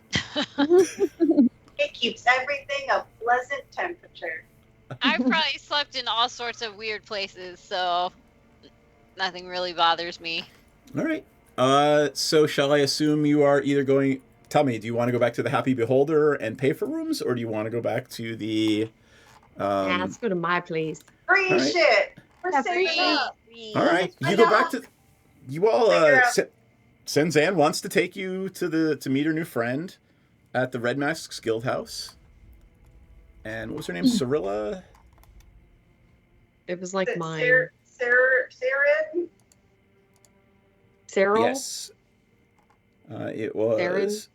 Speaker 6: It keeps everything a pleasant temperature.
Speaker 7: I've probably slept in all sorts of weird places, so nothing really bothers me.
Speaker 1: All right. So shall I assume you are either going... Tell me, do you want to go back to the Happy Beholder and pay for rooms, or do you want to go back to the...
Speaker 4: Yeah, let's go to my place.
Speaker 6: Free
Speaker 1: right.
Speaker 6: shit. We're saving up.
Speaker 1: All right. You go back to... You all... Senzan wants to take you to meet her new friend at the Red Masks Guild House. And what was her name? Cyrilla?
Speaker 4: It was like mine.
Speaker 6: Saren?
Speaker 4: Cyril?
Speaker 1: Yes. It was...
Speaker 4: Saren?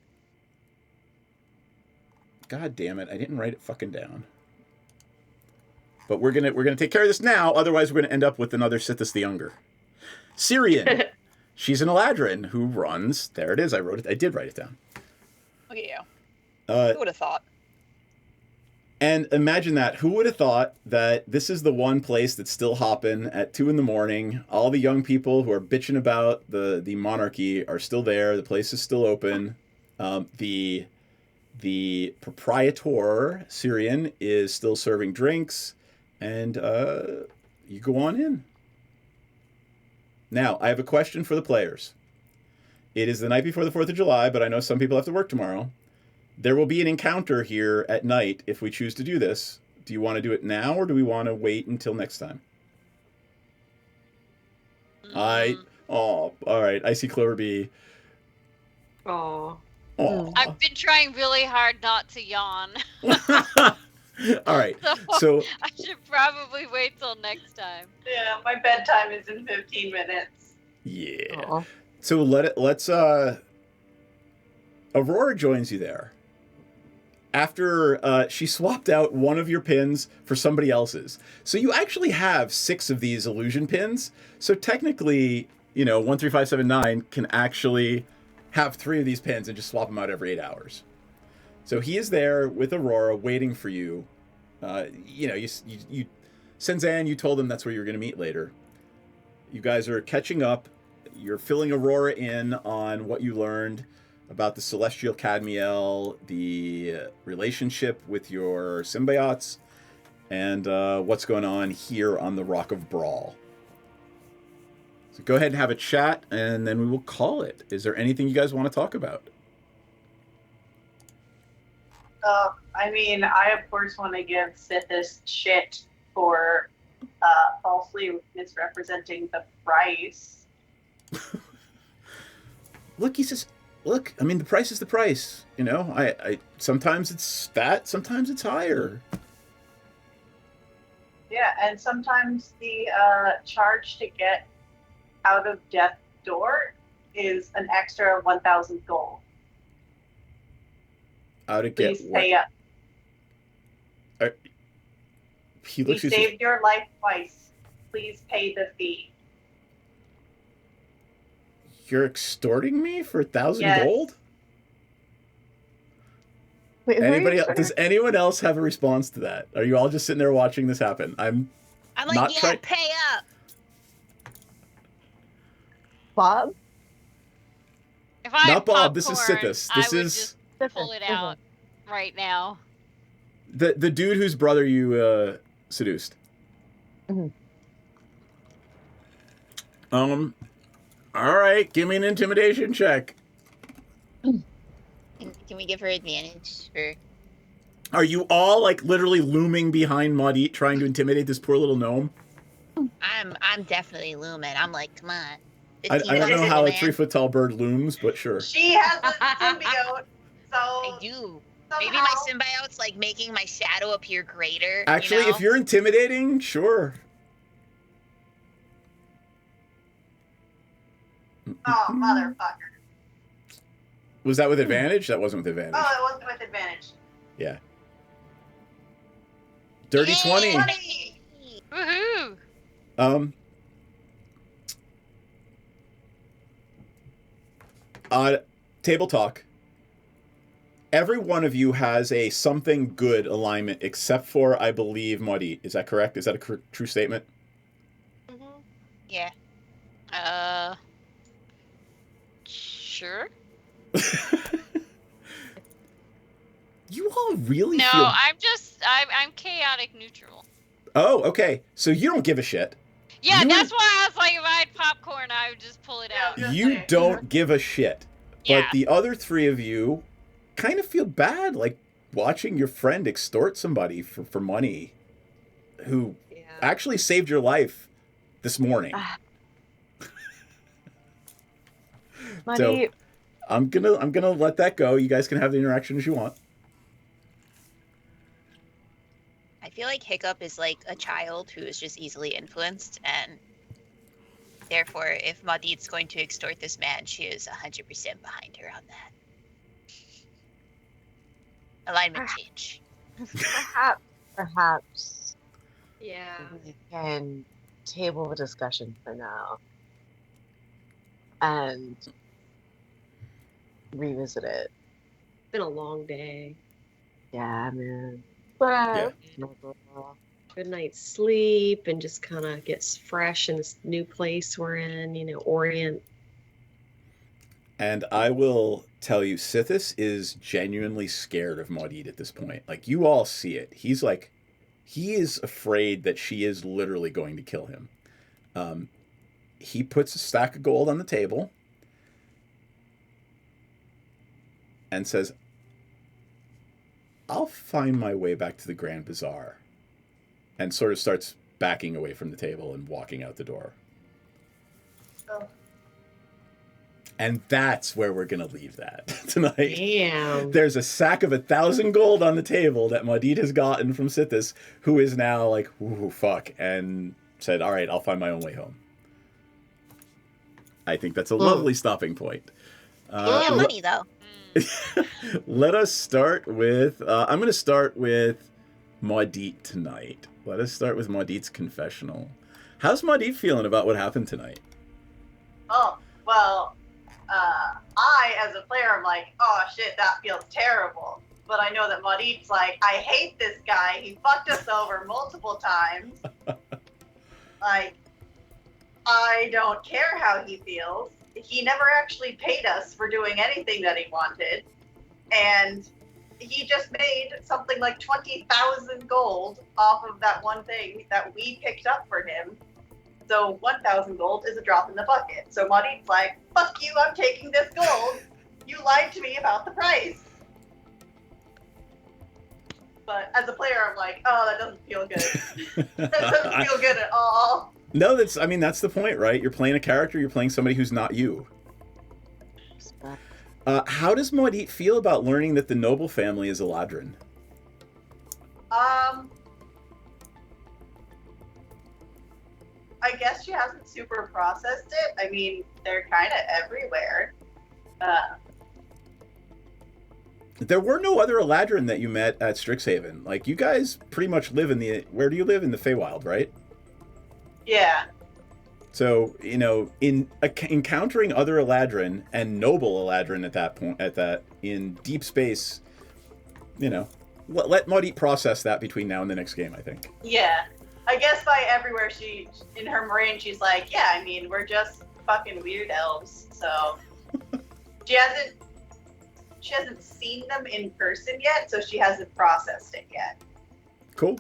Speaker 1: God damn it. I didn't write it fucking down. But we're gonna take care of this now, otherwise we're gonna end up with another Sithis the Younger. Syrian. She's an Eladrin who runs... There it is. I did write it down.
Speaker 12: Look at you.
Speaker 1: Who
Speaker 12: would have thought?
Speaker 1: And imagine that. Who would have thought that this is the one place that's still hopping at 2 a.m. All the young people who are bitching about the monarchy are still there. The place is still open. The proprietor, Syrian, is still serving drinks. And you go on in. Now, I have a question for the players. It is the night before the 4th of July, but I know some people have to work tomorrow. There will be an encounter here at night if we choose to do this. Do you want to do it now, or do we want to wait until next time? All right. I see Clover B.
Speaker 4: Oh.
Speaker 7: I've been trying really hard not to yawn.
Speaker 1: All right.
Speaker 7: So I should probably wait till next time.
Speaker 6: Yeah, my bedtime is in 15 minutes.
Speaker 1: Yeah. So let's Aurora joins you there. After she swapped out one of your pins for somebody else's. So you actually have 6 of these illusion pins. So technically, 13579 can actually have 3 of these pins and just swap them out every 8 hours. So he is there with Aurora waiting for you. Senzan, you told him that's where you're going to meet later. You guys are catching up. You're filling Aurora in on what you learned about the Celestial Cadmiel, the relationship with your symbiotes, and what's going on here on the Rock of Brawl. So go ahead and have a chat, and then we will call it. Is there anything you guys want to talk about?
Speaker 6: I of course want to give Sithis shit for falsely misrepresenting the price.
Speaker 1: Look, he says, look, the price is the price. I sometimes it's that, sometimes it's higher.
Speaker 6: Yeah, and sometimes the charge to get out of Death Door is an extra 1,000 gold.
Speaker 1: How to get
Speaker 6: Please pay up. We saved your life twice. Please pay the fee.
Speaker 1: You're extorting me for 1,000 gold?
Speaker 14: Wait,
Speaker 1: Anybody else, does anyone else have a response to that? Are you all just sitting there watching this happen? I'm
Speaker 12: like,
Speaker 1: not
Speaker 12: pay up.
Speaker 14: Bob?
Speaker 7: If I
Speaker 1: Not
Speaker 7: had
Speaker 1: Bob, this is
Speaker 7: popcorn,
Speaker 1: Sithis.
Speaker 7: I
Speaker 1: This
Speaker 7: would
Speaker 1: is
Speaker 7: just pull it out right now.
Speaker 1: the dude whose brother you seduced.
Speaker 14: Mm-hmm.
Speaker 1: All right, give me an intimidation check.
Speaker 12: Can we give her advantage? Or...
Speaker 1: Are you all literally looming behind Maudit trying to intimidate this poor little gnome?
Speaker 12: I'm definitely looming. I'm like, come on.
Speaker 1: I don't know how a 3-foot tall bird looms, but sure.
Speaker 6: She has a symbiote, so...
Speaker 12: I do. Maybe my symbiote's making my shadow appear greater.
Speaker 1: Actually, if you're intimidating, sure.
Speaker 6: Oh, motherfucker.
Speaker 1: Was that with advantage? That wasn't with advantage.
Speaker 6: Oh, it wasn't with advantage.
Speaker 1: Yeah. Dirty 20.
Speaker 7: Woohoo!
Speaker 1: Table talk. Every one of you has a something good alignment, except for, I believe, Maudit. Is that correct? Is that a true statement?
Speaker 12: Yeah.
Speaker 7: Sure.
Speaker 1: You all really
Speaker 7: No,
Speaker 1: feel...
Speaker 7: I'm chaotic neutral.
Speaker 1: Oh, okay. So you don't give a shit.
Speaker 7: Yeah, that's why I was like, if I had popcorn, I would just pull it out.
Speaker 1: You don't give a shit.
Speaker 7: Yeah.
Speaker 1: But the other 3 of you kind of feel bad, watching your friend extort somebody for money who actually saved your life this morning. So I'm gonna let that go. You guys can have the interaction as you want.
Speaker 12: I feel like Hiccup is like a child who is just easily influenced, and therefore, if Maudit's going to extort this man, she is 100% behind her on that. Alignment change.
Speaker 14: Perhaps.
Speaker 4: Yeah.
Speaker 14: We can table the discussion for now and revisit it.
Speaker 4: It's been a long day.
Speaker 14: Yeah, man.
Speaker 4: Good night's sleep and just kind of gets fresh in this new place we're in, orient.
Speaker 1: And I will tell you, Sithis is genuinely scared of Maudit at this point. You all see it. He is afraid that she is literally going to kill him. he puts a stack of gold on the table and says, I'll find my way back to the Grand Bazaar. And sort of starts backing away from the table and walking out the door.
Speaker 6: Oh.
Speaker 1: And that's where we're going to leave that tonight.
Speaker 4: Damn.
Speaker 1: There's a sack of 1,000 gold on the table that Maudit has gotten from Sithis, who is now like, ooh, fuck, and said, all right, I'll find my own way home. I think that's a lovely stopping point.
Speaker 12: Money, though.
Speaker 1: Let us start with, I'm going to start with Maudit tonight. Let us start with Maudit's confessional. How's Maudit feeling about what happened tonight?
Speaker 6: Oh, well, I, as a player, am like, oh shit, that feels terrible. But I know that Maudit's like, I hate this guy. He fucked us over multiple times. Like, I don't care how he feels. He never actually paid us for doing anything that he wanted. And he just made something like 20,000 gold off of that one thing that we picked up for him. So 1,000 gold is a drop in the bucket. So Maudit's like, fuck you, I'm taking this gold. You lied to me about the price. But as a player, I'm like, oh, that doesn't feel good. That doesn't feel good at all.
Speaker 1: No, that's the point, right? You're playing a character, you're playing somebody who's not you. How does Maudit feel about learning that the noble family is Eladrin?
Speaker 6: I guess she hasn't super processed it. I mean, they're kind of everywhere.
Speaker 1: There were no other Eladrin that you met at Strixhaven. Like, you guys pretty much live in the... Where do you live? In the Feywild, right?
Speaker 6: Yeah.
Speaker 1: So, you know, in encountering other Eladrin and noble Eladrin at that in deep space, you know, let Maudit process that between now and the next game, I think.
Speaker 6: Yeah. I guess by everywhere in her brain, she's like, yeah, I mean, we're just fucking weird elves. So she hasn't seen them in person yet, so she hasn't processed it yet.
Speaker 1: Cool.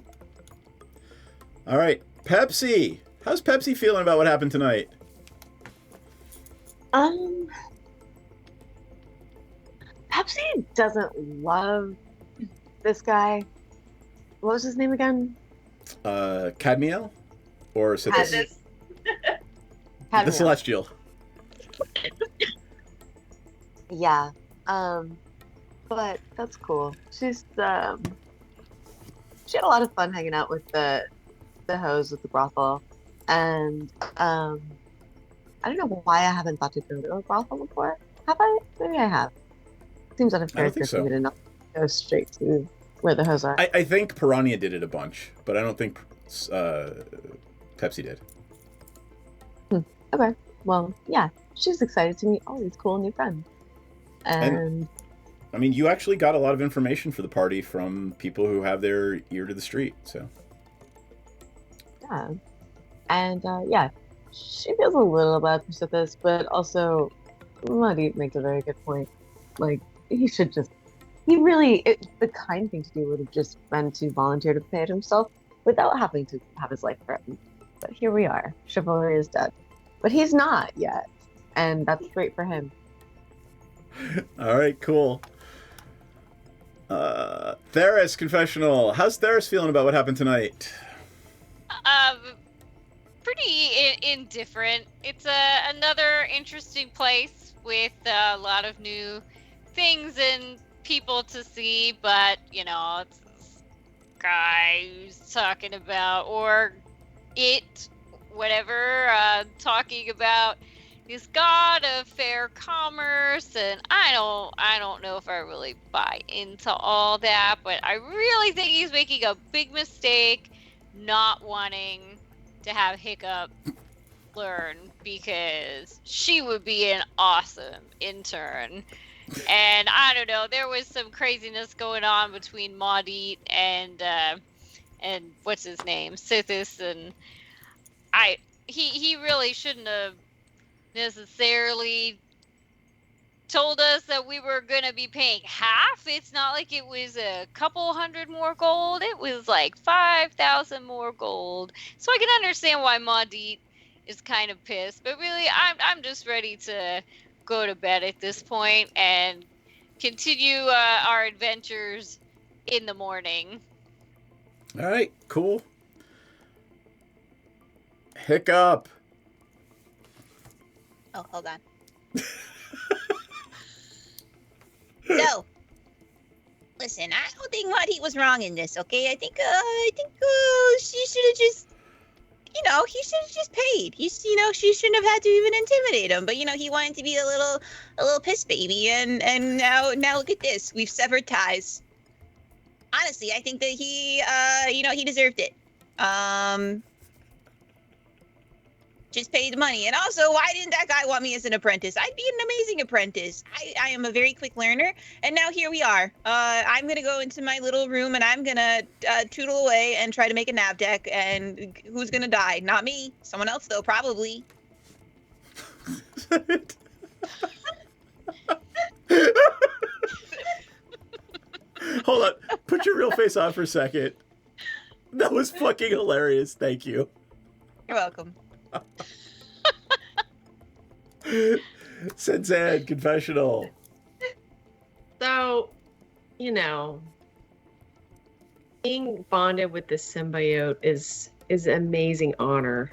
Speaker 1: All right. Pepsi. How's Pepsi feeling about what happened tonight?
Speaker 14: Pepsi doesn't love this guy. What was his name again?
Speaker 1: Cadmiel? Or Sithis? The Celestial.
Speaker 14: Yeah. But that's cool. She's she had a lot of fun hanging out with the hoes at the brothel. And I don't know why I haven't thought to go to a brothel before. Have I? Maybe I have. Seems out of character for me to not go straight to where the hoes are.
Speaker 1: I think Piranha did it a bunch, but I don't think Pepsi did.
Speaker 14: Okay. Well, yeah. She's excited to meet all these cool new friends. And
Speaker 1: I mean, you actually got a lot of information for the party from people who have their ear to the street, so.
Speaker 14: Yeah. And yeah, she feels a little bad for Sithis, but also Maudit makes a very good point. Like, the kind thing to do would have just been to volunteer to pay himself without having to have his life threatened. But here we are. Chivalry is dead. But he's not yet. And that's great for him.
Speaker 1: All right, cool. Theris confessional. How's Theris feeling about what happened tonight?
Speaker 7: Pretty indifferent. It's another interesting place with a lot of new things and people to see, but, you know, it's this guy who's talking about, or it, whatever, talking about this god of fair commerce, and I don't know if I really buy into all that, but I really think he's making a big mistake not wanting to have Hiccup learn, because she would be an awesome intern. And I don't know, there was some craziness going on between Maudit and what's his name, Sithis, and he really shouldn't have necessarily told us that we were going to be paying half. It's not like it was a couple hundred more gold. It was like 5,000 more gold. So I can understand why Maudit is kind of pissed. But really, I'm just ready to go to bed at this point and continue our adventures in the morning.
Speaker 1: All right, cool. Hiccup.
Speaker 12: Oh, hold on. So, listen, I don't think Waddy was wrong in this, okay? I think she should have just, he should have just paid. She shouldn't have had to even intimidate him. But he wanted to be a little piss baby, and now look at this. We've severed ties. Honestly, I think that he deserved it. Just paid the money. And also, why didn't that guy want me as an apprentice? I'd be an amazing apprentice. I am a very quick learner. And now here we are. I'm going to go into my little room and I'm going to tootle away and try to make a nav deck. And who's going to die? Not me. Someone else, though, probably.
Speaker 1: Hold on. Put your real face on for a second. That was fucking hilarious. Thank you.
Speaker 12: You're welcome.
Speaker 1: Senzan, confessional.
Speaker 4: So, being bonded with the symbiote is an amazing honor.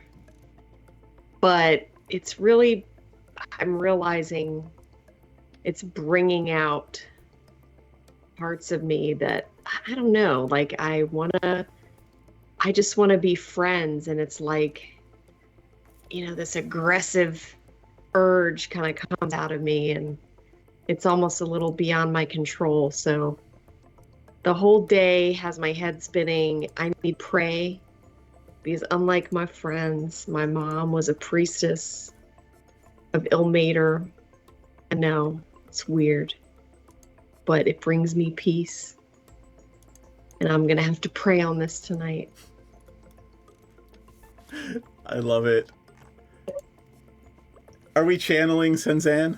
Speaker 4: But it's really, I'm realizing it's bringing out parts of me that, I don't know, like I just want to be friends. And it's like, this aggressive urge kind of comes out of me and it's almost a little beyond my control. So the whole day has my head spinning. I need to pray because unlike my friends, my mom was a priestess of Ilmater. I know it's weird, but it brings me peace. And I'm going to have to pray on this tonight.
Speaker 1: I love it. Are we channeling Senzan?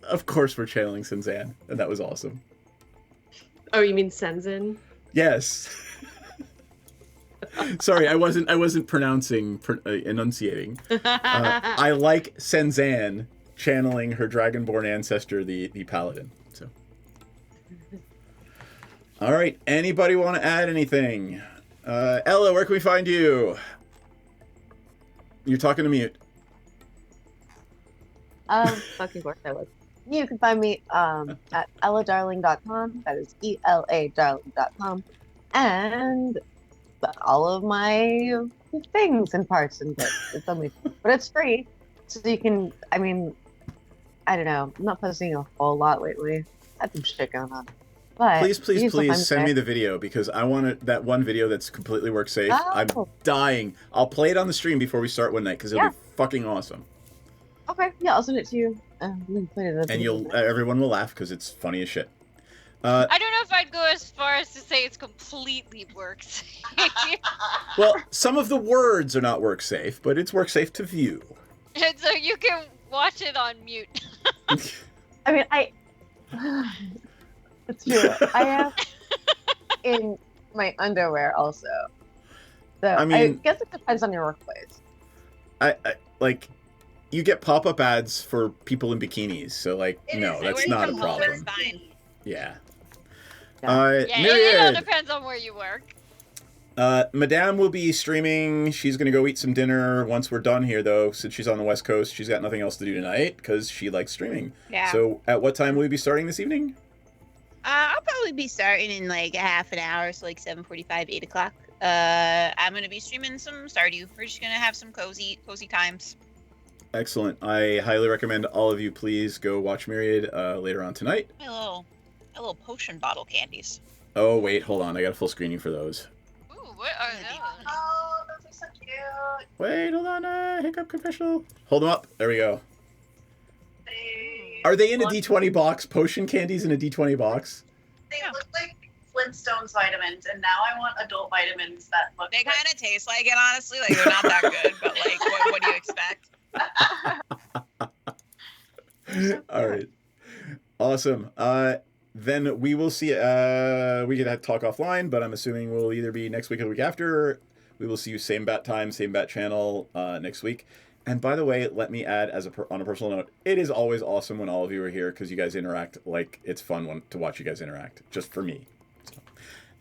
Speaker 1: Of course we're channeling Senzan, and that was awesome.
Speaker 4: Oh, you mean Senzin?
Speaker 1: Yes. Sorry, I wasn't enunciating. I like Senzan channeling her dragonborn ancestor, the paladin. So, all right. Anybody want to add anything? Ella, where can we find you? You're talking to mute.
Speaker 14: Fucking course I was. You can find me at elladarling.com. That is ELAdarling.com. And all of my things and parts and bits. It's only, but it's free. So you can, I don't know. I'm not posting a whole lot lately. I had some shit going on. But
Speaker 1: please send me the video because I want that one video that's completely work safe.
Speaker 14: Oh.
Speaker 1: I'm dying. I'll play it on the stream before we start one night because it'll be fucking awesome.
Speaker 14: Okay, yeah, I'll send it to you. And
Speaker 1: everyone will laugh because it's funny as shit.
Speaker 7: I don't know if I'd go as far as to say it's completely work safe.
Speaker 1: Well, some of the words are not work safe, but it's work safe to view.
Speaker 7: And so you can watch it on mute.
Speaker 14: It's true. I am in my underwear also. So I guess it depends on your workplace.
Speaker 1: I like you get pop-up ads for people in bikinis, so that's not a problem.
Speaker 12: It's fine.
Speaker 1: Yeah.
Speaker 7: It all depends on where you work.
Speaker 1: Madame will be streaming. She's going to go eat some dinner once we're done here, though. Since she's on the West Coast, she's got nothing else to do tonight because she likes streaming.
Speaker 12: Yeah.
Speaker 1: So at what time will we be starting this evening?
Speaker 12: I'll probably be starting in like a half an hour, so like 7:45, 8 o'clock. I'm going to be streaming some Stardew. We're just going to have some cozy times.
Speaker 1: Excellent. I highly recommend all of you please go watch Myriad later on tonight.
Speaker 12: My little potion bottle candies.
Speaker 1: Oh, wait, hold on. I got a full screening for those.
Speaker 7: Ooh, what are those?
Speaker 12: Oh, those are so cute.
Speaker 1: Wait, hold on. Hiccup confessional. Hold them up. There we go. Are they in a D20 box? Potion candies in a D20 box?
Speaker 6: They look like Flintstones vitamins, and now I want adult vitamins that look.
Speaker 12: They kind of taste like it, honestly. Like they're not that good, but like, what do you expect?
Speaker 1: All right. Awesome. Then we will see. We could talk offline, but I'm assuming we'll either be next week or the week after. We will see you same bat time, same bat channel next week. And by the way, let me add, on a personal note, it is always awesome when all of you are here because you guys interact like it's fun to watch you guys interact, just for me.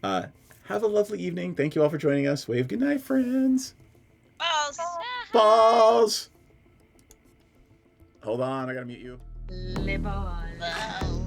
Speaker 1: So, have a lovely evening. Thank you all for joining us. Wave good night, friends.
Speaker 12: Balls.
Speaker 1: Balls. Hold on, I gotta mute you.
Speaker 4: Le ball.